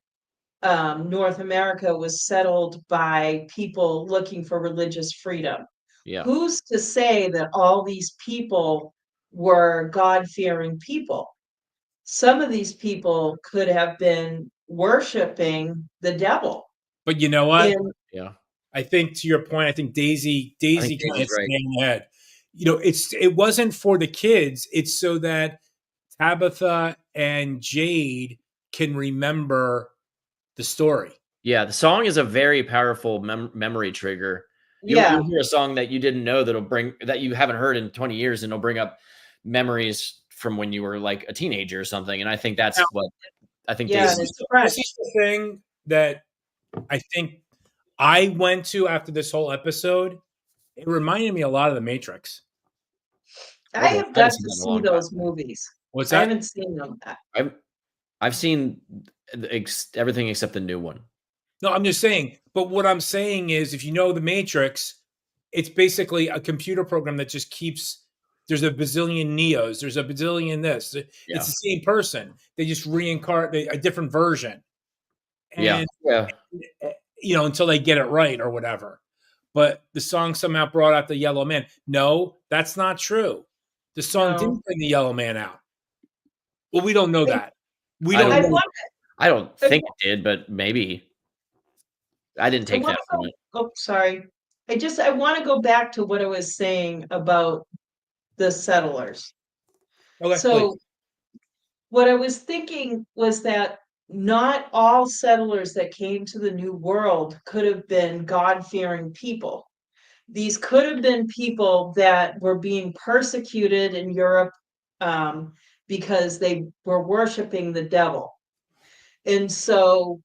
North America, was settled by people looking for religious freedom. Yeah. Who's to say that all these people were God-fearing people? Some of these people could have been worshiping the devil. But you know what? And Yeah. I think to your point, I think Daisy I think kind of Daisy's hits the right. nail on the head. It wasn't for the kids. It's so that Tabitha and Jade can remember the story. Yeah, the song is a very powerful memory trigger. yeah, You'll hear a song that you didn't know that you haven't heard in 20 years, and it'll bring up memories from when you were like a teenager or something. And I think Now, that's what I think yeah, this and Daisy. is it's fresh. this is the thing that I think I went to after this whole episode. It reminded me a lot of The Matrix. I Okay, have I haven't got seen to that in a see long time. those movies. What's I that? haven't seen them. I've seen everything except the new one. No, I'm just saying. But what I'm saying is, if you know The Matrix, it's basically a computer program that just keeps. There's a bazillion Neos. There's a bazillion this. Yeah, It's the same person. They just reincarnate a different version, yeah, and yeah. until they get it right or whatever. But the song somehow brought out the yellow man. No, that's not true. The song No, didn't bring the yellow man out. Well, we don't know I, that. We I don't I don't. know. want. I don't I, think it did, but maybe I didn't I take want that to from go. it. Oh, sorry. I want to go back to what I was saying about the settlers. Okay, please. So what I was thinking was that not all settlers that came to the New World could have been God-fearing people. These could have been people that were being persecuted in Europe, um, because they were worshiping the devil. And so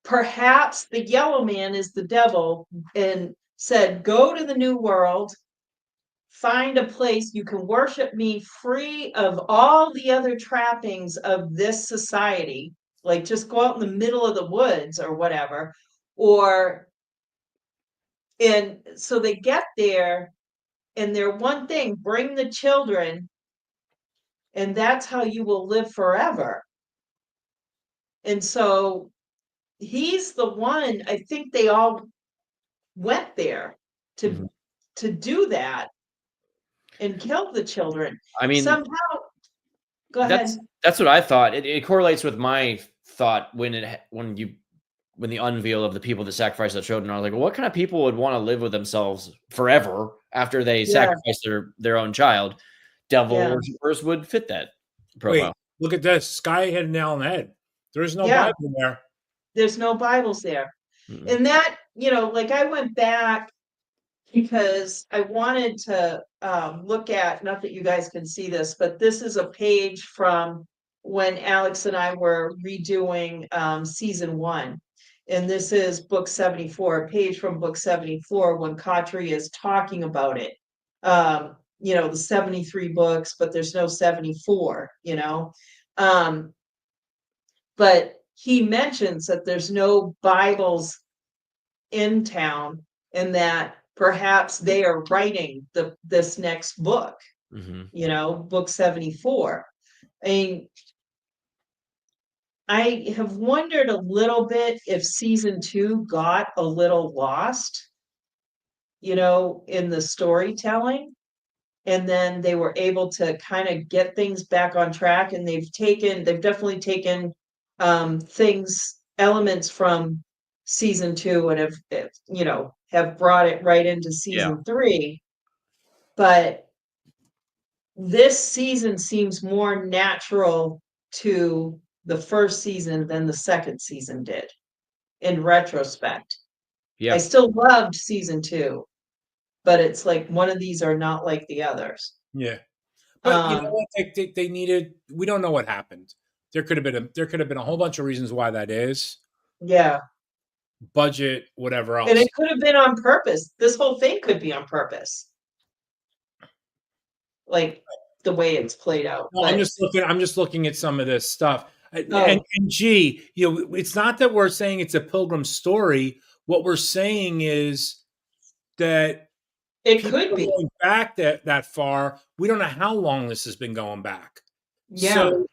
perhaps the yellow man is the devil and said, go to the New World, find a place you can worship me free of all the other trappings of this society, like just go out in the middle of the woods or whatever. Or, and so they get there, and their one thing, bring the children, and that's how you will live forever. And so he's the one, I think they all went there to Mhm. to do that and kill the children. I mean, Somehow, go ahead. that's what I thought. It correlates with my thought when the unveil of the people that sacrifice their children. I was like, well, what kind of people would want to live with themselves forever after they Yeah, sacrifice their own child? Devil yeah, worshippers would fit that Wait, profile. look at this. Sky hit a nail on the head. There is no yeah. Bible in there. There's no Bibles there. Mm-mm. And that, like I went back because I wanted to look at, not that you guys can see this, but this is a page from when Alex and I were redoing season 1. And this is book 74, a page from book 74 when Khatri is talking about it. The 73 books, but there's no 74, but he mentions that there's no Bibles in town, and that perhaps they are writing this next book, Mhm. book 74. I mean, I have wondered a little bit if season 2 got a little lost, in the storytelling, and then they were able to kind of get things back on track, and they've definitely taken elements from season 2 and have brought it right into season 3. But this season seems more natural to the first season than the second season did, in retrospect. I still loved season 2, but it's like one of these are not like the others. Yeah. But you know what? They needed. We don't know what happened. There could have been a whole bunch of reasons why that is. Yeah. Budget, whatever else. And it could have been on purpose. This whole thing could be on purpose. Like the way it's played out. No, I'm just looking at some of this stuff. Oh. And gee, it's not that we're saying it's a Pilgrim story. What we're saying is that it could be going back that far. We don't know how long this has been going back. Yeah. So,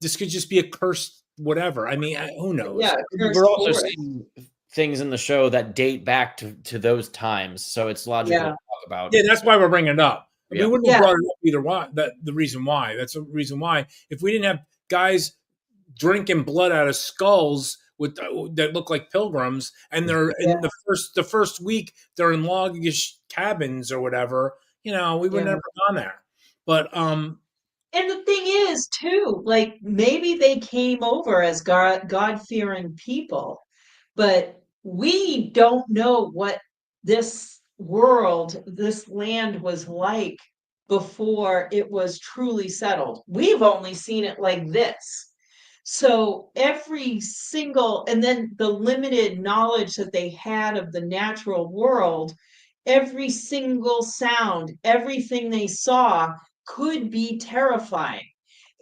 this could just be a cursed whatever. I mean, who knows? Yeah, we're also seeing things in the show that date back to those times, so it's logical to talk about. Yeah, that's why we're bringing it up. Yeah. We wouldn't have brought it up either. Why? The reason why. That's the reason why. If we didn't have guys drinking blood out of skulls that look like pilgrims, and they're in the first week they're in loggish cabins or whatever, we would never gone there. But and the thing is too, like maybe they came over as God-fearing people, but we don't know what this world, this land was like before it was truly settled. We've only seen it like this. So every single, and then the limited knowledge that they had of the natural world, every single sound, everything they saw could be terrifying.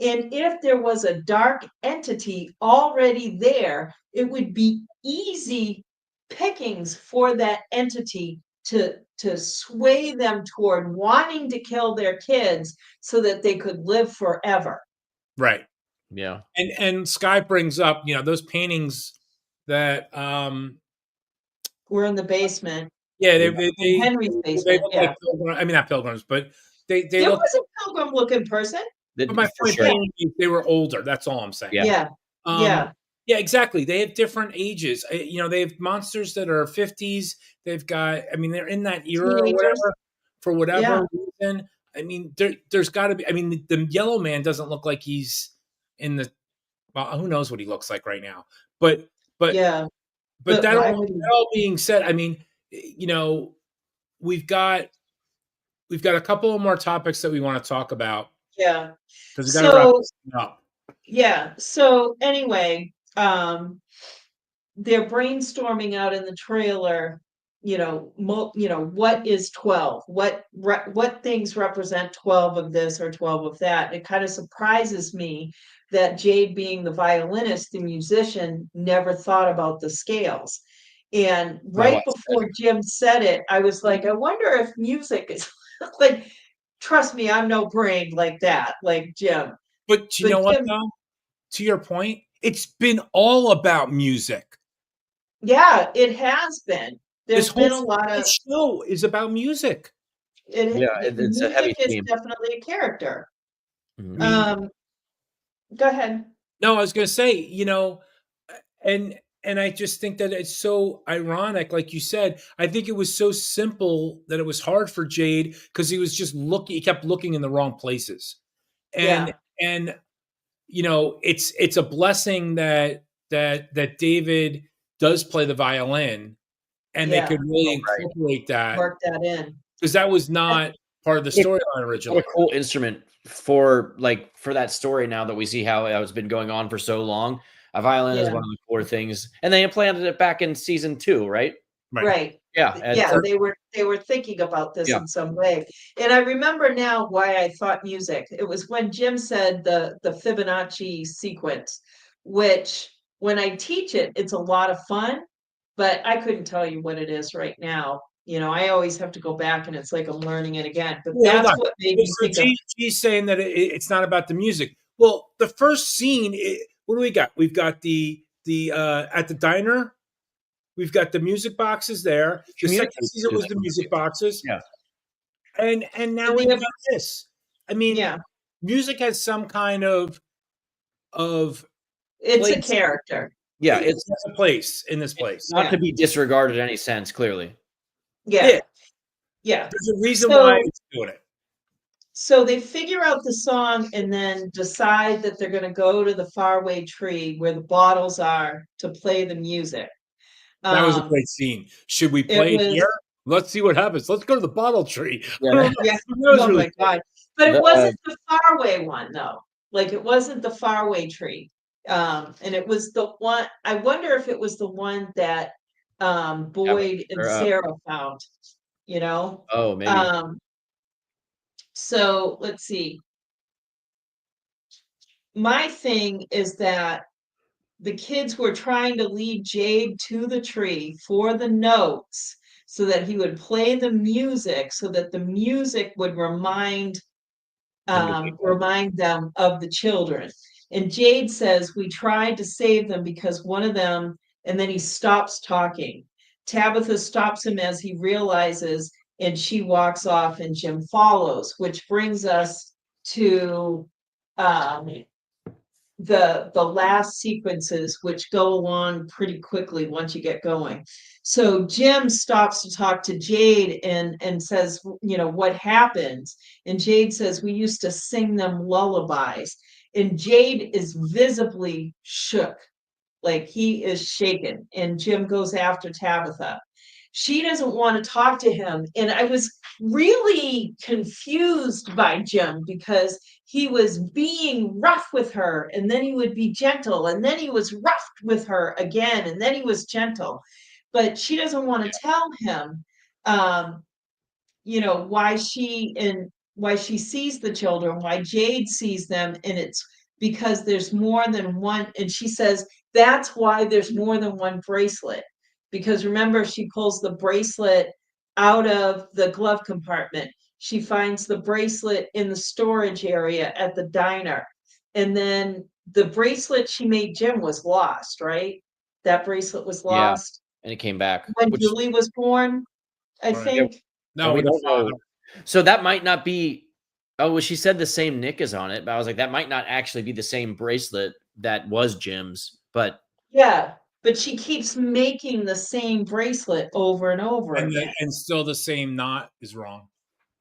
And if there was a dark entity already there, it would be easy pickings for that entity to sway them toward wanting to kill their kids so that they could live forever. Right. Yeah. And Sky brings up, those paintings that were in the basement. Yeah, they Henry's basement. They look like pilgrims. I mean, not pilgrims, but they there look. Was a pilgrim-looking person. But my point being, they were older. That's all I'm saying. Yeah. Yeah, exactly. They have different ages. They have monsters that are 50s. They've got. I mean, they're in that era or whatever. For whatever reason. I mean, there's got to be. I mean, the yellow man doesn't look like he's in the. Well, who knows what he looks like right now? But yeah. But that all being said, I mean, we've got a couple of more topics that we want to talk about. Yeah. Because we got to wrap this up. Yeah. So anyway, they're brainstorming out in the trailer. What is 12? What things represent 12 of this or 12 of that? It kind of surprises me that Jade, being the violinist, the musician, never thought about the scales. And right before Jim said it, I was like, I wonder if music is like, trust me, I'm no brain like that, like Jim. But you know what, though? To your point, it's been all about music. Yeah, it has been. There's been a lot of. This show is about music. It's a heavy theme. Music is definitely a character. Go ahead. No, I was going to say, and I just think that it's so ironic, like you said. I think it was so simple that it was hard for Jade because he was just looking. He kept looking in the wrong places, and it's a blessing that David does play the violin, and they could really incorporate that, work that in, because that was not part of the storyline originally. What a cool instrument for that story. Now that we see how it's been going on for so long, a violin is one of the core things, and they implanted it back in season 2, right? Right. Yeah. They were thinking about this in some way, and I remember now why I thought music. It was when Jim said the Fibonacci sequence, which when I teach it, it's a lot of fun, but I couldn't tell you what it is right now. I always have to go back, and it's like I'm learning it again. But that's what made me think of. She's saying that it's not about the music. Well, the first scene, what do we got? We've got the at the diner. We've got the music boxes there. The second season was the music boxes. Yeah. And now we've got this. I mean, music has some kind of it's a character. Yeah, It it's has a place in this place. not to be disregarded in any sense, clearly. Yeah. Yeah. There's a reason why it's doing it. So they figure out the song and then decide that they're going to go to the faraway tree where the bottles are to play the music. That was a great scene. Should we play it here? Let's see what happens. Let's go to the bottle tree. Yeah, Yeah. That was Oh really my God. But it wasn't the faraway one though. Like it wasn't the faraway tree. And it was the one, I wonder if it was the one that Boyd and Sarah found, you know? Oh, maybe. So let's see. My thing is that the kids were trying to lead Jade to the tree for the notes so that he would play the music so that the music would remind them of the children. And Jade says, we tried to save them because one of them, and then he stops talking. Tabitha stops him as he realizes, and she walks off, and Jim follows, which brings us to the last sequences, which go along pretty quickly once you get going. So Jim stops to talk to Jade and says, you know, what happens? And Jade says, we used to sing them lullabies. And Jade is visibly shook, like he is shaken. And Jim goes after Tabitha. She doesn't want to talk to him. And I was really confused by Jim because he was being rough with her and then he would be gentle and then he was rough with her again and then he was gentle. But she doesn't want to tell him, you know, why she sees the children, why Jade sees them. And it's because there's more than one. And she says, that's why there's more than one bracelet. Because remember, she pulls the bracelet out of the glove compartment. She finds the bracelet in the storage area at the diner. And then the bracelet she made Jim was lost, right? That bracelet was lost. And it came back. When Julie was born, I think. No, we we don't know. So that might not be. Oh, well, she said the same Nick is on it, but I was like, that might not actually be the same bracelet that was Jim's. But yeah, but she keeps making the same bracelet over and over again. And still the same knot is wrong.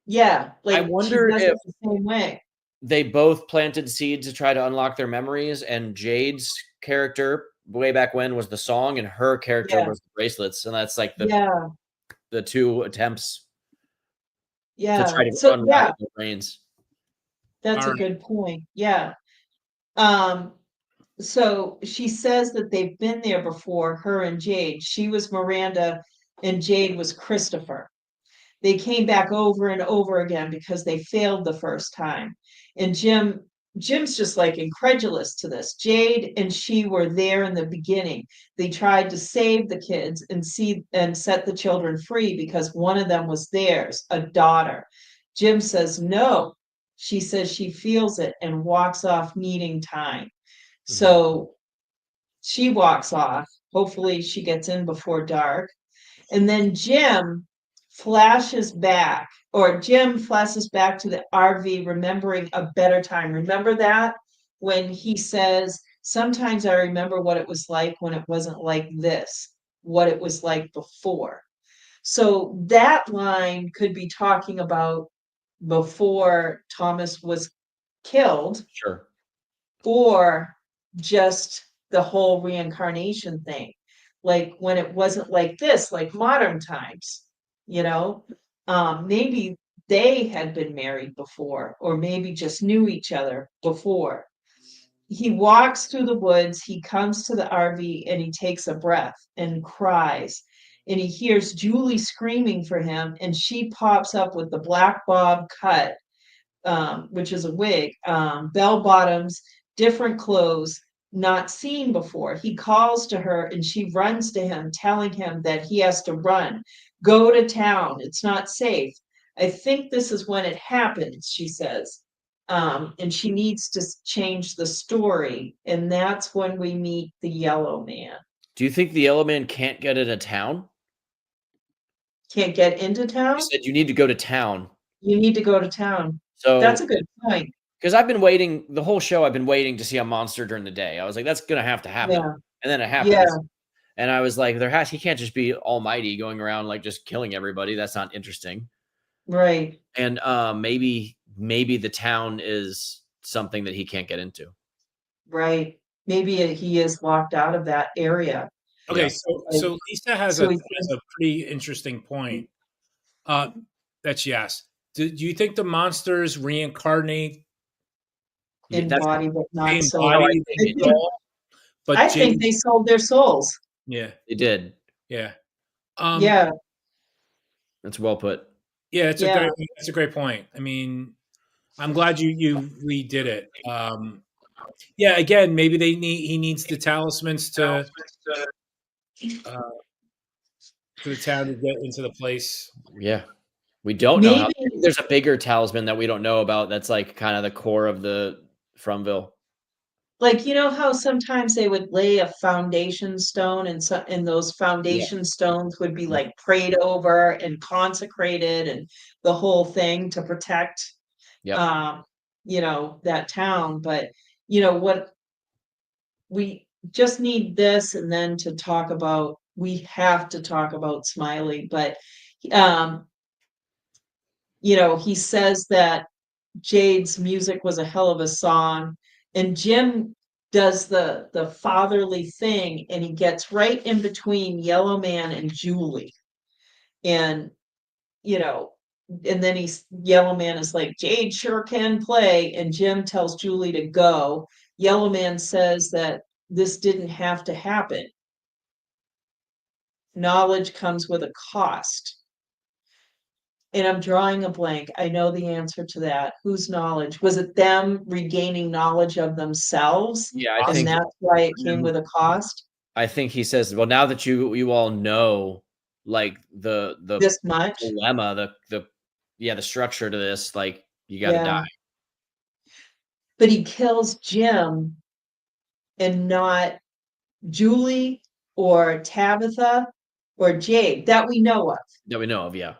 Yeah, like I wonder if the same way. They both planted seeds to try to unlock their memories, and Jade's character way back when was the song, and her character was the bracelets, and that's like the two attempts to try to unravel their brains. That's a good point. Yeah. So she says that they've been there before, her and Jade. She was Miranda and Jade was Christopher. They came back over and over again because they failed the first time. And Jim's just like incredulous to this. Jade and she were there in the beginning. They tried to save the kids and set the children free because one of them was theirs, a daughter. Jim says no. She says she feels it and walks off needing time. So she walks off. Hopefully she gets in before dark. And then Jim flashes back to the RV, remembering a better time. Remember that when he says, sometimes I remember what it was like when it wasn't like this, what it was like before. So that line could be talking about before Thomas was killed. Sure. Or just the whole reincarnation thing. Like when it wasn't like this, like modern times, you know, maybe they had been married before, or maybe just knew each other before. He walks through the woods, he comes to the RV and he takes a breath and cries. And he hears Julie screaming for him, and she pops up with the black bob cut, which is a wig, bell bottoms, different clothes, not seen before. He calls to her and she runs to him, telling him that he has to run, go to town. It's not safe. I think this is when it happens, she says. And she needs to change the story. And that's when we meet the Yellow Man. Do you think the Yellow Man can't get into town? Can't get into town? You said you need to go to town. You need to go to town. So that's a good point. Because I've been waiting the whole show. I've been waiting to see a monster during the day. I was like, that's gonna have to happen. Yeah. and then it happens. Yeah. And I was like, he can't just be almighty going around like just killing everybody. That's not interesting. Right. And maybe the town is something that he can't get into. Right. Maybe he is locked out of that area. Okay, Yeah. so Lisa has So a he- pretty interesting point that she asked. Do you think the monsters reincarnate in That's body, but not in soul. body, I think, but I think they sold their souls. yeah, they did. yeah, Yeah. That's well put. yeah. It's Yeah. a great point. I mean, I'm glad you redid it. Yeah, again, maybe he needs the talismans to for the town to get into the place. Yeah. We don't know how Maybe there's a bigger talisman that we don't know about that's like kind of the core of the Fromville. like how sometimes they would lay a foundation stone and those foundation stones would be like prayed over and consecrated and the whole thing to protect Yep. that town. But what we just need this, and then we have to talk about Smiley. But he says that Jade's music was a hell of a song, and Jim does the fatherly thing, and he gets right in between Yellow Man and Julie, and and then Yellow Man is like, Jade sure can play, and Jim tells Julie to go. Yellow Man says that this didn't have to happen. Knowledge comes with a cost. And I'm drawing a blank. I know the answer to that. Whose knowledge? Was it them regaining knowledge of themselves? Yeah, I And think that's why it came with a cost? he says, well, now that you all know like the This much? dilemma, the structure to this, like you gotta Yeah. die. But he kills Jim and not Julie or Tabitha or Jade that we know of. That we know of, yeah.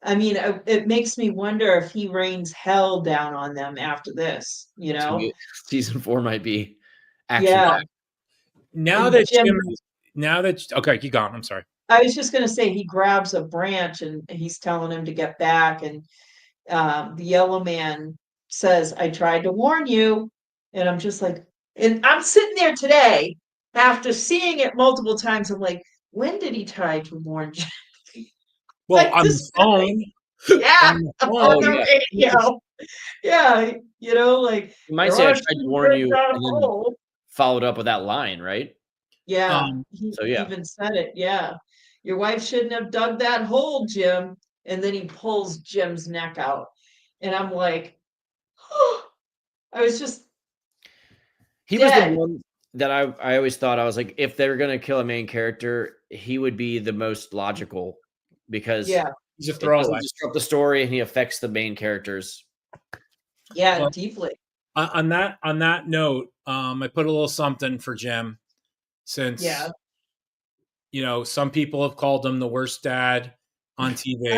I mean, it makes me wonder if he rains hell down on them after this, Season 4 might be action Yeah. packed. Now And that Jim- okay, keep going. I'm sorry. I was just going to say he grabs a branch and he's telling him to get back, and the Yellow Man says, I tried to warn you. And I'm just like, and I'm sitting there today after seeing it multiple times. I'm like, when did he try to warn you? Well, Like on the this- phone. Yeah, On the phone. on the radio. Yeah, like You might there say I are tried to two warn birds you, on a and then pole. followed up with that line, right? Yeah, he so yeah. even said it. Yeah, your wife shouldn't have dug that hole, Jim. And then he pulls Jim's neck out, and I'm like, I was just He was dead. the one that I always thought, I was like, if they're gonna kill a main character, he would be the most logical because Yeah, He's a it throwaway. doesn't disrupt the story and he affects the main characters. yeah, Well, deeply. On that note, I put a little something for Jim, since Yeah. some people have called him the worst dad on TV.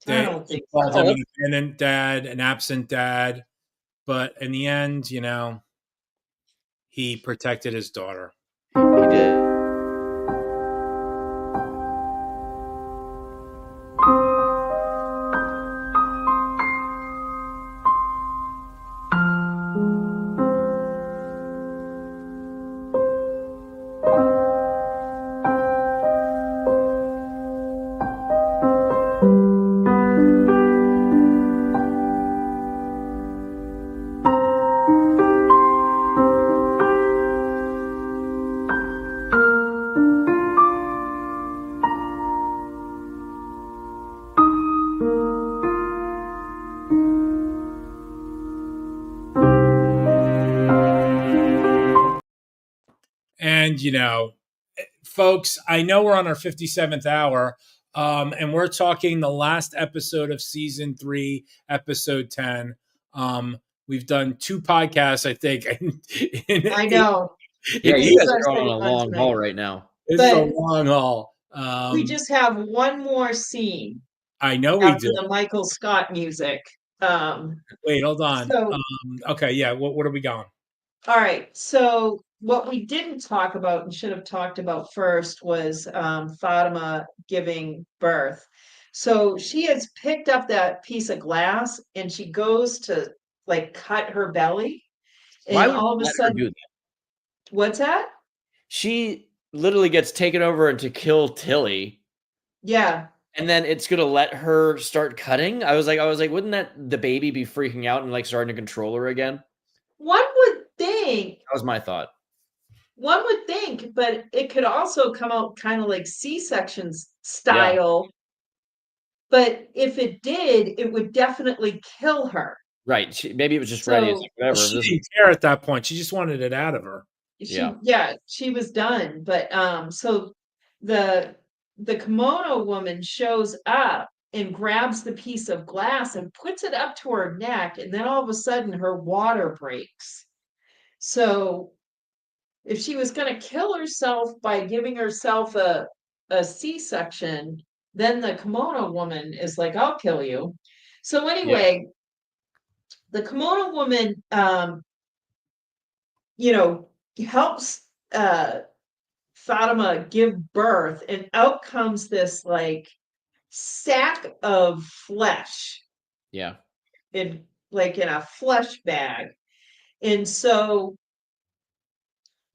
I don't They think called so. him an abandoned dad, an absent dad, but in the end, he protected his daughter. He did. And folks, I know we're on our 57th hour, and we're talking the last episode of season 3, episode 10. We've done 2 podcasts, I think. I know. Yeah, This you guys is are our going on a second one long tonight. haul right now. This is a But- long haul. We just have one more scene I know we after do. the Michael Scott music. Wait, hold on. So- Okay, yeah. What are we going? All right. So what we didn't talk about and should have talked about first was Fatima giving birth. So she has picked up that piece of glass and she goes to like cut her belly, Why and would all of you a let her sudden, do that? what's that? She literally gets taken over and to kill Tilly, Yeah. and then it's gonna let her start cutting. I was like, wouldn't that the baby be freaking out and like starting to control her again? One would think, That was my thought. but it could also come out kind of like C-sections Yeah, style. But if it did, it would definitely kill her. right. Maybe it was just ready. It's So like, whatever. She This is, didn't care at that point. She just wanted it out of her. yeah, she was done. But so the the kimono woman shows up and grabs the piece of glass and puts it up to her neck, and then all of a sudden her water breaks. So if she was going to kill herself by giving herself a C-section, then the kimono woman is like, I'll kill you. So yeah, anyway, the kimono woman you know, helps Fatima give birth, and out comes this like sack of flesh yeah, in in a flesh bag. And so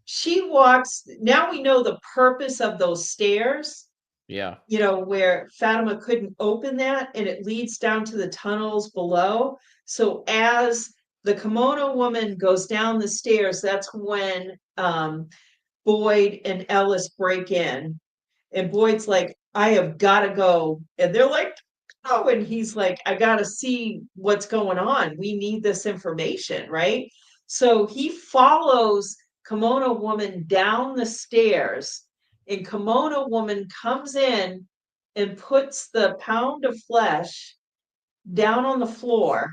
she walks, now we know the purpose of those stairs, yeah, where Fatima couldn't open that and it leads down to the tunnels below. So as the kimono woman goes down the stairs, that's when Boyd and Ellis break in, and Boyd's like, I have got to go. And they're like, oh, and he's like, I got to see what's going on. We need this information, right? So he follows Kimono Woman down the stairs, and Kimono Woman comes in and puts the pound of flesh down on the floor,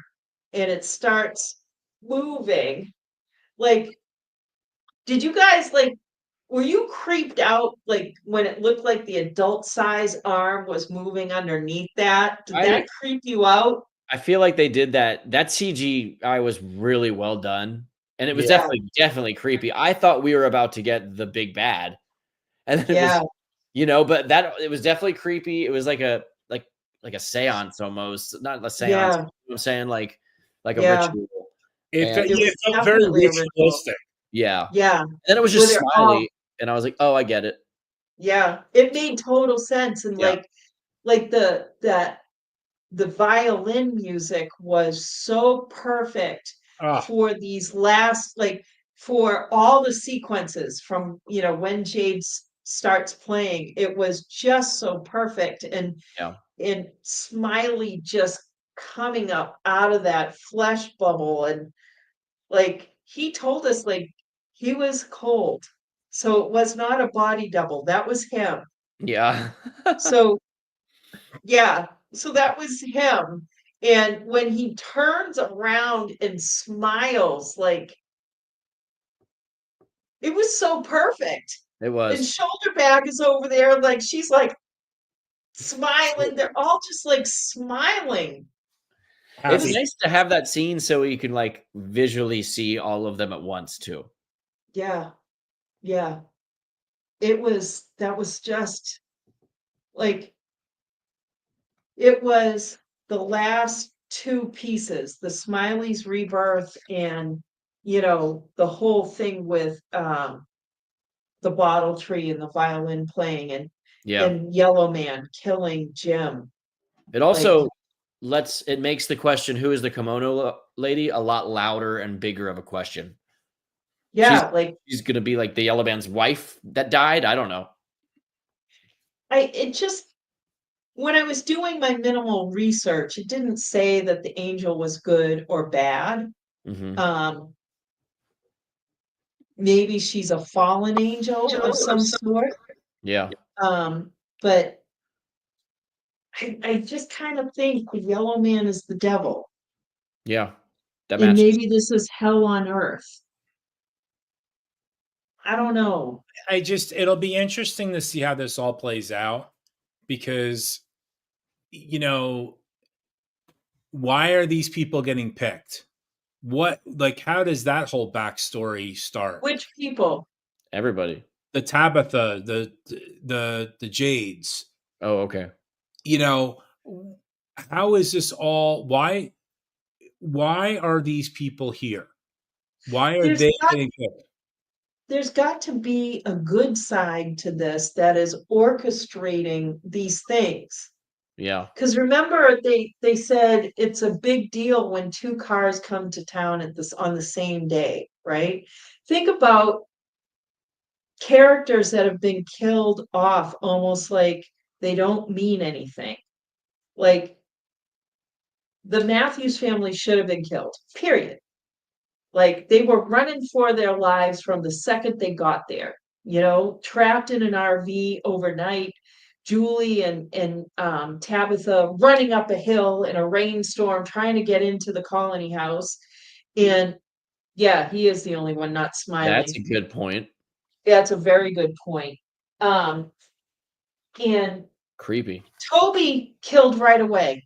and it starts moving. Like, did you guys like were you creeped out like when it looked like the adult size arm was moving underneath that? Did I that creep you out? I feel like they did that. That CGI was really well done, and it was Yeah. Yeah, definitely creepy. I thought we were about to get the big bad, and then it was, yeah, but that it was definitely creepy. It was like a séance almost, not a séance. You know yeah, what I'm saying like a yeah. ritual, It, and fe- It yeah, was it felt very definitely a ritual. ritualistic. yeah, Yeah, and then it was where just they're all smiley, and I was like, oh, I get it. yeah. It made total sense, and Yeah, like the violin music was so perfect Ah, for these last for all the sequences from when starts playing. It was just so perfect, yeah, and Smiley just coming up out of that flesh bubble, and he told us he was cold, so it was not a body double, that was him. yeah, So yeah, so that was him. And when he turns around and smiles, it was so perfect. it And was. shoulder bag is over there, she's like smiling. They're all just like smiling. It It's was, happy. nice to have that scene so you can like visually see all of them at once too. yeah, yeah. That was just like, it was the last two pieces, the Smiley's rebirth and, the whole thing with the bottle tree and the violin playing, Yeah. and Yellow Man killing Jim. It Like, also it makes the question, who is the kimono lady, a lot louder and bigger of a question. She's yeah, she's gonna be like the yellow man's wife that died. I don't know. it just, when I was doing my minimal research, it didn't say that the angel was good or bad. Hmm. Um, Maybe she's a fallen angel of some sort. Yeah. Um, but I just kind of think the Yellow Man is the devil, Yeah. That and matches. maybe this is hell on earth. I don't know. It'll be interesting to see how this all plays out because, you know, why are these people getting picked? how does that whole backstory start? Which people? Everybody. The Tabitha, the Jades. Oh, okay. You know, how is this all? Why are these people here? Why are There's they got getting killed? there's got to be a good side to this that is orchestrating these things. Yeah. Because remember, they said it's a big deal when two cars come to town on the same day, right? Think about characters that have been killed off almost like they don't mean anything. Like the Matthews family should have been killed, period. Like they were running for their lives from the second they got there, trapped in an RV overnight. Julie and Tabitha running up a hill in a rainstorm trying to get into the colony house. And yeah, he is the only one not That's smiling. a good point. That's a very good point. Um, and Creepy. Toby killed right away.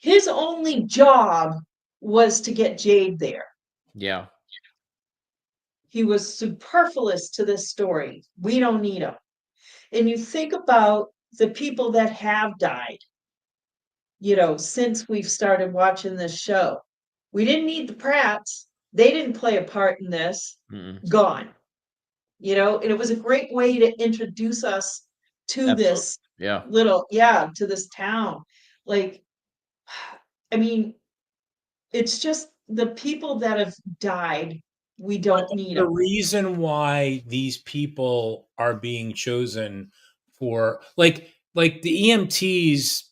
His only job was to get Jade there. Yeah. He was superfluous to this story. We don't need him. And you think about the people that have died, since we've started watching this show. We didn't need the Pratts. They didn't play a part in this. Mm-mm. Gone. And it was a great way to introduce us to Absolutely. this Yeah. to this town. Like, I mean, it's just the people that have died, we don't need The them. reason why these people are being chosen for like the EMTs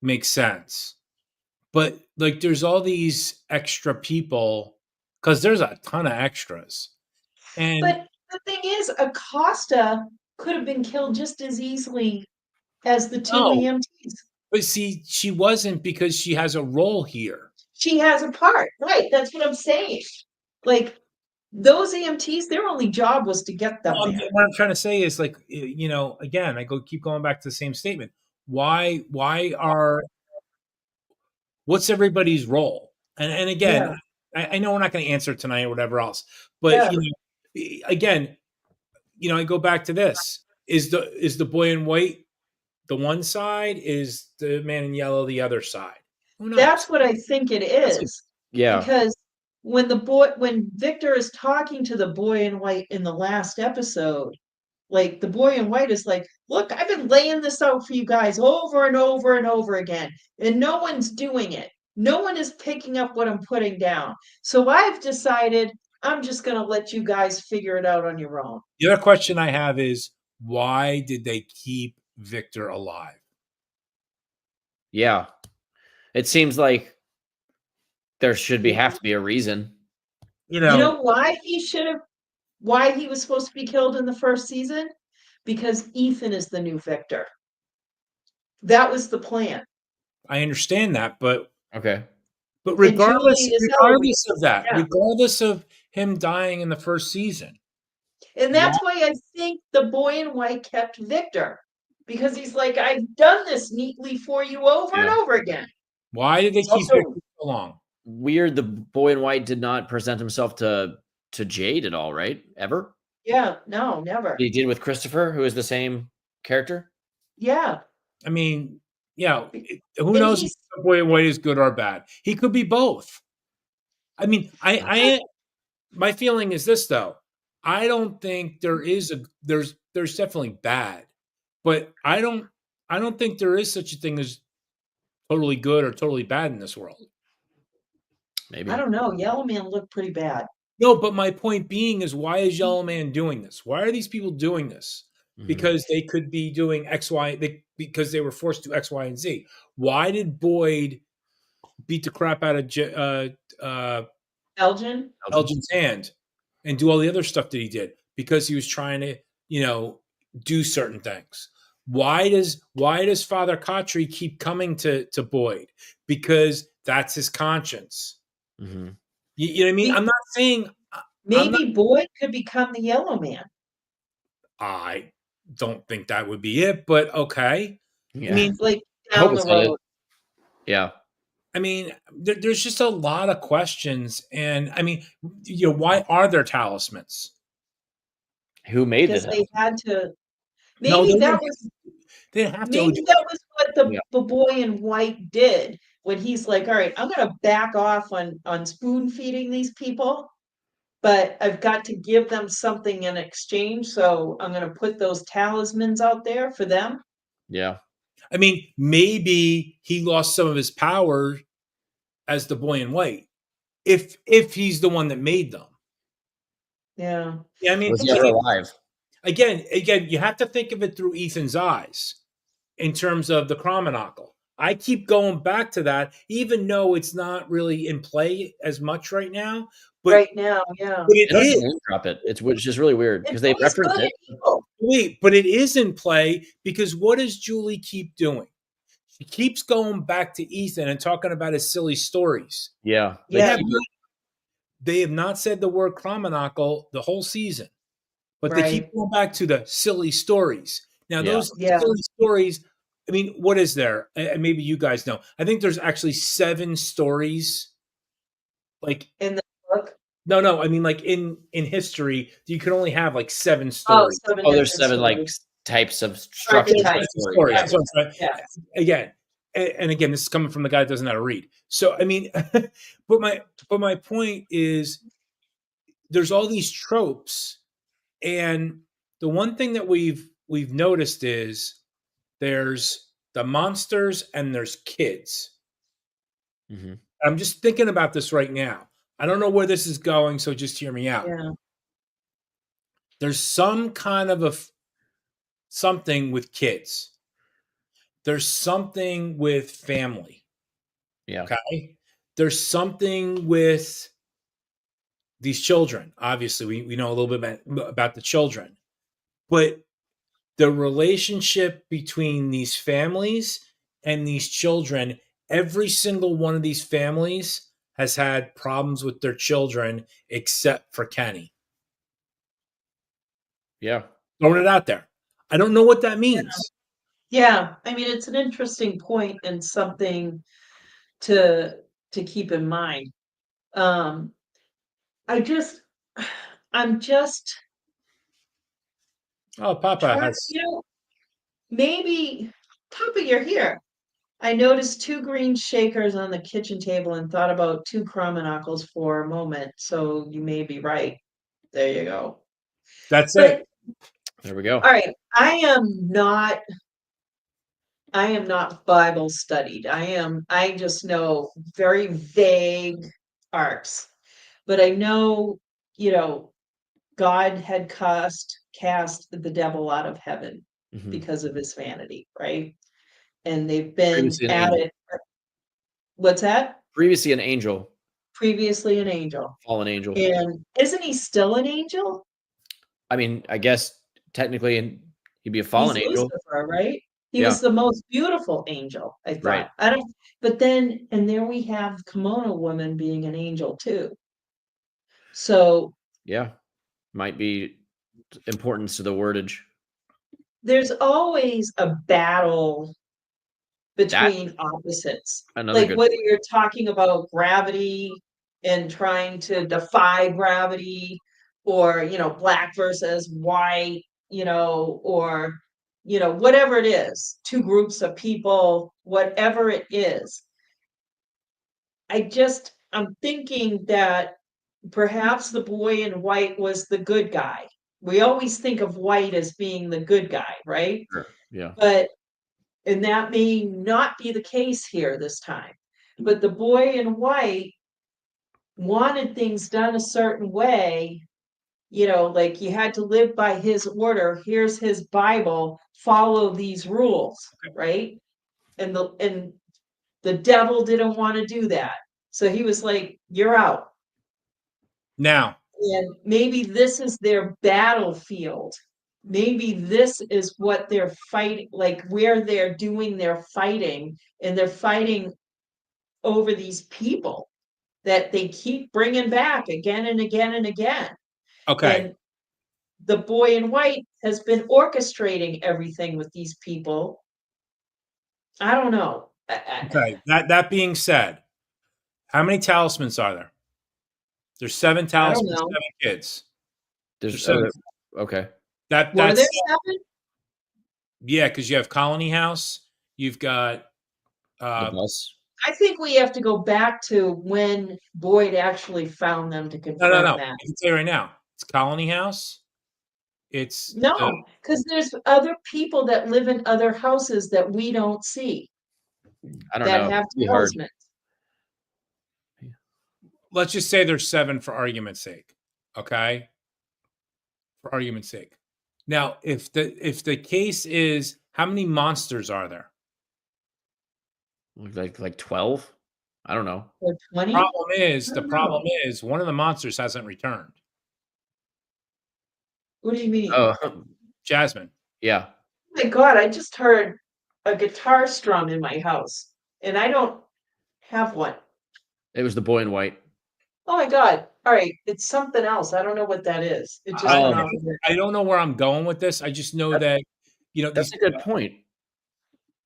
make sense, but like there's all these extra people because there's a ton of extras, and But the thing is, Acosta could have been killed just as easily as the two no, EMTs. but see, she wasn't because she has a role here. She has a part, right? That's what I'm saying. Like those EMTs, their only job was to get them there. What I'm trying to say is like again, keep going back to the same statement. What's everybody's role? And again, Yeah, I know we're not going to answer tonight or whatever else, but yeah. again, I go back to this: is the boy in white the one side? Is the man in yellow the other side? Who knows? That's what I think it is. Yeah. Because when Victor is talking to the boy in white in the last episode, like the boy in white is like, look, I've been laying this out for you guys over and over and over again, and no one's doing it. No one is picking up what I'm putting down. So I've decided I'm just going to let you guys figure it out on your own. The other question I have is why did they keep Victor alive? Yeah. It seems like there should have to be a reason. You know why he was supposed to be killed in the first season? Because Ethan is the new Victor. That was the plan. I understand that, but Okay. regardless of that, Yeah. regardless of him dying in the first season, and that's why I think the boy in white kept Victor, because he's like, I've done this neatly for you over and over again. why did they It's keep also Victor so long? Weird. The boy in white did not present himself to Jade at all, right? Ever? Yeah, no, never. He did with Christopher, who is the same character. Yeah. I mean, yeah, who And knows if the boy in white is good or bad? He could be both. I mean, my feeling is this though. I don't think there's definitely bad, but I don't think there is such a thing as totally good or totally bad in this world. Maybe. I don't know. Yellow Man looked pretty bad. No, but my point being is why is Yellow Man doing this? Why are these people doing this? Mhm. Because they could be doing X, Y, because they were forced to X, Y, and Z. Why did Boyd beat the crap out of Elgin's hand and do all the other stuff that he did? Because he was trying to, do certain things. Why does Father Kotri keep coming to Boyd? Because that's his conscience. Mm-hmm. You know what I mean? I'm not saying maybe Boyd could become the Yellow Man. I don't think that would be it, but okay. Yeah. I mean, like down the road. Yeah. I mean, there's just a lot of questions, and I mean, why are there talismans? Who made Because the they had to. No, Maybe that was they didn't have to. maybe that was what Yeah. the boy in white did when he's like, all right, I'm gonna back off on spoon feeding these people, but I've got to give them something in exchange. So I'm gonna put those talismans out there for them. Yeah. I mean, maybe he lost some of his power as the boy in white, if he's the one that made them. Yeah. Yeah, I mean, Was he ever alive? again, you have to think of it through Ethan's eyes in terms of the Chromonocle. I keep going back to that, even though it's not really in play as much right now. But Right now, yeah. it They don't is. name drop it. It's just really weird because It's they always reference good it. and evil. Wait, but it is in play because what does Julie keep doing? She keeps going back to Ethan and talking about his silly stories. Yeah. Yeah. They have not said the word Chromonocle the whole season, but they keep Right. going back to the silly stories. Now, Yeah. those Yeah. silly stories, I mean, what is there? And maybe you guys know. I think there's actually 7 stories. Like, In the book. no, I mean, like in history, you can only have like 7 Oh, stories. 7 Oh, there's different 7 like stories. types of structure. Archetypes. Stories. Right. That's what I'm Yeah. saying. Again, and again, this is coming from the guy that doesn't know how to read. So, I mean, but my point is, there's all these tropes, and the one thing that we've noticed is there's the monsters and there's kids. Mhm. I'm just thinking about this right now. I don't know where this is going, so just hear me out. Yeah. There's some kind of something with kids. There's something with family. Yeah. Okay. There's something with these children. Obviously, we know a little bit about the children, but the relationship between these families and these children, every single one of these families has had problems with their children except for Kenny. Yeah. Throwing it out there. I don't know what that means. Yeah. I mean, it's an interesting point and something to keep in mind. I just I'm just Oh, Papa trying, has. maybe Papa, you're here. I noticed 2 green shakers on the kitchen table and thought about 2 Chromonocles for a moment, so you may be right. There you go. That's But it. There we go. all right, I am not Bible studied. I just know very vague arcs. But I know, God had cast the devil out of heaven Mhm. because of his vanity, right? And they've been Previously an at angel. it. What's that? Previously an angel, Previously an angel. fallen angel. And isn't he still an angel? I mean, I guess technically he'd be a fallen He's angel. Lucifer, right? He Yeah. was the most beautiful angel, I thought. Right. I don't, but then, and there we have Kimono Woman being an angel too. So Yeah. Might be importance to the wordage. there's always a battle That between opposites. another Like good whether point. you're talking about gravity and trying to defy gravity, or black versus white, or whatever it is, 2 groups of people, whatever it is. I'm thinking that perhaps the boy in white was the good guy. We always think of white as being the good guy, right? Sure. Yeah. But and that may not be the case here this time. But the boy in white wanted things done a certain way, like you had to live by his order. Here's his Bible, follow these rules, right? And the devil didn't want to do that. So he was like, you're out. Now, And maybe this is their battlefield. Maybe this is what they're fighting, like where they're doing their fighting, and they're fighting over these people that they keep bringing back again and again and again. okay. And the boy in white has been orchestrating everything with these people. I don't know. Okay. That being said, how many talismans are there? There's 7 I don't talismans, know. 7 kids. There's 7. okay. Were there That's 7? yeah, because you have Colony House, you've got The bus. I think we have to go back to when Boyd actually found them to no. confirm I that. can tell you right now. It's Colony House. It's No, because there's other people that live in other houses that we don't see I don't that know. have It'd be hard. talismans. let's just say there's 7 for argument's sake. Okay? For argument's sake. Now, if the case is how many monsters are there? Like 12? I don't know. Or 20? The problem is one of the monsters hasn't returned. What do you mean? Oh, Jasmine. yeah. Oh my God, I just heard a guitar strum in my house, and I don't have one. It was the boy in white. Oh my God. All right, it's something else. I don't know what that is. It just went off of it. I don't know where I'm going with this. I just know that That's a good point.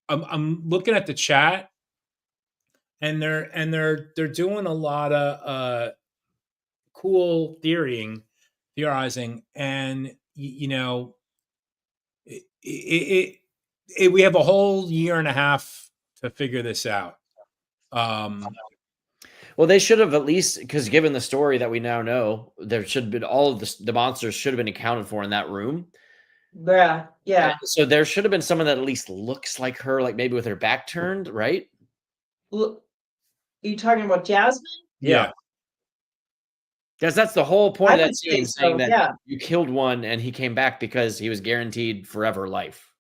I'm looking at the chat, and they're doing a lot of cool theorizing, and we have a whole year and a half to figure this out. Well, they should have at least, because given the story that we now know, there should have been all of the monsters should have been accounted for in that room. Yeah. So there should have been someone that at least looks like her, like maybe with her back turned, right? Look, are you talking about Jasmine? Yeah. Because that's the whole point of I that would say scene, so, saying that yeah. you killed one and he came back because he was guaranteed forever life.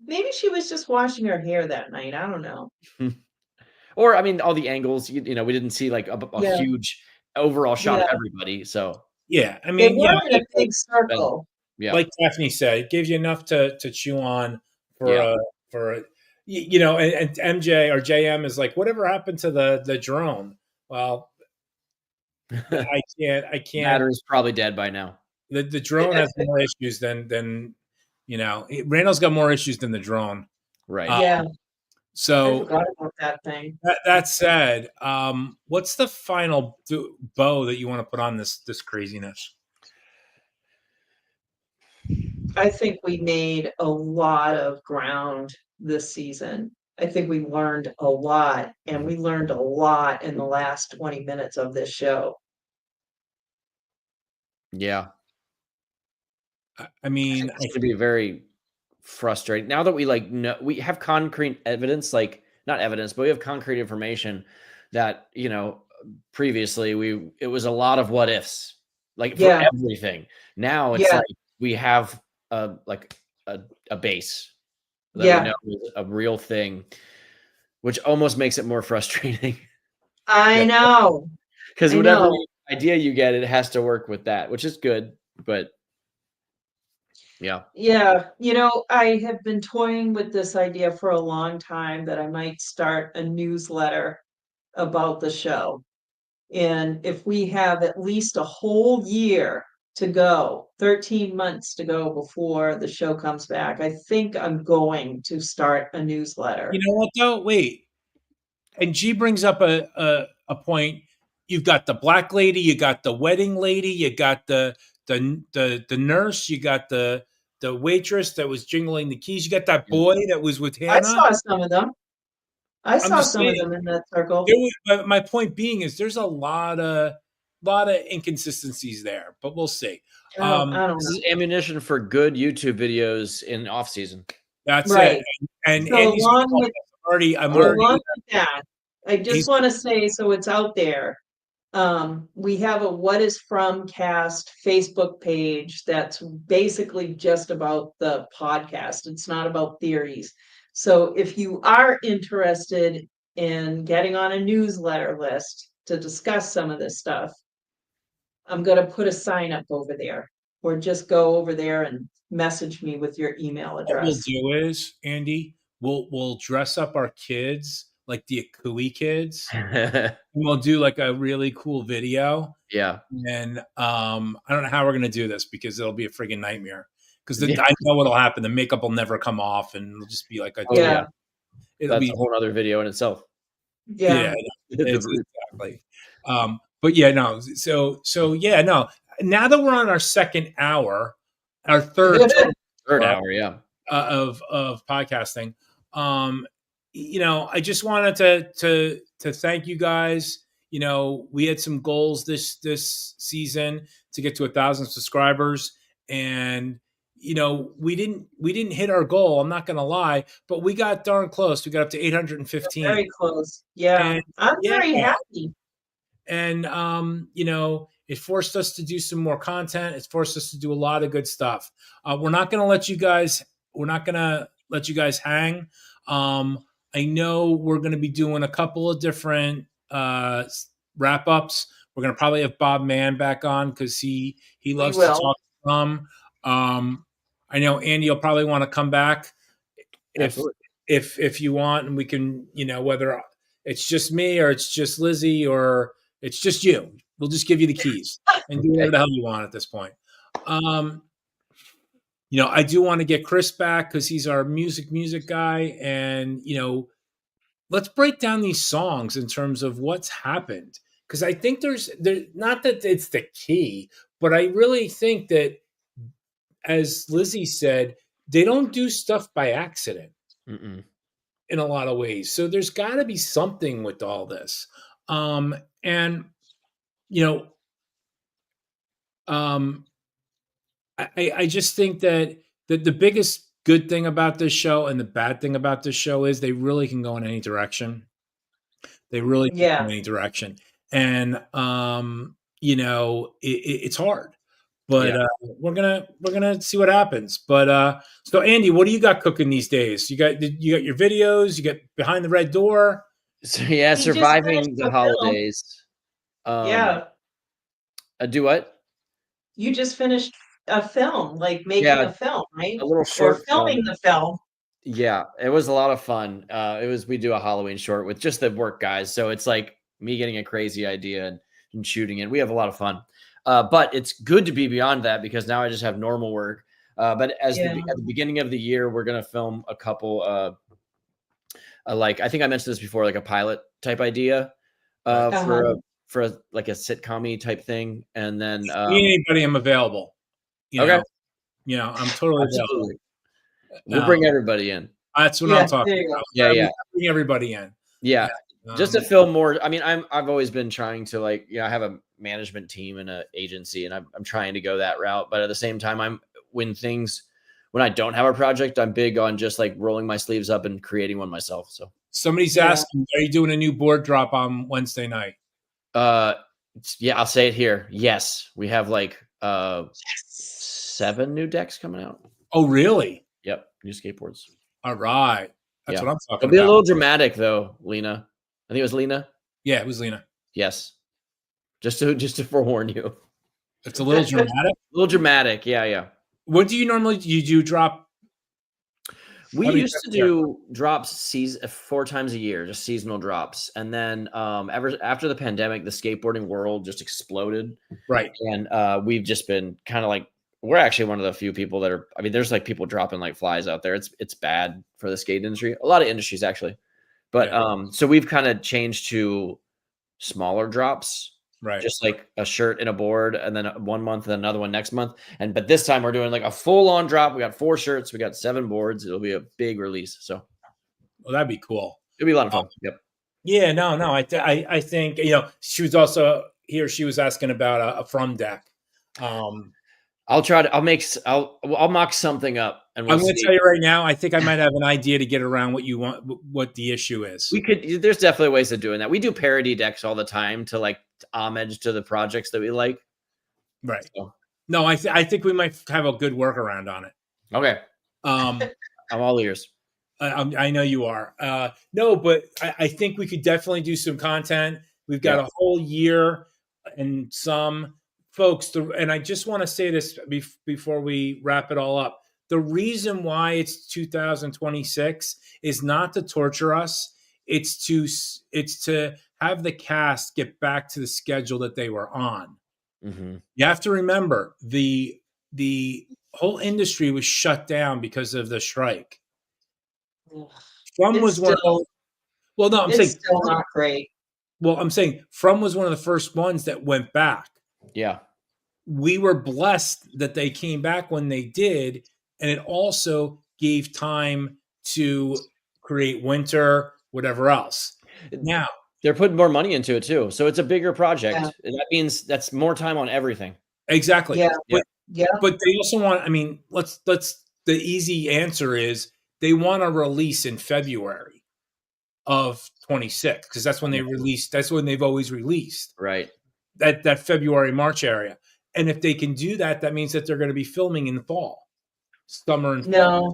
Maybe she was just washing her hair that night. I don't know. Or, I mean, all the angles, we didn't see like a Yeah. huge overall shot of Yeah. everybody. So, Yeah. I They mean, were in a big circle. yeah. like Daphne said, it gives you enough to chew on for Yeah. and MJ or JM is like, whatever happened to the drone? Well, I can't. Matter's probably dead by now. The drone has more issues than Randall's got more issues than the drone. Right. Yeah. I So forgot about that thing. that said, what's the final bow that you want to put on this craziness? I think we made a lot of ground this season. I think we learned a lot, and we learned a lot in the last 20 minutes of this show. Yeah. I mean, It's going to be very frustrating now that we know we have concrete evidence, like not evidence, but we have concrete information that previously it was a lot of what ifs, like for everything. Now it's like we have a base that we know is a real thing, which almost makes it more frustrating. I know, because whatever idea you get, it has to work with that, which is good, but yeah. I have been toying with this idea for a long time that I might start a newsletter about the show. And if we have at least a whole year to go, 13 months to go before the show comes back, I think I'm going to start a newsletter. You know what though? Wait. And G brings up a point. You've got the black lady, you got the wedding lady, you got the nurse, you got the waitress that was jingling the keys, you got that boy that was with Hannah. I saw some of them. I saw some of them in that circle. My point being is there's a lot of inconsistencies there, but we'll see. I don't know. This is ammunition for good YouTube videos in off season. That's right. it. And so Andy's along with that, I just want to say, so it's out there. We have a What is From Cast Facebook page that's basically just about the podcast. It's not about theories. So if you are interested in getting on a newsletter list to discuss some of this stuff, I'm going to put a sign up over there, or just go over there and message me with your email address. What we'll do is, Andy, we'll dress up our kids like the Akui kids. And we'll do like a really cool video. Yeah. And I don't know how we're gonna do this because it'll be a friggin' nightmare. Because I know what'll happen. The makeup will never come off, and it'll just be like it'll That's be a whole other video in itself. yeah, it's The- exactly. But yeah, no. So yeah, no. Now that we're on our second hour, our third Third hour hour, yeah. of podcasting, I just wanted to thank you guys. We had some goals this season to get to 1,000 subscribers, and we didn't hit our goal. I'm not gonna lie, but we got darn close. We got up to 815, Very close. Yeah. and I'm yeah, very happy. and it forced us to do some more content. It's forced us to do a lot of good stuff. We're not going to let you guys. We're not going to let you guys hang. I know we're going to be doing a couple of different wrap ups. We're going to probably have Bob Mann back on because he loves to will. talk some. I know Andy will probably want to come back Absolutely. if you want, and we can whether it's just me or it's just Lizzie or it's just you. We'll just give you the keys and do whatever the hell you want at this point. I do want to get Chris back because he's our music guy, and let's break down these songs in terms of what's happened, because I think there's not that it's the key, but I really think that, as Lizzie said, they don't do stuff by accident. Mm-mm. In a lot of ways. So there's got to be something with all this. And, I just think that the biggest good thing about this show and the bad thing about this show is they really can go in any direction. They really can go in any direction. And, it's hard. But we're gonna see what happens. But so Andy, what do you got cooking these days? You got your videos. You got Behind the Red Door. So yeah, He just surviving finished the the film. holidays. Yeah. Do what? You just finished a film, like making Yeah, a film, right? a little Or short filming film. the film. Yeah, it was a lot of fun. We do a Halloween short with just the work guys, so it's like me getting a crazy idea and shooting it. We have a lot of fun, but it's good to be beyond that because now I just have normal work. But at the beginning of the year, we're gonna film a couple. Like I think I mentioned this before, like a pilot type idea for like a sitcom-y type thing, and then Anybody, I'm available. Okay. I'm totally available. We'll bring everybody in. That's what I'm talking about. Yeah. Bring everybody in. Yeah. Just to film more. I mean, I've always been trying to I have a management team and an agency, and I'm trying to go that route. But at the same time, when I don't have a project, I'm big on just like rolling my sleeves up and creating one myself. So somebody's asking, are you doing a new board drop on Wednesday night? Yeah, I'll say it here. Yes, we have like 7 new decks coming out. Oh, really? Yep, new skateboards. All right. That's what I'm talking It'll be about. a little dramatic though, Lena. I think it was Lena. Yeah, it was Lena. Yes. Just to forewarn you. It's a little dramatic. A little dramatic. Yeah. What do you normally do? Drop? We used to do drops 4 times a year, just seasonal drops, and then after the pandemic, the skateboarding world just exploded. Right. And we've just been kind of like, we're actually one of the few people that are. I mean, there's like people dropping like flies out there. It's bad for the skate industry. A lot of industries actually, but so we've kind of changed to smaller drops. Right. Just like a shirt and a board, and then 1 month, and another one next month. But this time we're doing like a full-on drop. We got 4 shirts, we got 7 boards. It'll be a big release. So, well, that'd be cool. It'll be a lot of fun. Yep. Yeah. No. I think she was also here. She was asking about a from deck. I'll try to. I'll mock something up, and I'm going to tell you right now. I think I might have an idea to get around what you want. What the issue is. We could. There's definitely ways of doing that. We do parody decks all the time to like homage to the projects that we like. Right. So. No, I think we might have a good workaround on it. Okay. I'm all ears. I know you are. No, but I think we could definitely do some content. We've got a whole year and some folks. And I just want to say this before we wrap it all up. The reason why it's 2026 is not to torture us. It's to have the cast get back to the schedule that they were on. Mm-hmm. You have to remember the whole industry was shut down because of the strike. From It's was one of still those. Well, no, I'm it's saying. still not great. Well, I'm saying From was one of the first ones that went back. Yeah. We were blessed that they came back when they did, and it also gave time to create Winter, whatever else. Now, They're putting more money into it too, so it's a bigger Yeah. project, and that means that's more time on everything. exactly. Yeah. Yeah. Yeah. But they also want. I mean, let's. The easy answer is they want to release in February of 26 because that's when they release. That's when they've always released. Right. That February March area. And if they can do that, that means that they're going to be filming in the fall, summer and fall. No,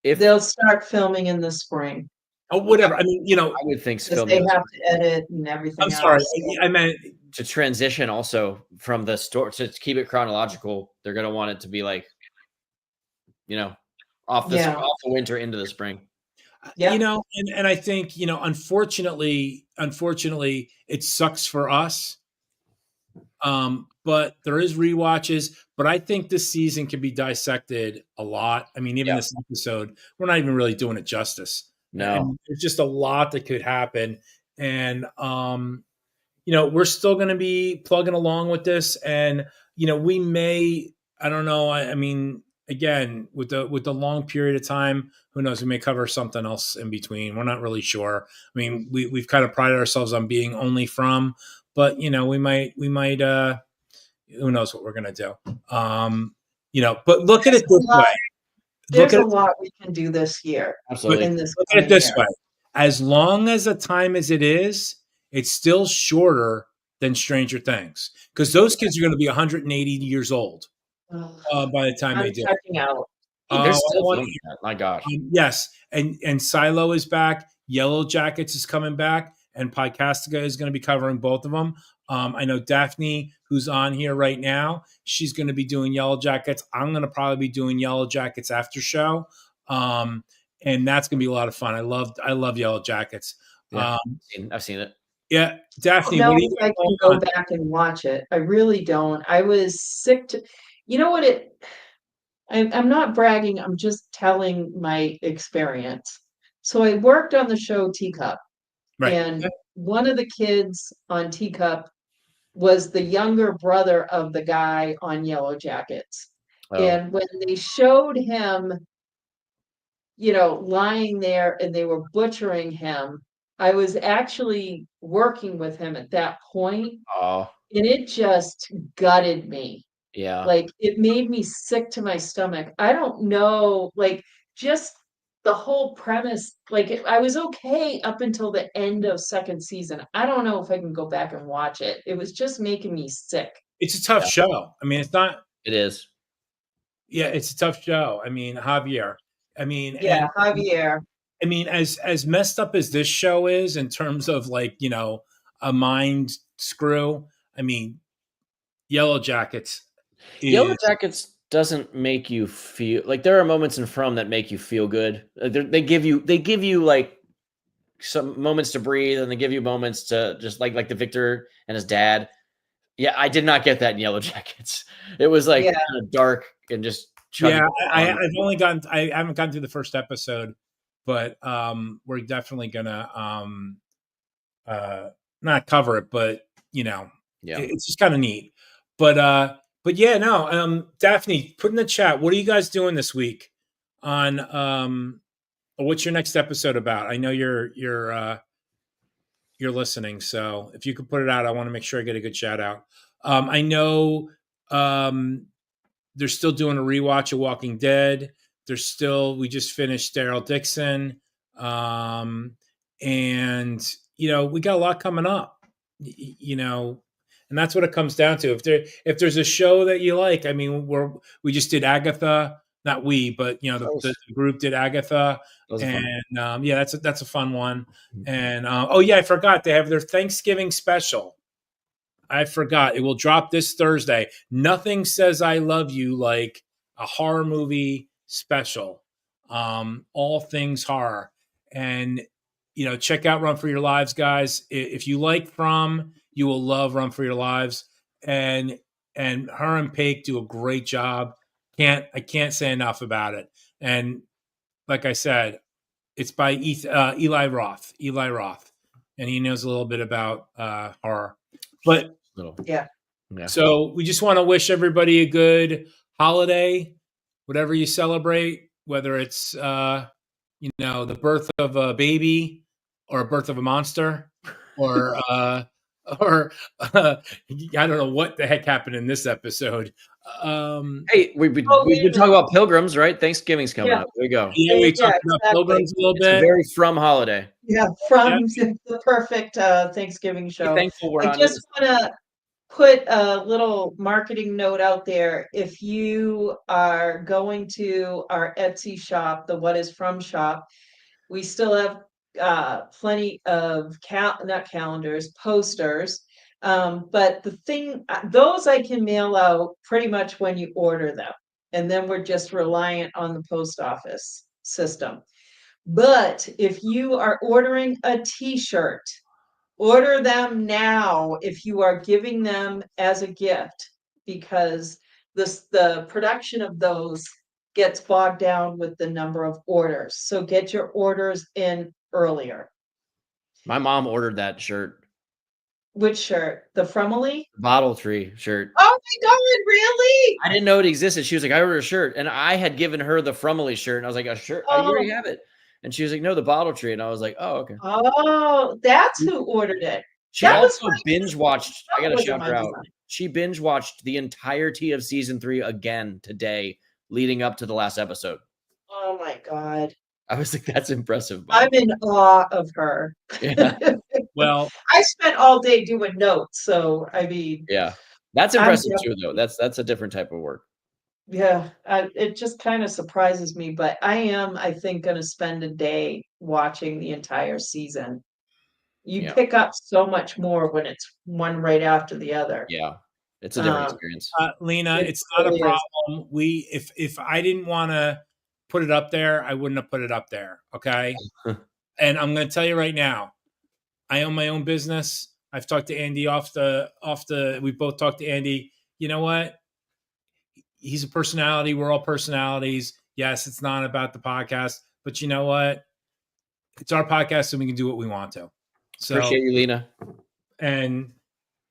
If they'll start filming in the spring Oh, whatever. I mean, I would think because filming they have to edit and I'm everything sorry. else. I meant to transition also from the story to keep it chronological. They're gonna want it to be like, off Yeah. off the winter into the spring. Yep. and I think, unfortunately, it sucks for us. But there is rewatches, but I think this season can be dissected a lot. I mean, even Yeah. this episode, we're not even really doing it justice. No. And there's just a lot that could happen. And we're still going to be plugging along with this, and we may. I don't know. I mean, again, with the long period of time, who knows? We may cover something else in between. We're not really sure. I mean, we've kind of prided ourselves on being only From, but we might. Who knows what we're going to do? But look at it this way. There's a lot we can do this year. Absolutely. In this Look at it coming this year. way. As long as the time as it is, it's still shorter than Stranger Things because those kids are going to be 180 years old Ugh, by the time I'm they do. checking out. They're still I filming that. My gosh. yes, and Silo is back. Yellow Jackets is coming back, and Podcastica is going to be covering both of them. I know Daphne, who's on here right now, she's going to be doing Yellow Jackets. I'm going to probably be doing Yellow Jackets after show, and that's going to be a lot of fun. I love Yellow Jackets. Yeah, I've seen it. Yeah, Daphne, Now what do you I got can going go on? back and watch it. I really don't. I was sick to, you know what I'm not bragging, I'm just telling my experience. So I worked on the show Teacup, Right. and one of the kids on Teacup was the younger brother of the guy on Yellow Jackets. Oh, And when they showed him, lying there and they were butchering him, I was actually working with him at that point, oh, and it just gutted me. yeah. Like, it made me sick to my stomach. I don't know, like, just the whole premise, like, I was okay up until the end of second season. I don't know if I can go back and watch it. It was just making me sick. It's a tough show. I mean, it's not. It is. Yeah, it's a tough show. I mean, Javier. I mean, Yeah, and Javier. I mean, as messed up as this show is in terms of like a mind screw. I mean, Yellow Jackets Yellow is Jackets doesn't make you feel like there are moments in From that make you feel good. They give you like some moments to breathe, and they give you moments to just like the Victor and his dad. Yeah, I did not get that in Yellow Jackets. It was like Yeah. kind of dark and just chugging yeah. along. I've only gotten. I haven't gotten through the first episode, but we're definitely gonna not cover it, but Yeah. it's just kind of neat. But yeah, no. Daphne, put in the chat. What are you guys doing this week? On what's your next episode about? I know you're listening, so if you could put it out, I want to make sure I get a good shout out. I know they're still doing a rewatch of Walking Dead. We just finished Daryl Dixon, and we got a lot coming up. And that's what it comes down to. If there's a show that you like, I mean, we just did Agatha, not we, but the group did Agatha, and yeah, that's a fun one. And oh yeah, I forgot they have their Thanksgiving special. I forgot it will drop this Thursday. Nothing says I love you like a horror movie special. All things horror, and check out Run for Your Lives, guys. If you like From, you will love Run for Your Lives, and her and Paik do a great job. I can't say enough about it. And like I said, It's by Eli Roth. Eli Roth, and he knows a little bit about horror. But Yeah. so we just want to wish everybody a good holiday, whatever you celebrate, whether it's the birth of a baby or a birth of a monster, or I don't know what the heck happened in this episode. Hey, we've been talking about pilgrims, right? Thanksgiving's coming up. There you go. Yeah, we Yeah, talked about pilgrims a little It's a bit. very from holiday. Yeah, from the perfect Thanksgiving Be show. thankful we're I not in just this. want to put a little marketing note out there. If you are going to our Etsy shop, the What Is From shop, we still have plenty of not calendars, posters. But the thing, those I can mail out pretty much when you order them. And then we're just reliant on the post office system. But if you are ordering a t-shirt, order them now if you are giving them as a gift, because the production of those gets bogged down with the number of orders. So get your orders in earlier. My mom ordered that shirt. Which shirt? The Frumily? Bottle Tree shirt. Oh my God, really? I didn't know it existed. She was like, I ordered a shirt. And I had given her the Frumily shirt. And I was like, a shirt? You already have it. And she was like, no, the Bottle Tree. And I was like, oh, okay. Oh, that's who ordered it. She That was also binge watched. I got to wasn't shout my her out. design. She binge watched the entirety of season 3 again today, leading up to the last episode. Oh my God. I was like, that's impressive, Mom. I'm in awe of her. Yeah. Well, I spent all day doing notes, so I mean, Yeah. That's impressive too, though. That's a different type of work. yeah, it just kind of surprises me, but I think, going to spend a day watching the entire season. You Yeah. pick up so much more when it's one right after the other. Yeah. It's a different experience. Lena, It it's not a really is. problem. If I didn't want to put it up there, I wouldn't have put it up there. Okay. And I'm going to tell you right now, I own my own business. I've talked to Andy we both talked to Andy. You know what? He's a personality. We're all personalities. Yes, it's not about the podcast, but you know what? It's our podcast, and we can do what we want to. So Appreciate you, Lena. And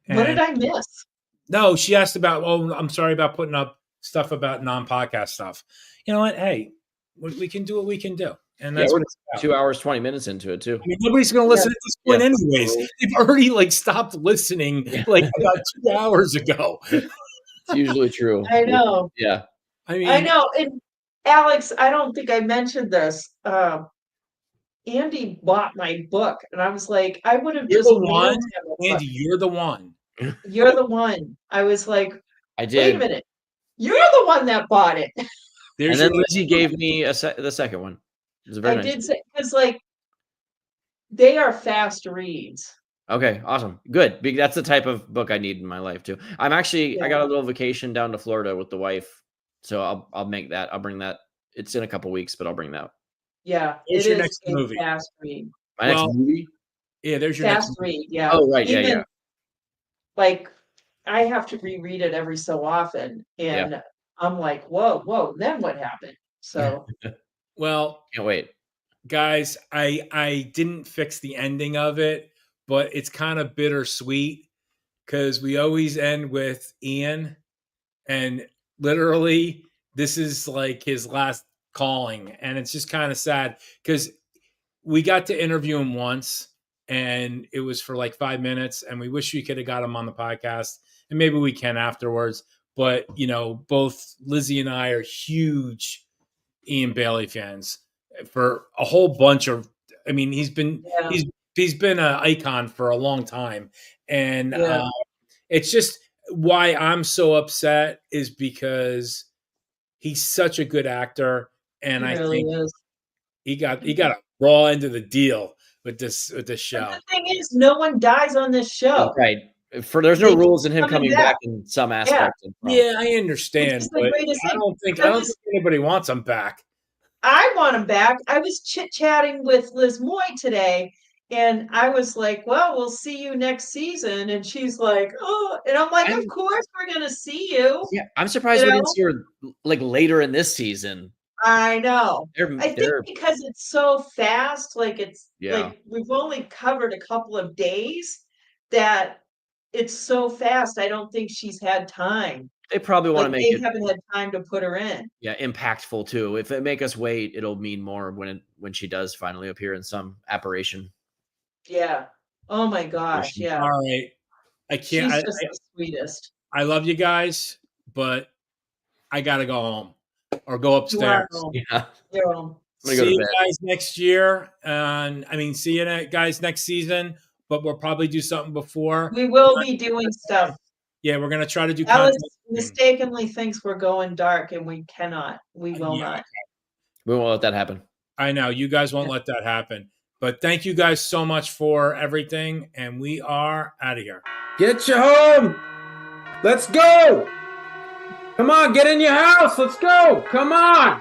What did I miss? No, she asked about, I'm sorry about putting up stuff about non-podcast stuff. You know what? Hey, we can do what we can do. And that's we're what it's about. 2 hours, 20 minutes into it, too. I mean, nobody's going to listen at this point anyways. They've already stopped listening about 2 hours ago. It's usually true. I know. Yeah. I know. And Alex, I don't think I mentioned this. Andy bought my book, and I was like, I would have just mailed him a book. Andy, you're the one. You're the one. I was like, I did. Wait a minute. You're the one that bought it. And then Lizzie gave me the second one. It was very nice. Did say, because they are fast reads. Okay, awesome. Good. That's the type of book I need in my life too. I got a little vacation down to Florida with the wife. So I'll make that. I'll bring that. It's in a couple weeks, but I'll bring that. Yeah. What's it your is next a movie? fast read. My next movie? Yeah, there's your fast next read. Yeah. Oh, right. Yeah. I have to reread it every so often. And I'm like, whoa, then what happened? So well, can't wait. Guys, I didn't fix the ending of it, but it's kind of bittersweet because we always end with Ian, and literally this is like his last calling, and it's just kind of sad because we got to interview him once, and it was for like 5 minutes, and we wish we could have got him on the podcast, and maybe we can afterwards. But both Lizzie and I are huge Ian Bailey fans for a whole bunch of. I mean, he's been an icon for a long time, and it's just why I'm so upset is because he's such a good actor, and I think he got a raw end of the deal with this show. But the thing is, no one dies on this show. Right. There's no rules in him coming back in some aspects. Yeah, I understand, but I don't think anybody wants him back. I want him back. I was chit-chatting with Liz Moy today, and I was like, well, we'll see you next season. And she's like, oh, and I'm like, of course we're going to see you. Yeah, I'm surprised we didn't see her later in this season. I know. I think They're because it's so fast, like it's Yeah. like we've only covered a couple of days that it's so fast. I don't think she's had time. They probably want to Like make they it haven't had time to put her in. impactful too. If they make us wait, it'll mean more when she does finally appear in some apparition. Yeah. Oh my gosh. Yeah. All right. I can't. She's just the sweetest. I love you guys, but I gotta go home or go You are upstairs. home. Yeah. You're home. I'm gonna go See to you bed. guys next year, and I mean, see you guys next season. But we'll probably do something before. We will be doing stuff. Yeah, we're gonna try to do Alice content. mistakenly thinks we're going dark, and we cannot. We will Yeah. not. We won't let that happen. I know you guys won't let that happen. But thank you guys so much for everything, and we are out of here. Get you home. Let's go. Come on, get in your house. Let's go. Come on.